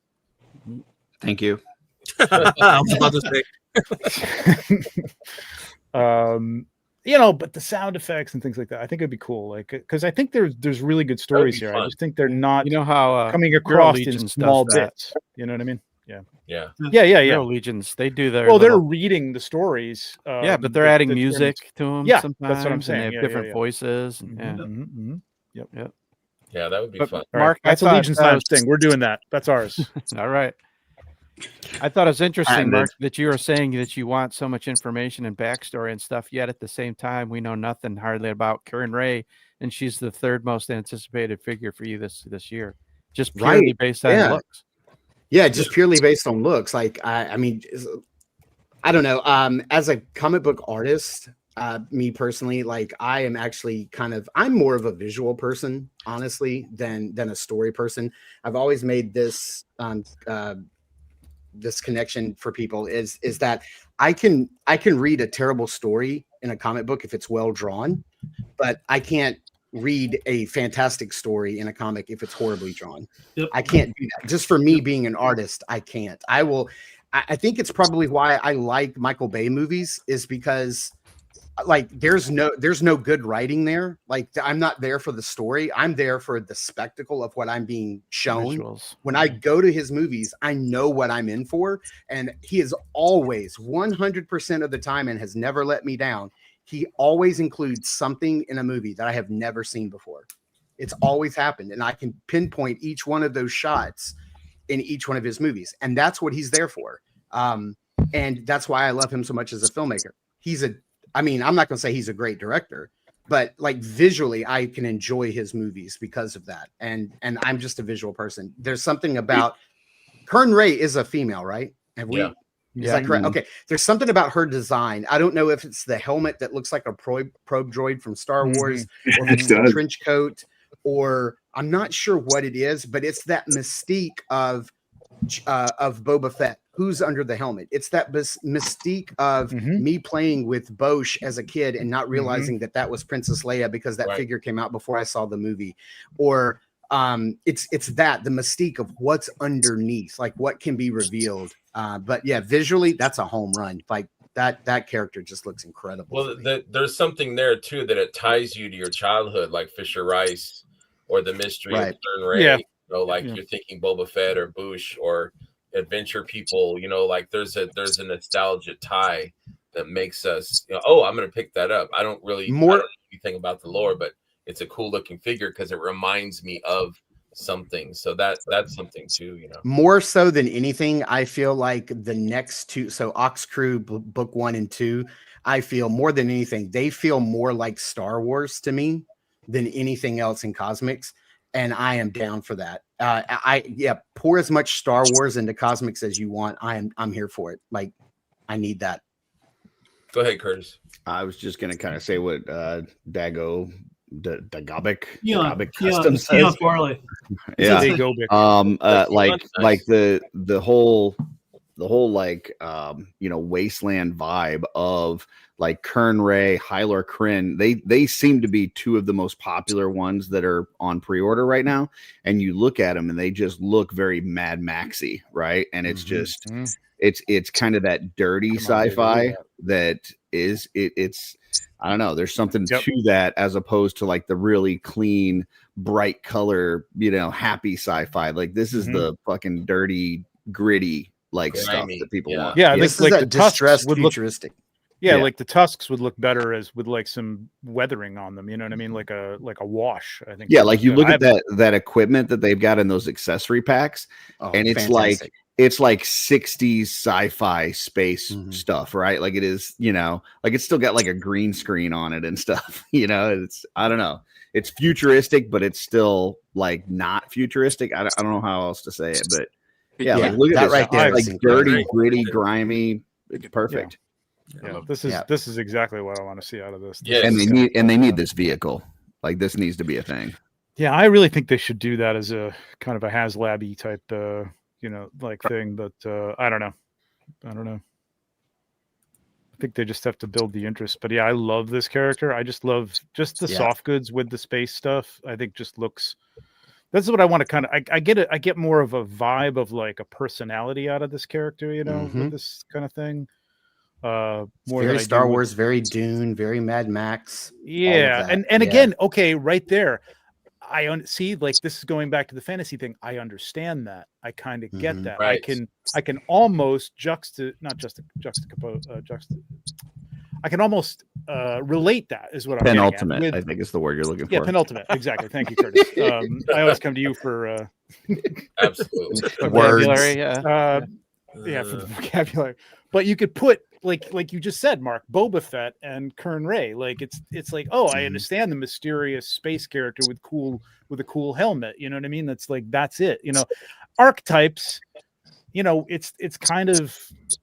Thank you. I was about to say. But the sound effects and things like that, I think it'd be cool. Like, because I think there's really good stories here. I just think they're not, how coming across in small bits. You know what I mean? Yeah. Hero Legions, they do their. Well, they're reading the stories. But they're adding music to them. Yeah, sometimes, that's what I'm saying. And they have different voices. And, Yep. Yeah, that would be fun. Mark, that's a Legion Science thing. We're doing that. That's ours. All right. I thought it was interesting, Mark, that you were saying that you want so much information and backstory and stuff, yet at the same time, we know nothing hardly about Current Ray, and she's the 3rd most anticipated figure for you this year, just purely based on looks. Yeah, just purely based on looks. Like, I mean, I don't know. As a comic book artist, me personally, like, I am actually I'm more of a visual person, honestly, than a story person. I've always made this this connection for people is that I can read a terrible story in a comic book if it's well drawn, but I can't read a fantastic story in a comic if it's horribly drawn. Yep. I can't do that. Just for me being an artist, I can't. I think it's probably why I like Michael Bay movies, is because like there's no good writing there. Like I'm not there for the story. I'm there for the spectacle of what I'm being shown. Visuals. When I go to his movies, I know what I'm in for. And he is always 100% of the time, and has never let me down. He always includes something in a movie that I have never seen before. It's always happened. And I can pinpoint each one of those shots in each one of his movies. And that's what he's there for. And that's why I love him so much as a filmmaker. I'm not going to say he's a great director, but like visually, I can enjoy his movies because of that. And I'm just a visual person. There's something about Kern Ray is a female, right? Is that correct? Okay. There's something about her design. I don't know if it's the helmet that looks like a probe droid from Star Wars, or if it's the trench coat, or I'm not sure what it is, but it's that mystique of Boba Fett, who's under the helmet. It's that mystique of me playing with Bosch as a kid and not realizing that was Princess Leia, because that figure came out before I saw the movie. Or it's the mystique of what's underneath, like what can be revealed. But yeah, visually, that's a home run. Like that character just looks incredible. Well, there's something there too, that it ties you to your childhood, like Fisher Rice or the mystery of Kern Ray. Yeah. You know, like you're thinking Boba Fett or Bouche or adventure people, you know, like there's a nostalgia tie that makes us, you know, oh, I'm going to pick that up. I don't know anything about the lore, but it's a cool looking figure because it reminds me of something. So that's something too, you know. More so than anything, I feel like the next two, so Ox Crew book 1 and 2, I feel more than anything, they feel more like Star Wars to me than anything else in cosmics. And I am down for that. Pour as much Star Wars into cosmics as you want. I'm here for it. Like, I need that. Go ahead, Curtis. I was just gonna kind of say what Dagobic Keon Custom says. Farley. Yeah. Like the whole like wasteland vibe of like Kern Ray, Hylar Kryn, they seem to be two of the most popular ones that are on pre-order right now. And you look at them and they just look very Mad Maxy, right? And it's just it's kind of that dirty sci-fi that is it's I don't know, there's something to that as opposed to like the really clean, bright color, happy sci-fi. Like this is the fucking dirty, gritty like stuff that people want. Yeah, this like is the distressed would futuristic. Like the tusks would look better as with like some weathering on them. You know what I mean? Like a wash. I think. Yeah, like you look at that equipment that they've got in those accessory packs, and it's fantastic. It's like 60s sci-fi space stuff, right? Like it is, like it's still got like a green screen on it and stuff. It's I don't know. It's futuristic, but it's still like not futuristic. I don't know how else to say it, but like look at that this right there. like dirty, gritty, grimy. It's perfect. Yeah, this is exactly what I want to see out of this. And they need this vehicle. Like this needs to be a thing. Yeah, I really think they should do that as a kind of a HasLab-y type thing, but I don't know. I think they just have to build the interest. But yeah, I love this character. I just love the soft goods with the space stuff. I think just looks. That's what I want to kind of. I get it. I get more of a vibe of like a personality out of this character. With this kind of thing. More very Star Wars, very Dune, very Mad Max. Yeah, and again, okay, right there. I see, like this is going back to the fantasy thing. I understand that. I kind of get that. Right. I can almost I can almost relate that is what I'm penultimate. With, I think is the word you're looking for. Yeah, penultimate. Exactly. Thank you, Curtis. I always come to you for absolutely vocabulary. For the vocabulary. But you could put like you just said, Mark, Boba Fett and Kern Ray. Like it's like, oh, I understand the mysterious space character with a cool helmet. You know what I mean? That's it. Archetypes. It's kind of.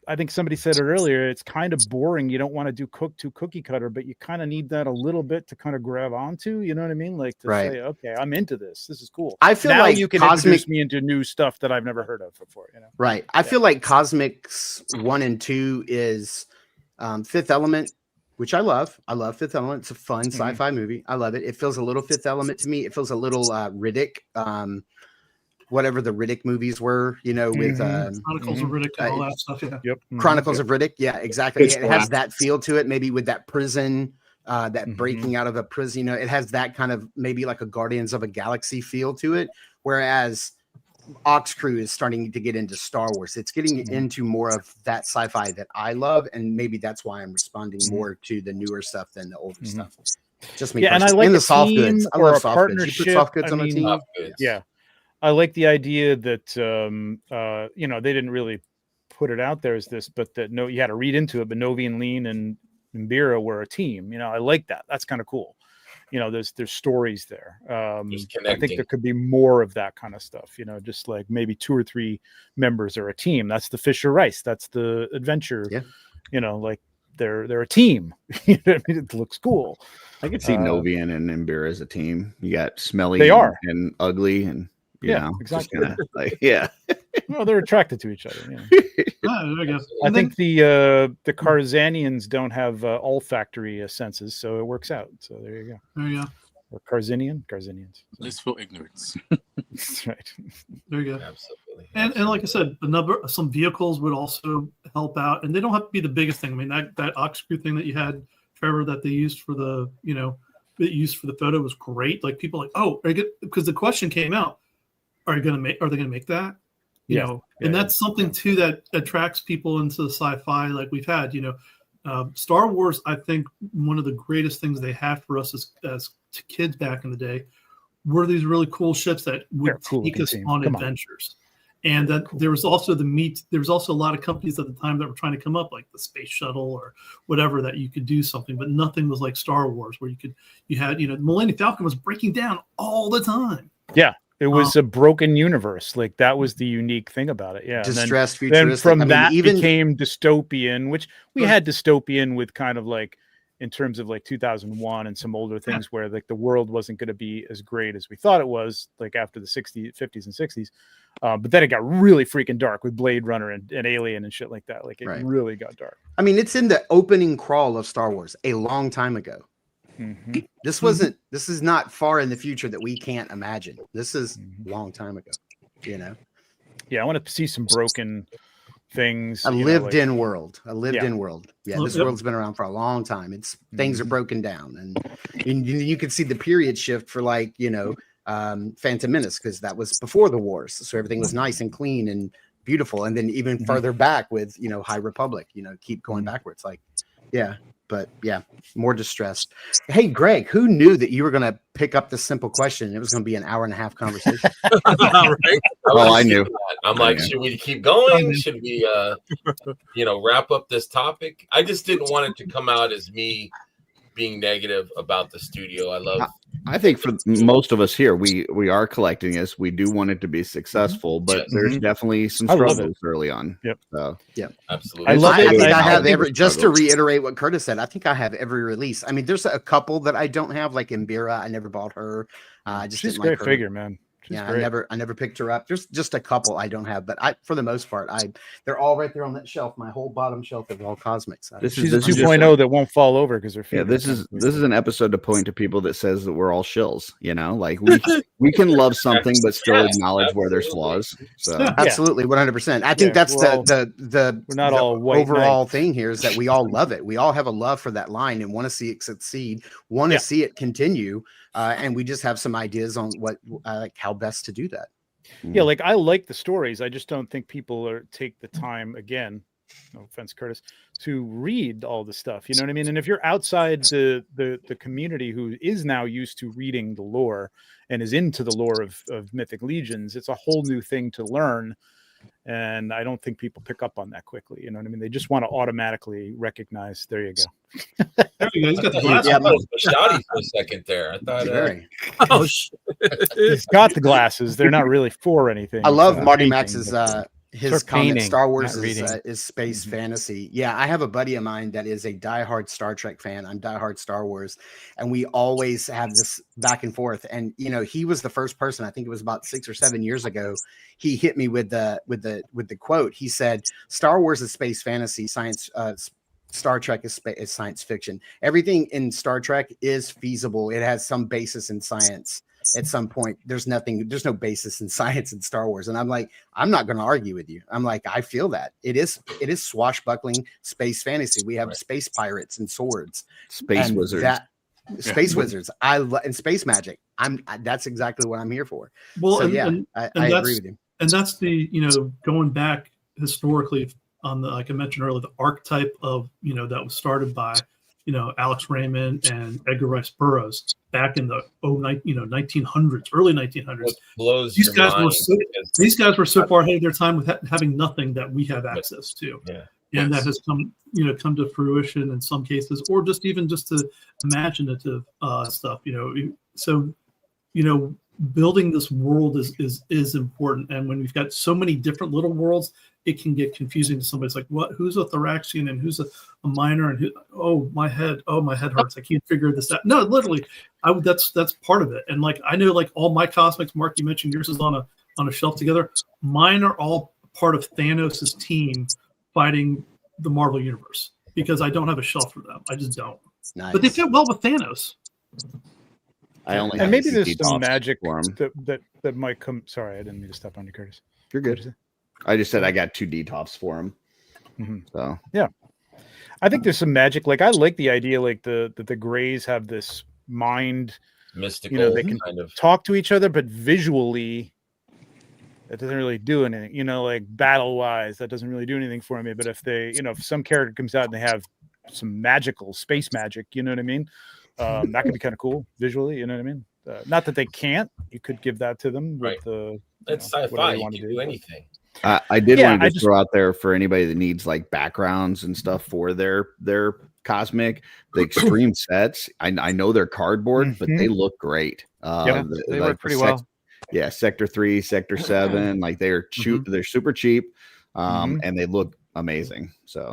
I think somebody said it earlier. It's kind of boring. You don't want to do cookie cutter, but you kind of need that a little bit to kind of grab onto. You know what I mean? Like to say, okay, I'm into this. This is cool. I feel now like you can introduce me into new stuff that I've never heard of before. Right. I feel like Cosmics 1 and 2 is Fifth Element which I love. I love Fifth Element. It's a fun sci-fi movie. I love it. It feels a little Fifth Element to me. It feels a little Riddick, whatever the Riddick movies were, you know, with Chronicles of Riddick and all that stuff. Yeah. Yep. Chronicles of Riddick. Yeah, exactly. It's It has that feel to it, maybe with that prison, that breaking out of a prison. You know, it has that kind of maybe like a Guardians of a Galaxy feel to it. Whereas Ox Crew is starting to get into Star Wars. It's getting into more of that sci-fi that I love, and maybe that's why I'm responding more to the newer stuff than the older stuff. Just me. Yeah, and I personally. like the soft goods. I love soft goods. You partnership. put soft goods I on a mean, team. Yeah, I like the idea that you know, they didn't really put it out there as this, but that you had to read into it. But Novi and Lean and Mbira were a team. You know, I like that. That's kind of cool. You know, there's stories there. I think there could be more of that kind of stuff. You know, just like maybe 2 or 3 members are a team. That's the Fisher Rice. That's the adventure. Yeah. You know, like they're a team. You know what I mean? It looks cool. I could see Novian and Mbira as a team. You got Smelly They are. and Ugly, and you know, exactly. just kinda, like, yeah. Well, they're attracted to each other. Yeah. There you go. I think the Karzanians don't have olfactory senses, so it works out. So there you go. There you go. Or Karzanians. Blissful ignorance. That's right. There you go. Absolutely. And like I said, some vehicles would also help out, and they don't have to be the biggest thing. I mean, that Ox Crew thing that you had, Trevor, that they used for the photo was great. Like people like, oh, because the question came out, are they going to make that? You know, and that's something too that attracts people into the sci-fi. Like we've had, you know, Star Wars. I think one of the greatest things they had for us as kids back in the day were these really cool ships that would take us on adventures. And that there was also there was also a lot of companies at the time that were trying to come up, like the Space Shuttle or whatever, that you could do something, but nothing was like Star Wars, where you had, you know, the Millennium Falcon was breaking down all the time. Yeah. It was a broken universe. Like that was the unique thing about it. Yeah. Distressed, futuristic. Then from that even became dystopian, which we had dystopian with kind of like in terms of like 2001 and some older things where like the world wasn't going to be as great as we thought it was, like after the 60s, 50s and 60s. But then it got really freaking dark with Blade Runner and Alien and shit like that. Like it really got dark. I mean, it's in the opening crawl of Star Wars a long time ago. This is not far in the future that we can't imagine. This is a long time ago, you know? Yeah. I want to see some broken things. A lived-in world. Yeah, this world's been around for a long time. It's things are broken down, and you can see the period shift for, like, you know, Phantom Menace, because that was before the wars, so everything was nice and clean and beautiful. And then even further back with, you know, High Republic, you know, keep going backwards. Like, yeah. But yeah, more distressed. Hey, Greg, who knew that you were going to pick up this simple question and it was going to be an hour-and-a-half conversation? Right? Oh, I knew. I'm like, should we keep going? Should we, you know, wrap up this topic? I just didn't want it to come out as me being negative about the studio. I think for most of us here, we are collecting this. We do want it to be successful, but there's definitely some struggles early on. Yep. So yeah, absolutely. I think I have every. Just to reiterate what Curtis said, I think I have every release. I mean, there's a couple that I don't have, like Mbira. I never bought her. She's a great figure, man. Yeah, I never picked her up. There's just a couple I don't have, but for the most part, they're all right there on that shelf. My whole bottom shelf is all cosmics. She's a 2.0 that won't fall over because they're this is an episode to point to people that says that we're all shills. You know, like we can love something but still acknowledge where there's flaws. So absolutely, 100%. I think that's the we're not all white overall thing here is that we all love it. We all have a love for that line and want to see it succeed, want to see it continue. And we just have some ideas on what, like, how best to do that. Yeah, like I like the stories. I just don't think people take the time, again, no offense, Curtis, to read all the stuff. You know what I mean? And if you're outside the community who is now used to reading the lore and is into the lore of Mythic Legions, it's a whole new thing to learn. And I don't think people pick up on that quickly. You know what I mean? They just want to automatically recognize. There you go. There you go. He's got the glasses. Yeah, shouty for a second there. I thought. Oh shit! He's got the glasses. They're not really for anything. I love Marty Max's his comment. Painting, Star Wars is space fantasy. Yeah, I have a buddy of mine that is a diehard Star Trek fan. I'm diehard Star Wars, and we always have this back and forth. And you know, he was the first person. I think it was about 6 or 7 years ago. He hit me with the quote. He said, "Star Wars is space fantasy. Science Star Trek is science fiction. Everything in Star Trek is feasible. It has some basis in science. At some point, there's no basis in science in Star Wars. And I'm like, I'm not going to argue with you. I'm like, I feel that it is swashbuckling space fantasy. We have space pirates and swords, space wizards, space wizards. And space magic. That's exactly what I'm here for. Well, so, I agree with you. And that's the, going back historically on the, like I mentioned earlier, the archetype of, that was started by, Alex Raymond and Edgar Rice Burroughs back in the 1900s, early 1900s. These guys were so far ahead of their time with having nothing that we have access to. Yeah. And that has come to fruition in some cases, or just the imaginative stuff, So, building this world is important. And when we've got so many different little worlds, it can get confusing to somebody. It's like, who's a Thoraxian and who's a minor, and my head hurts. I can't figure this out. No, literally, that's part of it. And like, I know, like all my cosmics, Mark, you mentioned yours is on a shelf together. Mine are all part of Thanos' team fighting the Marvel universe, because I don't have a shelf for them. I just don't. Nice. But they fit well with Thanos. And maybe there's some magic that might come. Sorry, I didn't mean to step on you, Curtis. You're good. I just said I got 2 DTOFs for him. So yeah, I think there's some magic. Like, I like the idea, like the Greys have this mind, mystical. They can kind of talk to each other, but visually, that doesn't really do anything. Like battle wise, that doesn't really do anything for me. But if they, if some character comes out and they have some magical space magic, you know what I mean? That could be kind of cool visually, you know what I mean? Not that they can't. You could give that to them. Right. It's sci-fi. You can do anything. I did want to throw out there for anybody that needs like backgrounds and stuff for their cosmic, the extreme sets. I know they're cardboard, but they look great. They work pretty well. Yeah, Sector 3, Sector 7, like they're super cheap, and they look amazing. So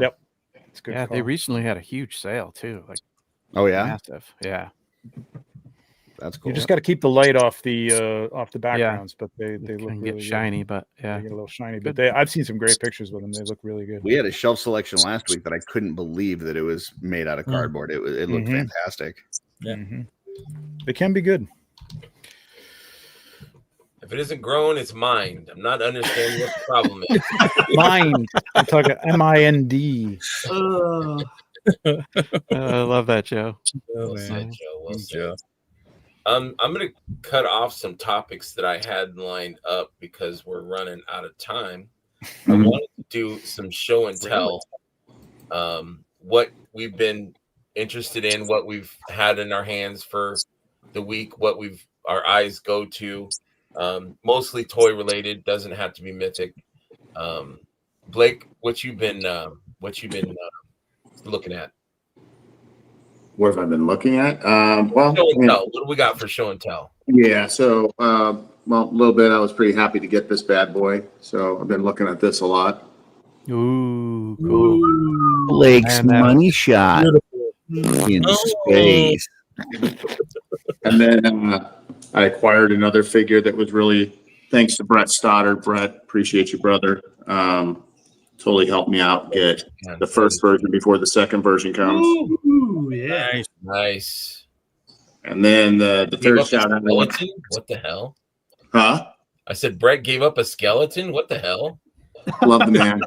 it's good. Yeah, they recently had a huge sale too. Like, massive. Yeah. That's cool. You just got to keep the light off the backgrounds, but they look can really get shiny, but they get a little shiny. But I've seen some great pictures with them. They look really good. We had a shelf selection last week that I couldn't believe that it was made out of cardboard. It looked fantastic. Yeah, They can be good. If it isn't grown, it's mined. I'm not understanding what the problem is. Mind. I'm talking MIND. I love that, Joe. Well said, Joe. I'm going to cut off some topics that I had lined up because we're running out of time. I wanted to do some show and tell. What we've been interested in, what we've had in our hands for the week, what our eyes go to. Mostly toy related, doesn't have to be mythic. Blake, what you been looking at? What have I been looking at? Well, show and tell. What do we got for show and tell? Yeah, so a little bit. I was pretty happy to get this bad boy, so I've been looking at this a lot. Ooh, cool. Blake's money shot in space. And then I acquired another figure that was really thanks to Brett Stoddard. Brett, appreciate you, brother. Totally helped me out get the first version before the second version comes. Ooh, yeah. Nice. And then the third shout out. What the hell? Huh? I said Brett gave up a skeleton. What the hell? Love the man.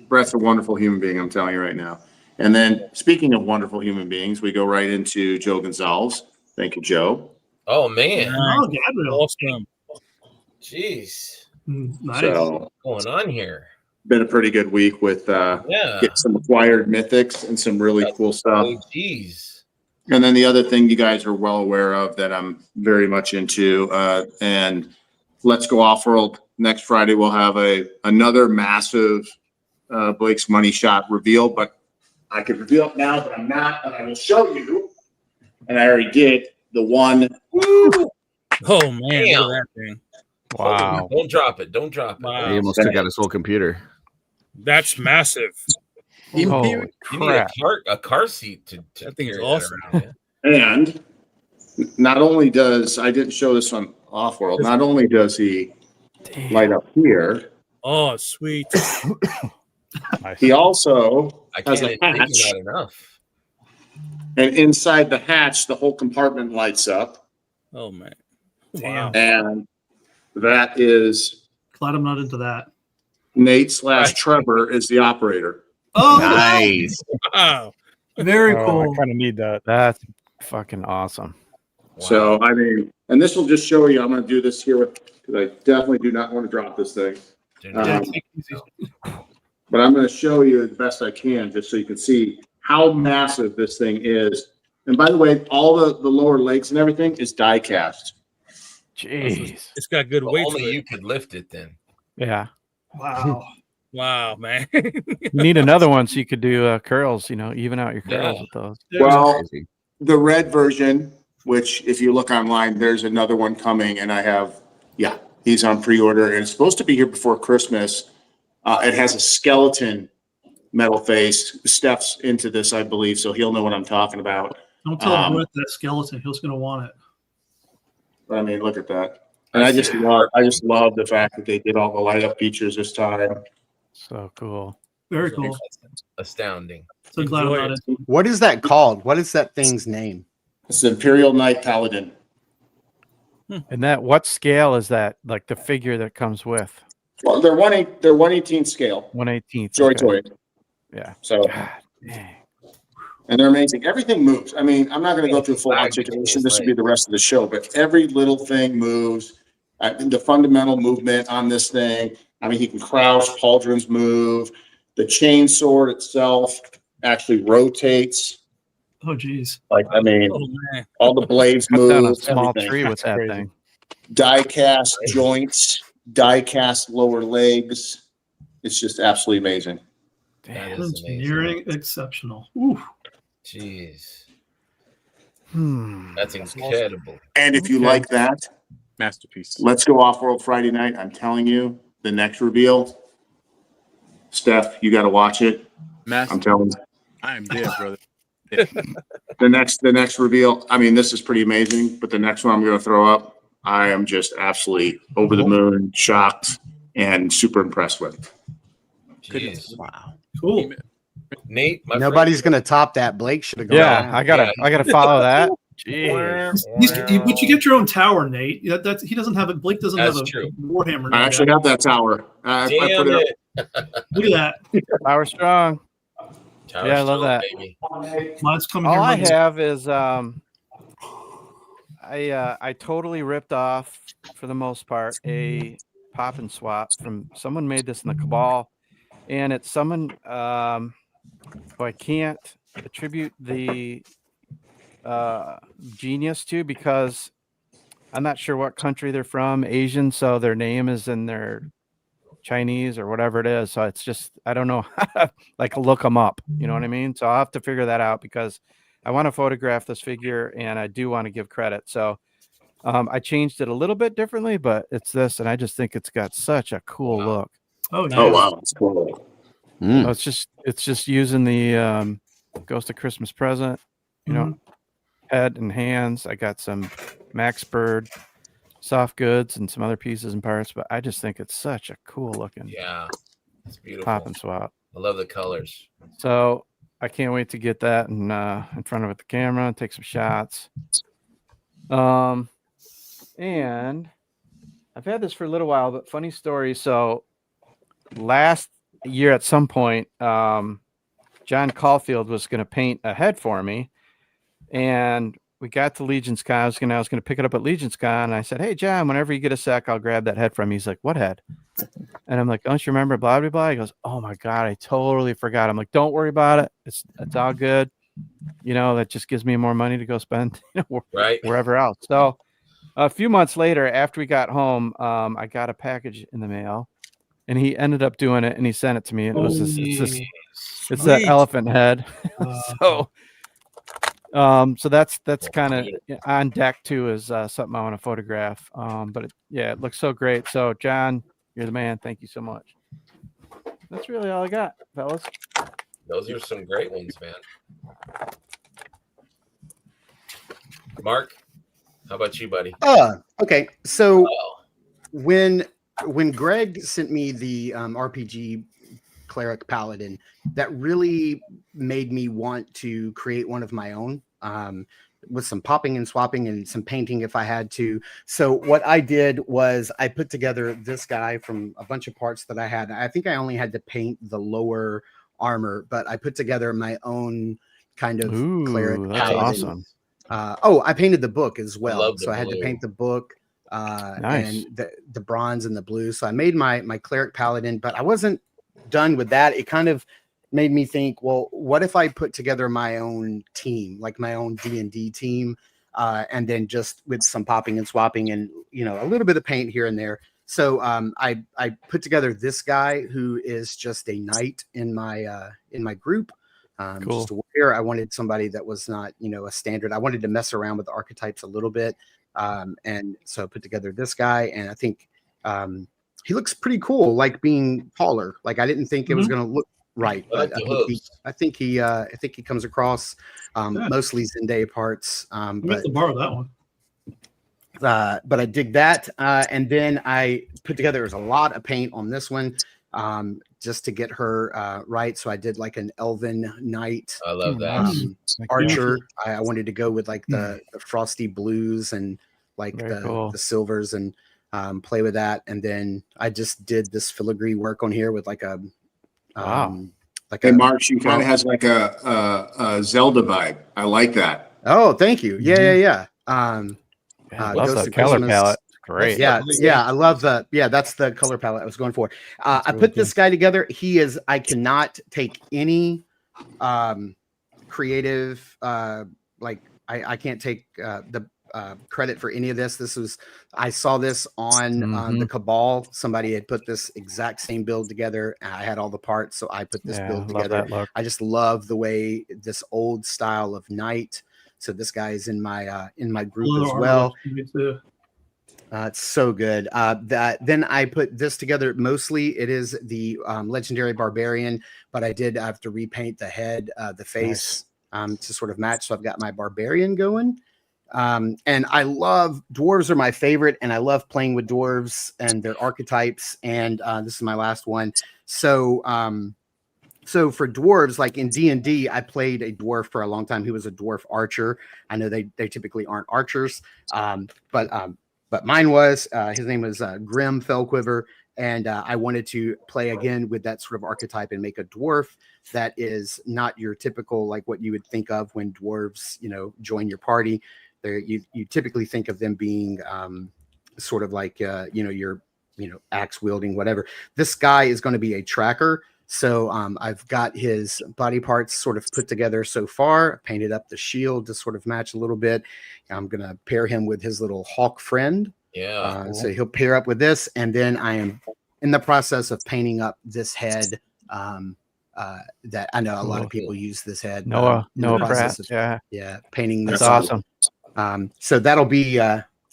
Brett's a wonderful human being, I'm telling you right now. And then speaking of wonderful human beings, we go right into Joe Gonzalez. Thank you, Joe. Oh man. Oh, Gabriel. Awesome. Jeez. Nice. So, what's going on here? Been a pretty good week with get some acquired mythics and some really cool stuff. Oh, geez. And then the other thing you guys are well aware of that I'm very much into, and Let's Go Off-World next Friday, we'll have another massive Blake's Money Shot reveal, but I could reveal it now, but I'm not, and I will show you. And I already did the one. Woo! Oh man, look at that thing. Wow. Don't drop it. Don't drop it. Wow. He almost took out his whole computer. That's massive. Holy You need a car seat to That thing is carry awesome. around, And not only does, I didn't show this on Off-World, not only does he light up here, Oh, sweet. he also I has can't a thank hatch. you not enough. And inside the hatch, the whole compartment lights up. Oh man. Damn. Wow. And that is Glad I'm not into that. Nate/Trevor is the operator. Oh, Nice. Wow. very Oh, cool. I kind of need that. That's fucking awesome. Wow. So, I mean, and this will just show you, I'm going to do this here because I definitely do not want to drop this thing. Yeah, take it easy. But I'm going to show you the best I can just so you can see how massive this thing is. And by the way, all the lower legs and everything is die cast. Jeez. It's got good Well, weight. only to it. you could lift it then. Yeah. Wow. Wow, man. You need another one so you could do curls, even out your curls Yeah. with those. Well, the red version, which if you look online, there's another one coming, and he's on pre-order, and it's supposed to be here before Christmas. It has a skeleton metal face. Steph's into this, I believe, so he'll know what I'm talking about. Don't tell Brett that skeleton. He's going to want it. But I mean, look at that. And I just love the fact that they did all the light up features this time. So cool. Very cool. Astounding. So glad I'm not into What is that called? What is that thing's name? It's the Imperial Knight Paladin. And what scale is that? Like the figure that comes with? Well, they're 1/18 scale. 1/18. Joy Okay. toy. Yeah. So, God, dang. and they're amazing. Everything moves. I mean, I'm not going to go through a full articulation. This would be the rest of the show, but every little thing moves. The fundamental movement on this thing. I mean, he can crouch. Pauldrons move. The chain sword itself actually rotates. Oh, geez. Like, I mean, Oh, man. all the blades Cut move. down a small everything. tree with that crazy. thing. Die cast joints, die cast lower legs. It's just absolutely amazing. That is amazing. Engineering exceptional. Ooh. Jeez. Hmm. That's incredible. And if you Okay. like that, Masterpiece. let's go off-world Friday night. I'm telling you, the next reveal, Steph, you got to watch it. I'm telling you. I am dead, brother. The next reveal, I mean, this is pretty amazing, but the next one I'm going to throw up, I am just absolutely over the moon, shocked, and super impressed with. Jeez. Wow. Cool. Nate, my Nobody's going to top that. Blake should have gone. Yeah, around. I gotta follow that. Jeez. But you get your own tower, Nate. Yeah, he doesn't have it. Blake doesn't That's have a true. Warhammer. I actually have that tower. I Damn put it up. it. Look at that. Power strong. Tower Yeah, I love Strong, that. baby. Mine's coming All here. I Monday. have is I totally ripped off, for the most part, a pop and swap from someone made this in the Cabal, and it's someone who I can't attribute the genius to because I'm not sure what country they're from, Asian, so their name is in their Chinese or whatever it is. So it's just, I don't know how to like look them up. You know what I mean? So I'll have to figure that out because I want to photograph this figure and I do want to give credit. So I changed it a little bit differently, but it's this, and I just think it's got such a cool look. Oh, Oh, nice. wow. That's cool. So it's just using the Ghost of Christmas Present, head and hands. I got some Max Bird soft goods and some other pieces and parts, but I just think it's such a cool looking Yeah. It's beautiful. pop and swap. I love the colors. So I can't wait to get that in front of the camera and take some shots. And I've had this for a little while, but funny story. So last year at some point, John Caulfield was going to paint a head for me, and we got to Legion's Con. I was going to pick it up at Legion's Con, and I said, "Hey, John, whenever you get a sec, I'll grab that head from you." He's like, "What head?" And I'm like, "Don't you remember blah, blah, blah?" He goes, "Oh my God, I totally forgot." I'm like, "Don't worry about it. It's all good. That just gives me more money to go spend Right. wherever else." So a few months later, after we got home, I got a package in the mail, and he ended up doing it, and he sent it to me. And it was it's that elephant head. So that's kind of on deck too, is something I want to photograph. But it looks so great. So John, you're the man. Thank you so much. That's really all I got, fellas. Those are some great ones, man. Mark, how about you, buddy? Okay. So when Greg sent me the RPG cleric paladin that really made me want to create one of my own, with some popping and swapping and some painting if I had to. So what I did was I put together this guy from a bunch of parts that I had. I think I only had to paint the lower armor, but I put together my own kind of cleric that's paladin. awesome. I painted the book as well. So I had to blue. paint the book Nice. and the bronze and the blue. So I made my cleric paladin, but I wasn't done with that. It kind of made me think, well, what if I put together my own team, like my own D&D team, and then just with some popping and swapping and, you know, a little bit of paint here and there. So I put together this guy who is just a knight in my group. Cool. Just a warrior. I wanted somebody that was not, you know, a standard. I wanted to mess around with the archetypes a little bit. And so I put together this guy, and I think he looks pretty cool, like being taller. Like I didn't think it was going to look right, but I think he comes across mostly Zendaya parts. I have to borrow that one. But I dig that. And then I put together, there's a lot of paint on this one just to get her right. So I did like an elven knight. I love that. Archer. I wanted to go with like the frosty blues and like the silvers and play with that. And then I just did this filigree work on here with like a Hey, Mark, she kind of has like a Zelda vibe. I like that. Oh, thank you. Yeah. I love the color palette. Great. Yeah. I love that's the color palette I was going for. I put this guy together. I cannot take any creative, I can't take the credit for any of this. I saw this on the Cabal. Somebody had put this exact same build together. And I had all the parts, so I put this build together. I just love the way this old style of knight. So this guy is in my group as well. It's so good. Then I put this together. Mostly it is the legendary barbarian, but I did have to repaint the head, the face to sort of match. So I've got my barbarian going. And I love dwarves are my favorite, and I love playing with dwarves and their archetypes. And this is my last one. So for dwarves, like in D&D, I played a dwarf for a long time. He was a dwarf archer. I know they typically aren't archers, but mine was. His name was Grim Fellquiver, and I wanted to play again with that sort of archetype and make a dwarf that is not your typical, like what you would think of when dwarves, you know, join your party. You typically think of them being sort of like your axe wielding, whatever. This guy is going to be a tracker. So I've got his body parts sort of put together so far, painted up the shield to sort of match a little bit. I'm going to pair him with his little hawk friend. Yeah. Cool. So he'll pair up with this. And then I am in the process of painting up this head that I know a lot of people use this head. Noah Pratt. Painting this. That's awesome. So that'll be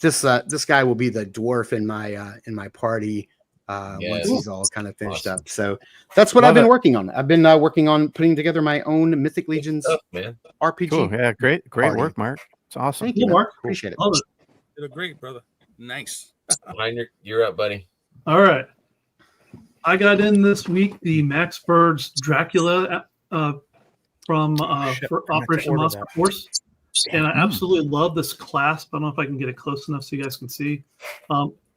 this guy will be the dwarf in my party. Once he's all kind of finished up. So that's what I've been working on. I've been working on putting together my own Mythic Legions RPG. Cool. Yeah, great work, Mark. It's awesome. Thank you, Mark. Appreciate it. Love it. You did great, brother. Nice. You're up, buddy. All right. I got in this week the Max Bird's Dracula from for Operation Monster Force. And I absolutely love this clasp. I don't know if I can get it close enough so you guys can see.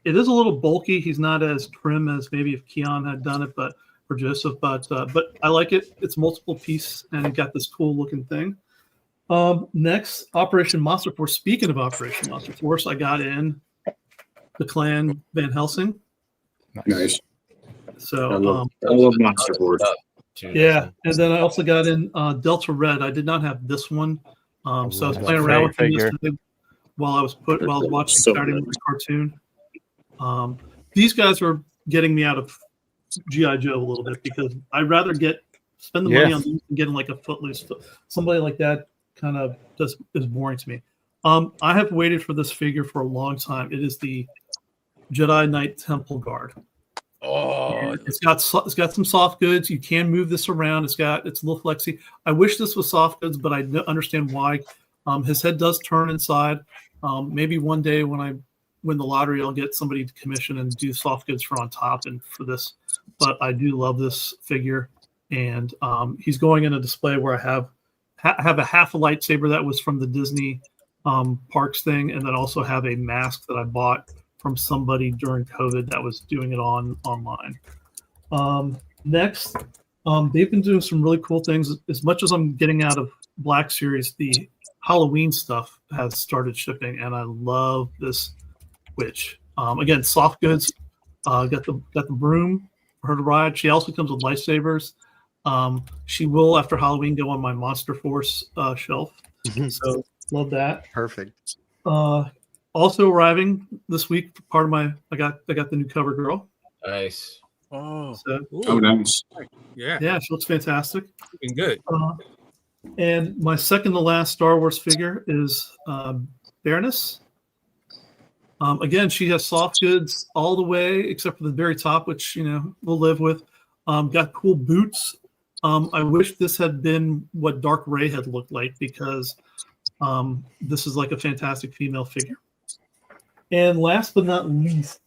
It is a little bulky. He's not as trim as maybe if Keon had done it, or Joseph. But I like it. It's multiple piece, and it got this cool looking thing. Next, Operation Monster Force. Speaking of Operation Monster Force, I got in the Clan Van Helsing. Nice. So I love Monster Force. Yeah, and then I also got in Delta Red. I did not have this one, so I was playing around with him yesterday while I was watching Saturday morning cartoon. These guys are getting me out of G.I. Joe a little bit because I'd rather spend the money on getting like a Footloose. Somebody like that kind of is boring to me. I have waited for this figure for a long time. It is the Jedi Knight Temple Guard. Oh, it's got some soft goods. You can move this around. It's a little flexy. I wish this was soft goods, but I understand why. His head does turn inside. Maybe one day when I win the lottery, I'll get somebody to commission and do soft goods for on top and for this. But I do love this figure, and he's going in a display where I have a half a lightsaber that was from the Disney parks thing, and then also have a mask that I bought from somebody during COVID that was doing it online. Next, they've been doing some really cool things. As much as I'm getting out of Black Series, the Halloween stuff has started shipping, and I love this witch. Again, soft goods. Got the broom for her to ride. She also comes with lightsabers. She will, after Halloween, go on my Monster Force shelf. So love that. Perfect. Also arriving this week, part of my I got the new cover girl. Nice. Oh, So, Oh, nice. yeah, she looks fantastic. looking good. And my second to last Star Wars figure is Baroness. Again, she has soft goods all the way except for the very top, which we'll live with. Got cool boots. I wish this had been what Dark Ray had looked like, because this is like a fantastic female figure. And last but not least,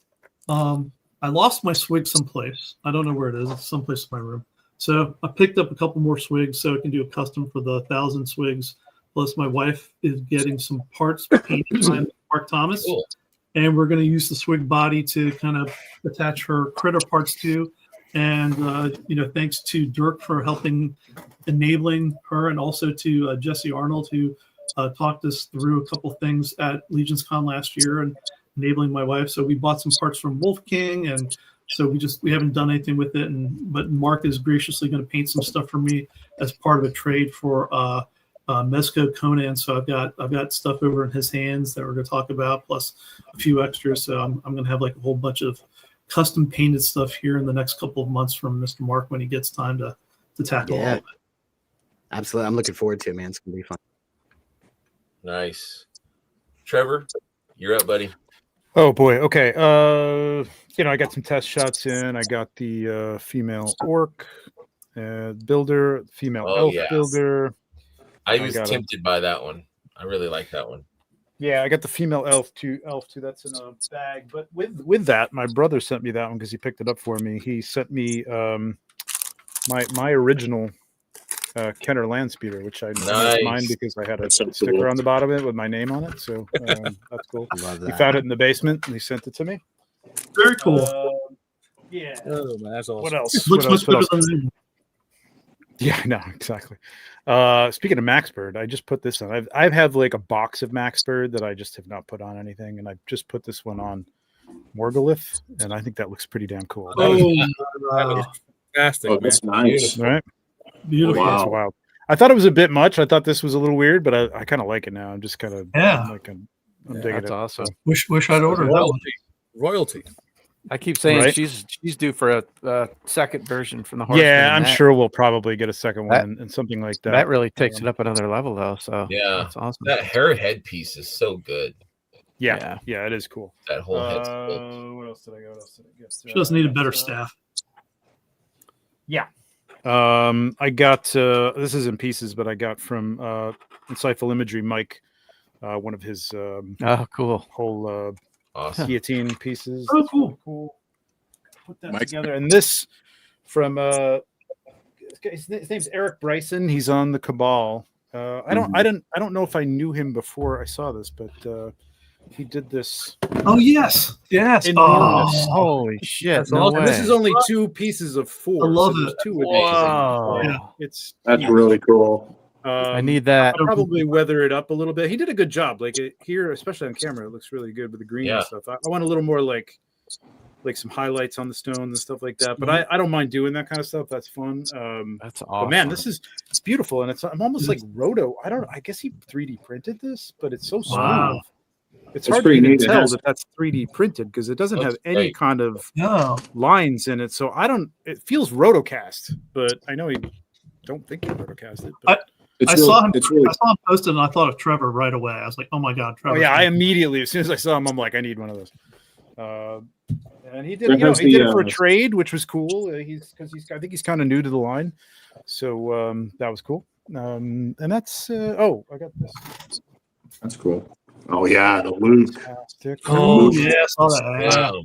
I lost my swig someplace. I don't know where it is. It's someplace in my room. So I picked up a couple more swigs so I can do a custom for the 1,000 swigs. Plus, my wife is getting some parts painted by Mark Thomas. Cool. And we're going to use the swig body to kind of attach her critter parts to. And, thanks to Dirk for helping enabling her, and also to Jesse Arnold, who talked us through a couple things at Legions Con last year and enabling my wife. So we bought some parts from Wolf King, and so we haven't done anything with it. But Mark is graciously going to paint some stuff for me as part of a trade for Mezco Conan. So I've got stuff over in his hands that we're going to talk about, plus a few extras. So I'm going to have like a whole bunch of custom painted stuff here in the next couple of months from Mr. Mark when he gets time to tackle all of it. Absolutely. I'm looking forward to it, man. It's going to be fun. Nice. Trevor, you're up, buddy. Oh boy. Okay. I got some test shots in. I got the female orc builder, female elf builder. I was tempted by that one. I really like that one. Yeah, I got the female elf too. That's in a bag. But with that, my brother sent me that one because he picked it up for me. He sent me my original Kenner Landspeeder, which I Nice. mine because I had a sticker on the bottom of it with my name on it. So that's cool. Love He that. found it in the basement and he sent it to me. Very cool. Yeah. Oh man, that's awesome. What else? Looks What else? much What better else? than the new one. Yeah, no, exactly. Speaking of Max Bird, I just put this on. I have like a box of Max Bird that I just have not put on anything, and I just put this one on Morgulith, and I think that looks pretty damn cool. Wow. Fantastic, Oh, man. that's nice. Right? Beautiful. Wow. That's wild. I thought it was a bit much. I thought this was a little weird, but I kind of like it now. I'm just kind of I'm digging That's it. awesome. Wish I'd ordered that one. Royalty. I keep saying Right? she's due for a second version from the horse. Yeah, I'm sure we'll probably get a second that- one and something like that. that really takes it up another level, though. So Yeah. that's awesome. That hair headpiece is so good. Yeah, it is cool. That whole head. What else did I get? She doesn't need a better staff. Yeah. I got this is in pieces, but I got from Insightful Imagery Mike, one of his Oh, cool. whole Awesome. guillotine pieces. Oh, cool. Cool. Put that Mike- together. And this from his name's Eric Bryson. He's on the Cabal. I don't know if I knew him before I saw this, but he did this. Oh yes. Yes. Enormous. Holy shit! That's No awesome. way. And this is only 2 pieces of 4. I love so there's it. 2 of these. Whoa. Yeah. It's That's really cool. I need that. I'll probably weather it up a little bit. He did a good job. Like here, especially on camera, it looks really good with the green Yeah. and stuff. I want a little more like some highlights on the stone and stuff like that. But I don't mind doing that kind of stuff. That's fun. That's awesome. But man, it's beautiful, and I'm almost like roto. I guess he 3D printed this, but it's so smooth. Wow. It's That's hard to pretty even neat. It tell has- that that's 3D printed because it doesn't have Looks any great. kind of No. lines in it. So it feels rotocast, but I know he don't think he rotocast it. But I saw him posted, and I thought of Trevor right away. I was like, "Oh my god, Trevor!" oh yeah, I immediately as soon as I saw him, I'm like, I need one of those. And he did, There has he did it for a the, trade, which was cool. I think he's kind of new to the line, so that was cool. And that's I got this. That's cool. Oh yeah, the Luke. Fantastic. Oh yeah, I saw that. Yeah. Wow.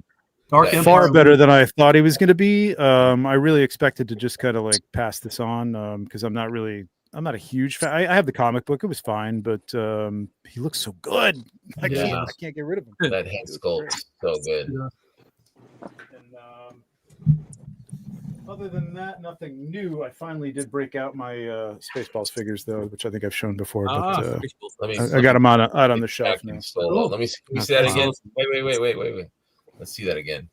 Dark Far Empire. Far better than I thought he was going to be. I really expected to just kind of like pass this on because I'm not a huge fan. I have the comic book; it was fine, but he looks so good. I can't get rid of him. That head sculpt is so good. Yeah. And other than that, nothing new. I finally did break out my Spaceballs figures though, which I think I've shown before. But I got them out on the shelf now. Let me see. Can you see that again? Wait. Let's see that again.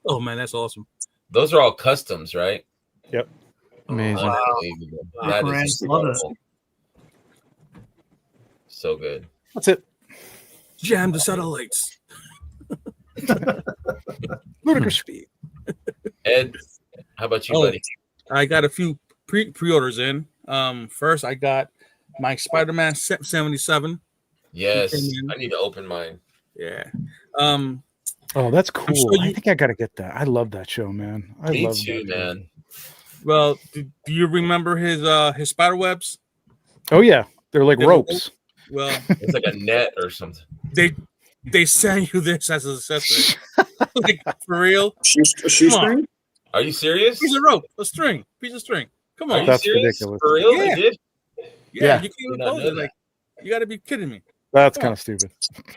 Oh man, that's awesome. Those are all customs, right? Yep. Amazing. Unbelievable. That is Love it. incredible. So good. That's it. Jam the satellites. Ludicrous speed. Ed, how about you, buddy? I got a few pre-orders in. First I got my Spider-Man 77. Yes, I need to open mine. Yeah. Oh, that's cool. sure I think I got to get that. I love that show, man. I Me love too, that. man. Well, do you remember his spider webs? Oh yeah, they're like They're ropes. Well, It's like a net or something. they send you this as an accessory. Like, for real? Shoestring? Are you serious? Piece of rope, a string, piece of string. Come Are on. you That's serious? ridiculous. For real? Yeah. They did? Yeah, you can't Did even not close know it. that. Like, you got to be kidding me. That's kind of stupid,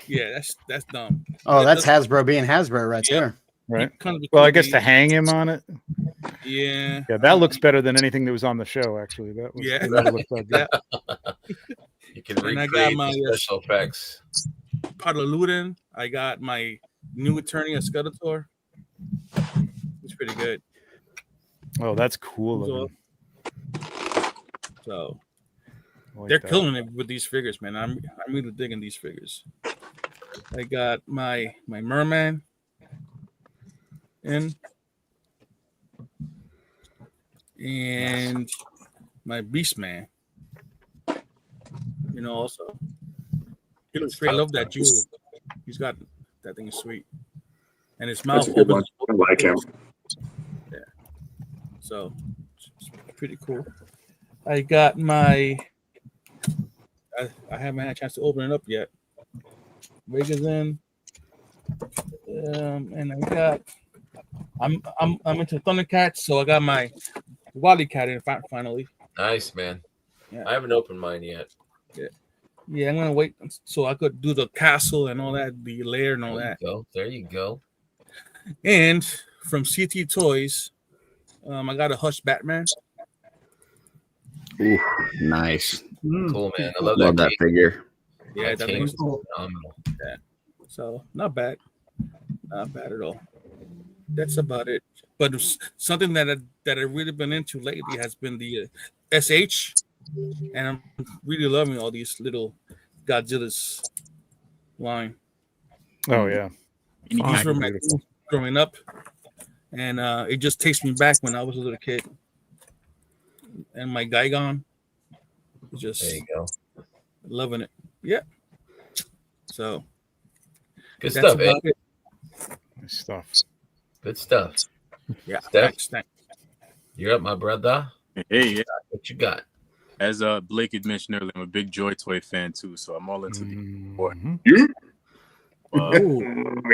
Yeah, that's dumb. Oh, that's Hasbro being Hasbro right there. right? Kind of Well, I guess to hang him on it. Yeah. Yeah, that looks better than anything that was on the show. Actually, that was. Yeah. That never looked that good. You can And I recreate got my, the special effects. Pataluden. I got my new attorney, a Skeletor. It's pretty good. Oh, that's cool. of him. So I like they're that. killing it with these figures, man. I'm really digging these figures. I got my merman in, and my beast man. You know, also he looks great. I love that jewel. He's got that thing is sweet, and his mouth That's a good one. opens. I like him. Yeah. So it's pretty cool. I got my. I haven't had a chance to open it up yet. Vega's in, and I got. I'm into Thundercats, so I got my Wily Cat in finally. Nice, man. Yeah. I haven't opened mine yet. Yeah, I'm gonna wait so I could do the castle and all that, the lair and all that. There you go. And from CT Toys, I got a Hush Batman. Ooh, nice. Cool, man. I love Love that that figure. Yeah, that thing thing's is phenomenal. Yeah. So not bad at all. That's about it. But something that I've really been into lately has been the SH, and I'm really loving all these little Godzillas line. Oh yeah. These were my growing up, and it just takes me back when I was a little kid. And my Gigon, just There you go. loving it. Yeah. So Good that's stuff, eh? about it. Nice stuff. Good stuff. Yeah. Steph, Thanks. you're up, my brother. Hey, yeah. What you got? As Blake had mentioned earlier, I'm a big Joy Toy fan too, so I'm all into the sport.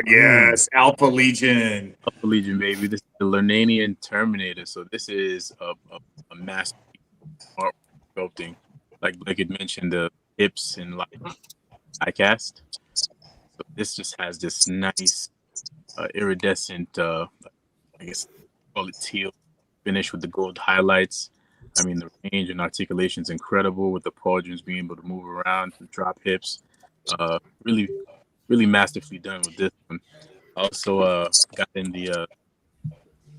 Yes, Alpha Legion. Alpha Legion, baby. This is the Lernanian Terminator. So this is a masterpiece of art sculpting. Like Blake had mentioned, the hips and like eye cast. So this just has this nice iridescent, I guess call it teal finish with the gold highlights. I mean, the range and articulation is incredible with the pauldrons being able to move around and drop hips. Really masterfully done with this one. Also got in the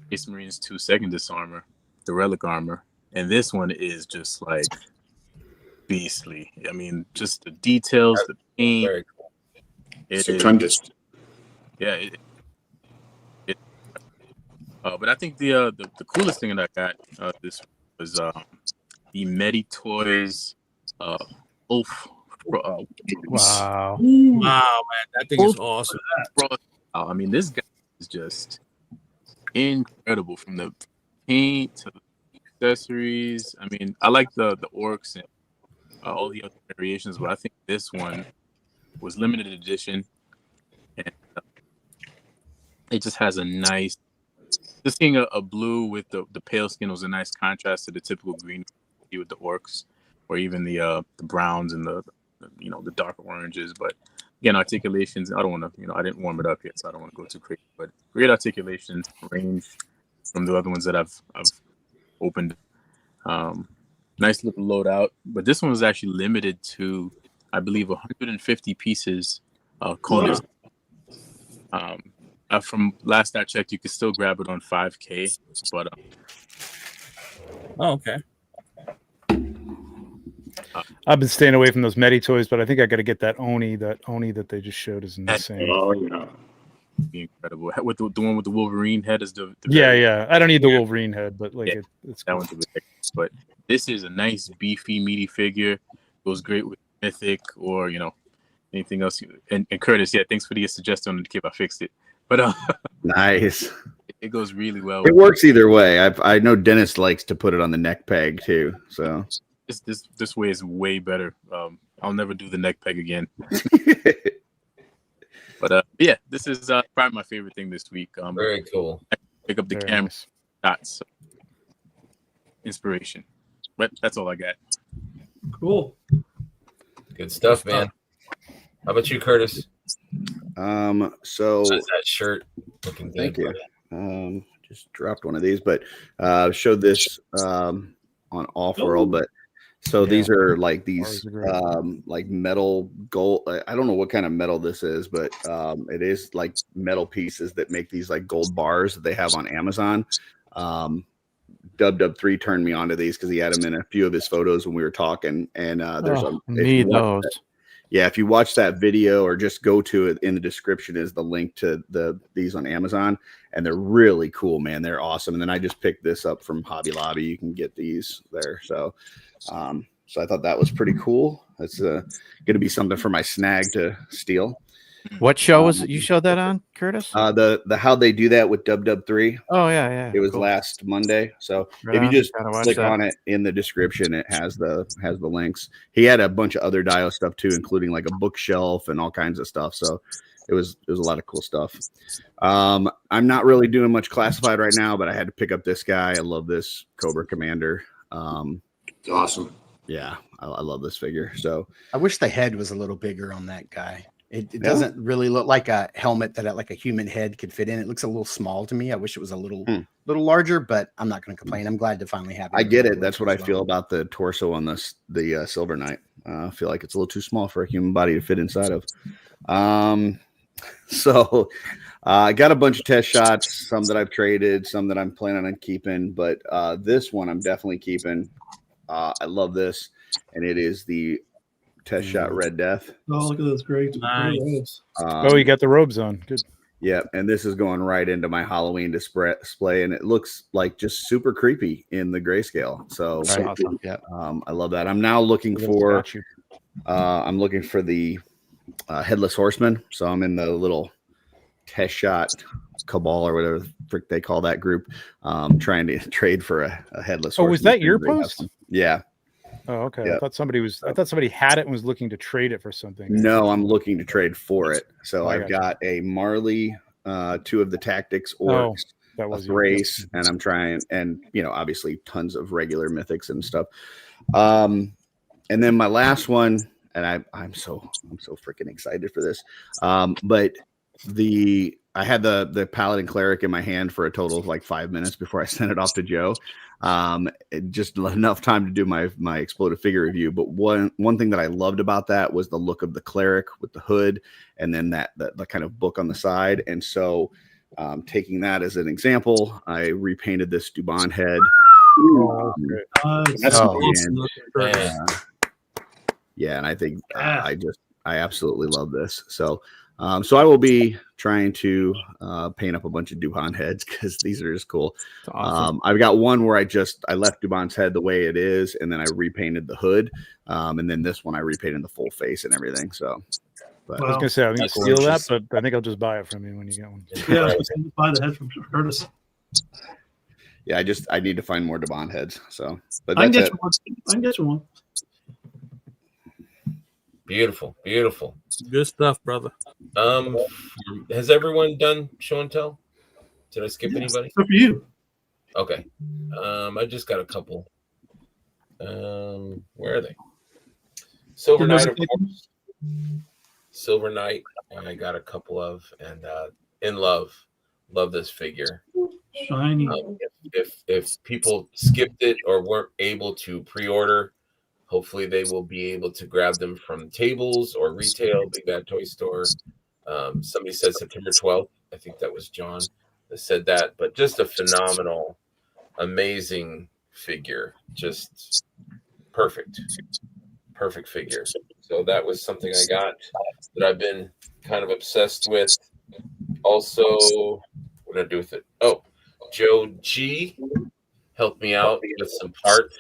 Space Marines 2 Secondus armor, the relic armor, and this one is just like beastly. I mean, just the details, the paint. Very cool. It Stupendous. is, yeah. But I think the coolest thing that I got this was the Medi Toys Wolf. Wow. Wow, man, that thing is awesome. I mean, this guy is just incredible from the paint to the accessories. I mean, I like the orcs and all the other variations, but I think this one was limited edition, and it just has a nice. Just seeing a blue with the pale skin was a nice contrast to the typical green with the orcs, or even the browns and the darker oranges. But again, articulations. I don't want to, I didn't warm it up yet, so I don't want to go too crazy. But great articulations, range from the other ones that I've opened. Nice little loadout, but this one was actually limited to, I believe, 150 pieces. Conus. From last I checked, you could still grab it on 5K, but oh, okay. I've been staying away from those Medi toys, but I think I got to get that Oni. That Oni that they just showed is insane. Oh yeah, be incredible. With the one with the Wolverine head is the yeah. I don't need the Wolverine head, but like it's that cool. one's a bit. But this is a nice, beefy, meaty figure. Goes great with Mythic or anything else. And Curtis, yeah, thanks for the suggestion on the kit. I fixed it. But nice. It goes really well. It works either way. I know Dennis likes to put it on the neck peg too. So this way is way better. I'll never do the neck peg again. But yeah, this is probably my favorite thing this week. Very cool. I pick up the camera shots. Inspiration. But that's all I got. Cool. Good stuff, man. How about you, Curtis? So how's that shirt looking good? Thank you. Just dropped one of these, but showed this on Off-World, but so these are like these like metal gold. I don't know what kind of metal this is, but it is like metal pieces that make these like gold bars that they have on Amazon. Dub3 turned me onto these because he had them in a few of his photos when we were talking, and there's need those. Yeah, if you watch that video or just go to it, in the description is the link to these on Amazon, and they're really cool, man. They're awesome. And then I just picked this up from Hobby Lobby. You can get these there. So I thought that was pretty cool. That's going to be something for my snag to steal. What show was it you showed that on, Curtis? The How They Do That with Dub3. Oh yeah. It was last Monday. So if you just click on it in the description, it has the links. He had a bunch of other Dio stuff too, including like a bookshelf and all kinds of stuff. So it was a lot of cool stuff. I'm not really doing much classified right now, but I had to pick up this guy. I love this Cobra Commander. Awesome. Yeah, I love this figure. So I wish the head was a little bigger on that guy. It doesn't really look like a helmet that like a human head could fit in. It looks a little small to me. I wish it was a little larger, but I'm not going to complain. I'm glad to finally have it. I get it. That's what I feel about the torso on the Silver Knight. I feel like it's a little too small for a human body to fit inside of. So I got a bunch of test shots, some that I've traded, some that I'm planning on keeping, but this one I'm definitely keeping. I love this, and it is the Test Shot Red Death. Oh, look at those great. Nice. You got the robes on. Good. Yeah, and this is going right into my Halloween display, and it looks like just super creepy in the grayscale. So awesome. Yeah, I love that. I'm now looking for. I'm looking for the Headless Horseman. So I'm in the little Test Shot Cabal or whatever the frick they call that group. Trying to trade for a Headless Horseman. Oh, was that your post? Yeah. Oh, okay. Yep. I thought somebody had it and was looking to trade it for something. No, I'm looking to trade for it. So I've got a Marley, 2 of the Tactics Orcs, that was a Thrace, and I'm trying, and obviously tons of regular mythics and stuff. And then my last one, and I'm so freaking excited for this. But I had the Paladin Cleric in my hand for a total of like 5 minutes before I sent it off to Joe. Just enough time to do my exploded figure review. But one thing that I loved about that was the look of the cleric with the hood, and then the kind of book on the side. And so, taking that as an example, I repainted this Dubon head. And I think I absolutely love this. So I will be trying to paint up a bunch of Dubon heads because these are just cool. Awesome. I've got one where I left Dubon's head the way it is, and then I repainted the hood. And then this one I repainted the full face and everything. So, but I was gonna say I'm gonna steal that, but I think I'll just buy it from you when you get one. Yeah, I was gonna buy the head from Curtis. Yeah, I need to find more Dubon heads. So, but I can that's get you one. Beautiful. Good stuff, brother. Has everyone done show and tell? Did I skip anybody? Except for you. Okay. I just got a couple. Where are they? Silver Knight, of course. Silver Knight, I got a couple of, and in love this figure. Shiny. If people skipped it or weren't able to pre-order, hopefully they will be able to grab them from tables or retail, Big Bad Toy Store. Somebody said September 12th. I think that was John that said that. But just a phenomenal, amazing figure. Just perfect figure. So that was something I got that I've been kind of obsessed with. Also, what did I do with it? Oh, Joe G helped me out with some parts.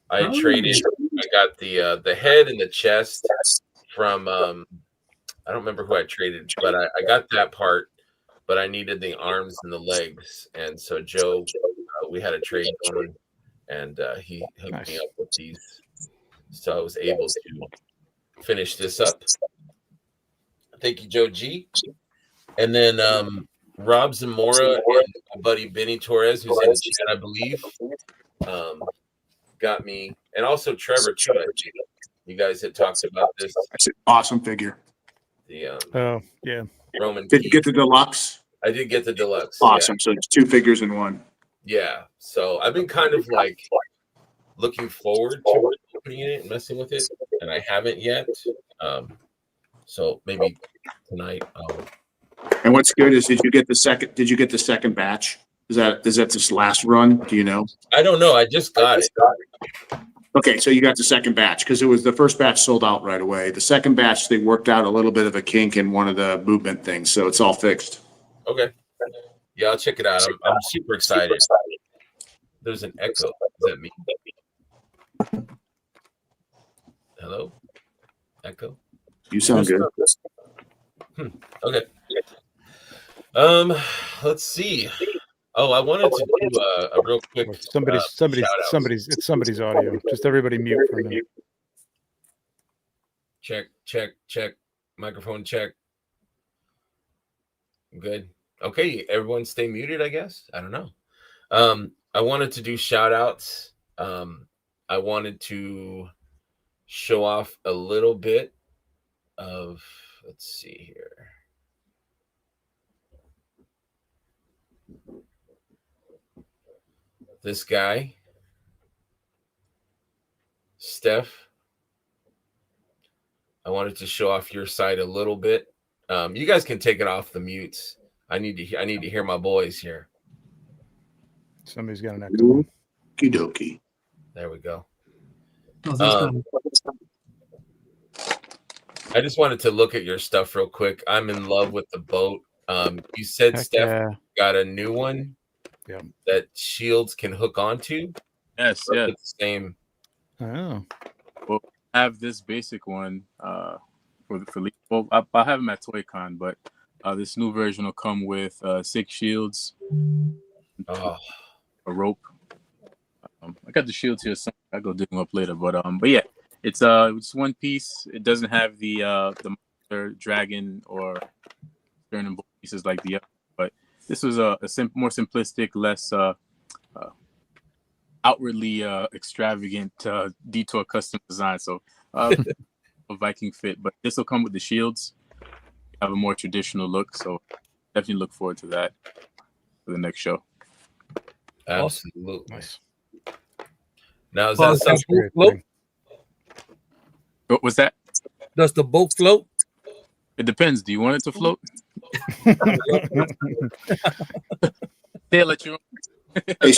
I got the head and the chest from I don't remember who I traded, but I got that part, but I needed the arms and the legs, and so Joe, we had a trade going, and he hooked me up with these, so I was able to finish this up. Thank you, Joe G. And then Rob Zamora and my buddy Benny Torres, who's in the chat, I believe, got me, and also Trevor too. I think you guys had talked about this. That's an awesome figure. The yeah. Roman. Did you get the deluxe? I did get the deluxe. Awesome. Yeah. So it's 2 figures in one. Yeah. So I've been kind of like looking forward to opening it and messing with it, and I haven't yet. So maybe tonight. And what's good is did you get the second batch? Is that this last run? Do you know? I don't know. I just got it. Okay, so you got the second batch because it was the first batch sold out right away. The second batch, they worked out a little bit of a kink in one of the movement things, so it's all fixed. Okay. Yeah, I'll check it out. I'm super excited. There's an echo. Is that me? Hello? Echo? You sound good. Okay. Let's see. Oh, I wanted to do a real quick. Somebody's audio. Just everybody mute for a minute. Check. Microphone check. Good. Okay, everyone stay muted, I guess. I don't know. I wanted to do shout outs. I wanted to show off a little bit of, let's see here. This guy, Steph, I wanted to show off your side a little bit. You guys can take it off the mutes. I need to hear my boys here. Somebody's got an echo. Okie dokie. There we go. Oh, I just wanted to look at your stuff real quick. I'm in love with the boat. You said Steph got a new one. Yeah. That shields can hook onto. Yes, yeah. It's the same. Oh. Well, I have this basic one for well, I'll have them at ToyCon, but this new version will come with 6 shields, a rope. I got the shields here. I'll go dig them up later, but yeah, it's one piece. It doesn't have the monster, dragon or stern and bow pieces like the other, but this was a more simplistic, less outwardly extravagant Detour custom design. So a Viking fit, but this will come with the shields. Have a more traditional look, so definitely look forward to that for the next show. Absolutely. Nice. Now, is that something? What was that? Does the boat float? It depends. Do you want it to float? They'll let you. Hey,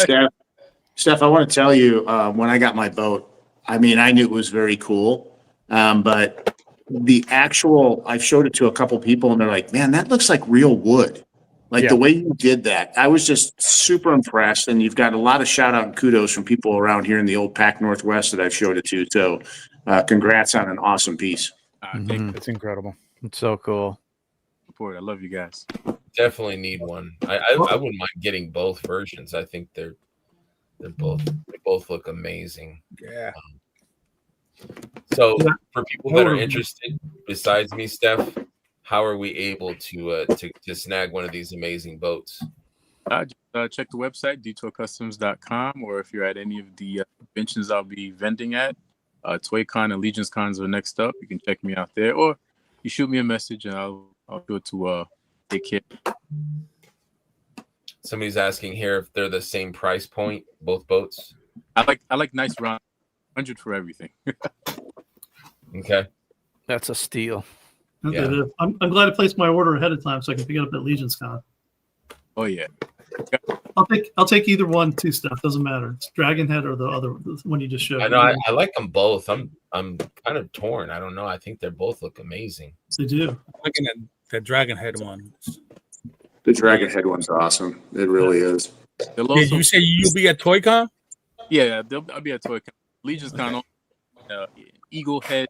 Steph, I want to tell you, when I got my boat, I mean, I knew it was very cool, but the actual, I've showed it to a couple people and they're like, man, that looks like real wood. Like the way you did that, I was just super impressed. And you've got a lot of shout out and kudos from people around here in the old Pac Northwest that I've showed it to. So congrats on an awesome piece. It's incredible. It's so cool. Support. I love you guys. Definitely need one. I wouldn't mind getting both versions. I think they both look amazing. Yeah. So for people that are interested, besides me, Steph, how are we able to snag one of these amazing boats? Just, check the website, detourcustoms.com, or if you're at any of the conventions I'll be vending at, ToyCon and Legions Cons are next up. You can check me out there, or you shoot me a message and I'll go to take care. Somebody's asking here if they're the same price point, both boats. I like nice round, 100 for everything. Okay, that's a steal. Okay, I'm glad I placed my order ahead of time so I can pick it up at Legions Con. Oh yeah, I'll take either one too, Steph. Doesn't matter. It's Dragon Head or the other one you just showed. I know. I like them both. I'm kind of torn. I don't know. I think they both look amazing. They do. I'm looking at the Dragon Head one. The Dragon Head one's awesome. It really is. You say you'll be at ToyCon? Yeah, I'll be at ToyCon. Legions Con, Eagle Head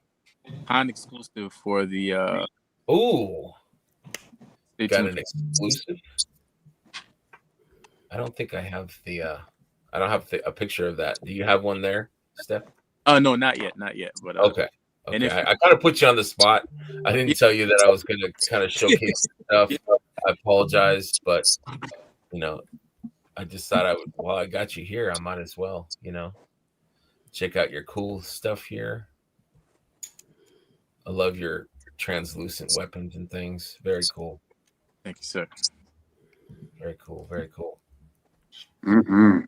Con exclusive for the. Ooh, they got an exclusive. I don't think I have the. I don't have a picture of that. Do you have one there, Steph? No, not yet. But okay. And I kind of put you on the spot. I didn't tell you that I was going to kind of showcase stuff. I apologize, but I just thought I would. While I got you here, I might as well, check out your cool stuff here. I love your translucent weapons and things. Very cool. Thank you, sir. Very cool. Very cool. Mm-hmm.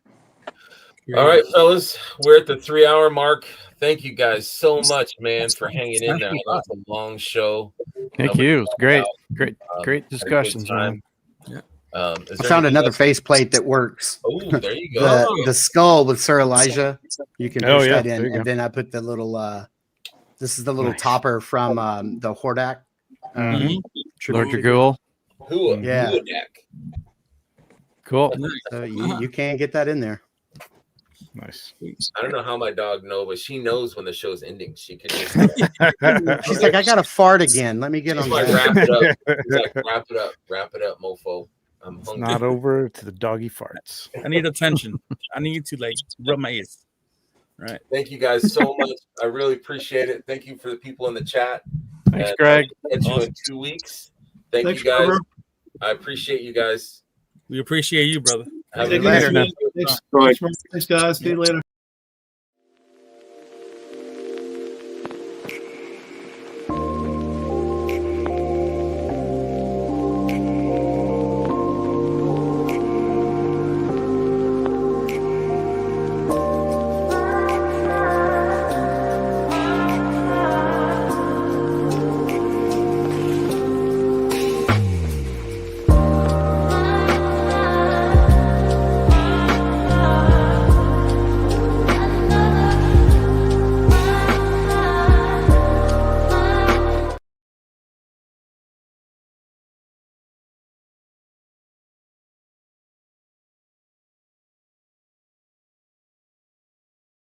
All right, fellas, we're at the 3-hour mark. Thank you guys so much, man, for hanging in there. It's a long show. Thank you. It's great discussions, man. Yeah. I found another faceplate that works. Oh, there you go. the skull with Sir Elijah. You can push that in, and then I put the little. This is the little topper from the Hordak. Lord Dragul. Yeah. Cool. So you can't get that in there. Nice. I don't know how my dog knows, but she knows when the show's ending. She can just She's like, I got to fart again. Let me get on like, that. wrap it up, mofo. I'm hungry. Not over to the doggy farts. I need attention. I need to rub my ears. Right. Thank you guys so much. I really appreciate it. Thank you for the people in the chat. Thanks, Greg. Catch you in 2 weeks. Thanks, you guys. Trevor. I appreciate you guys. We appreciate you, brother. Thanks, guys. See you later.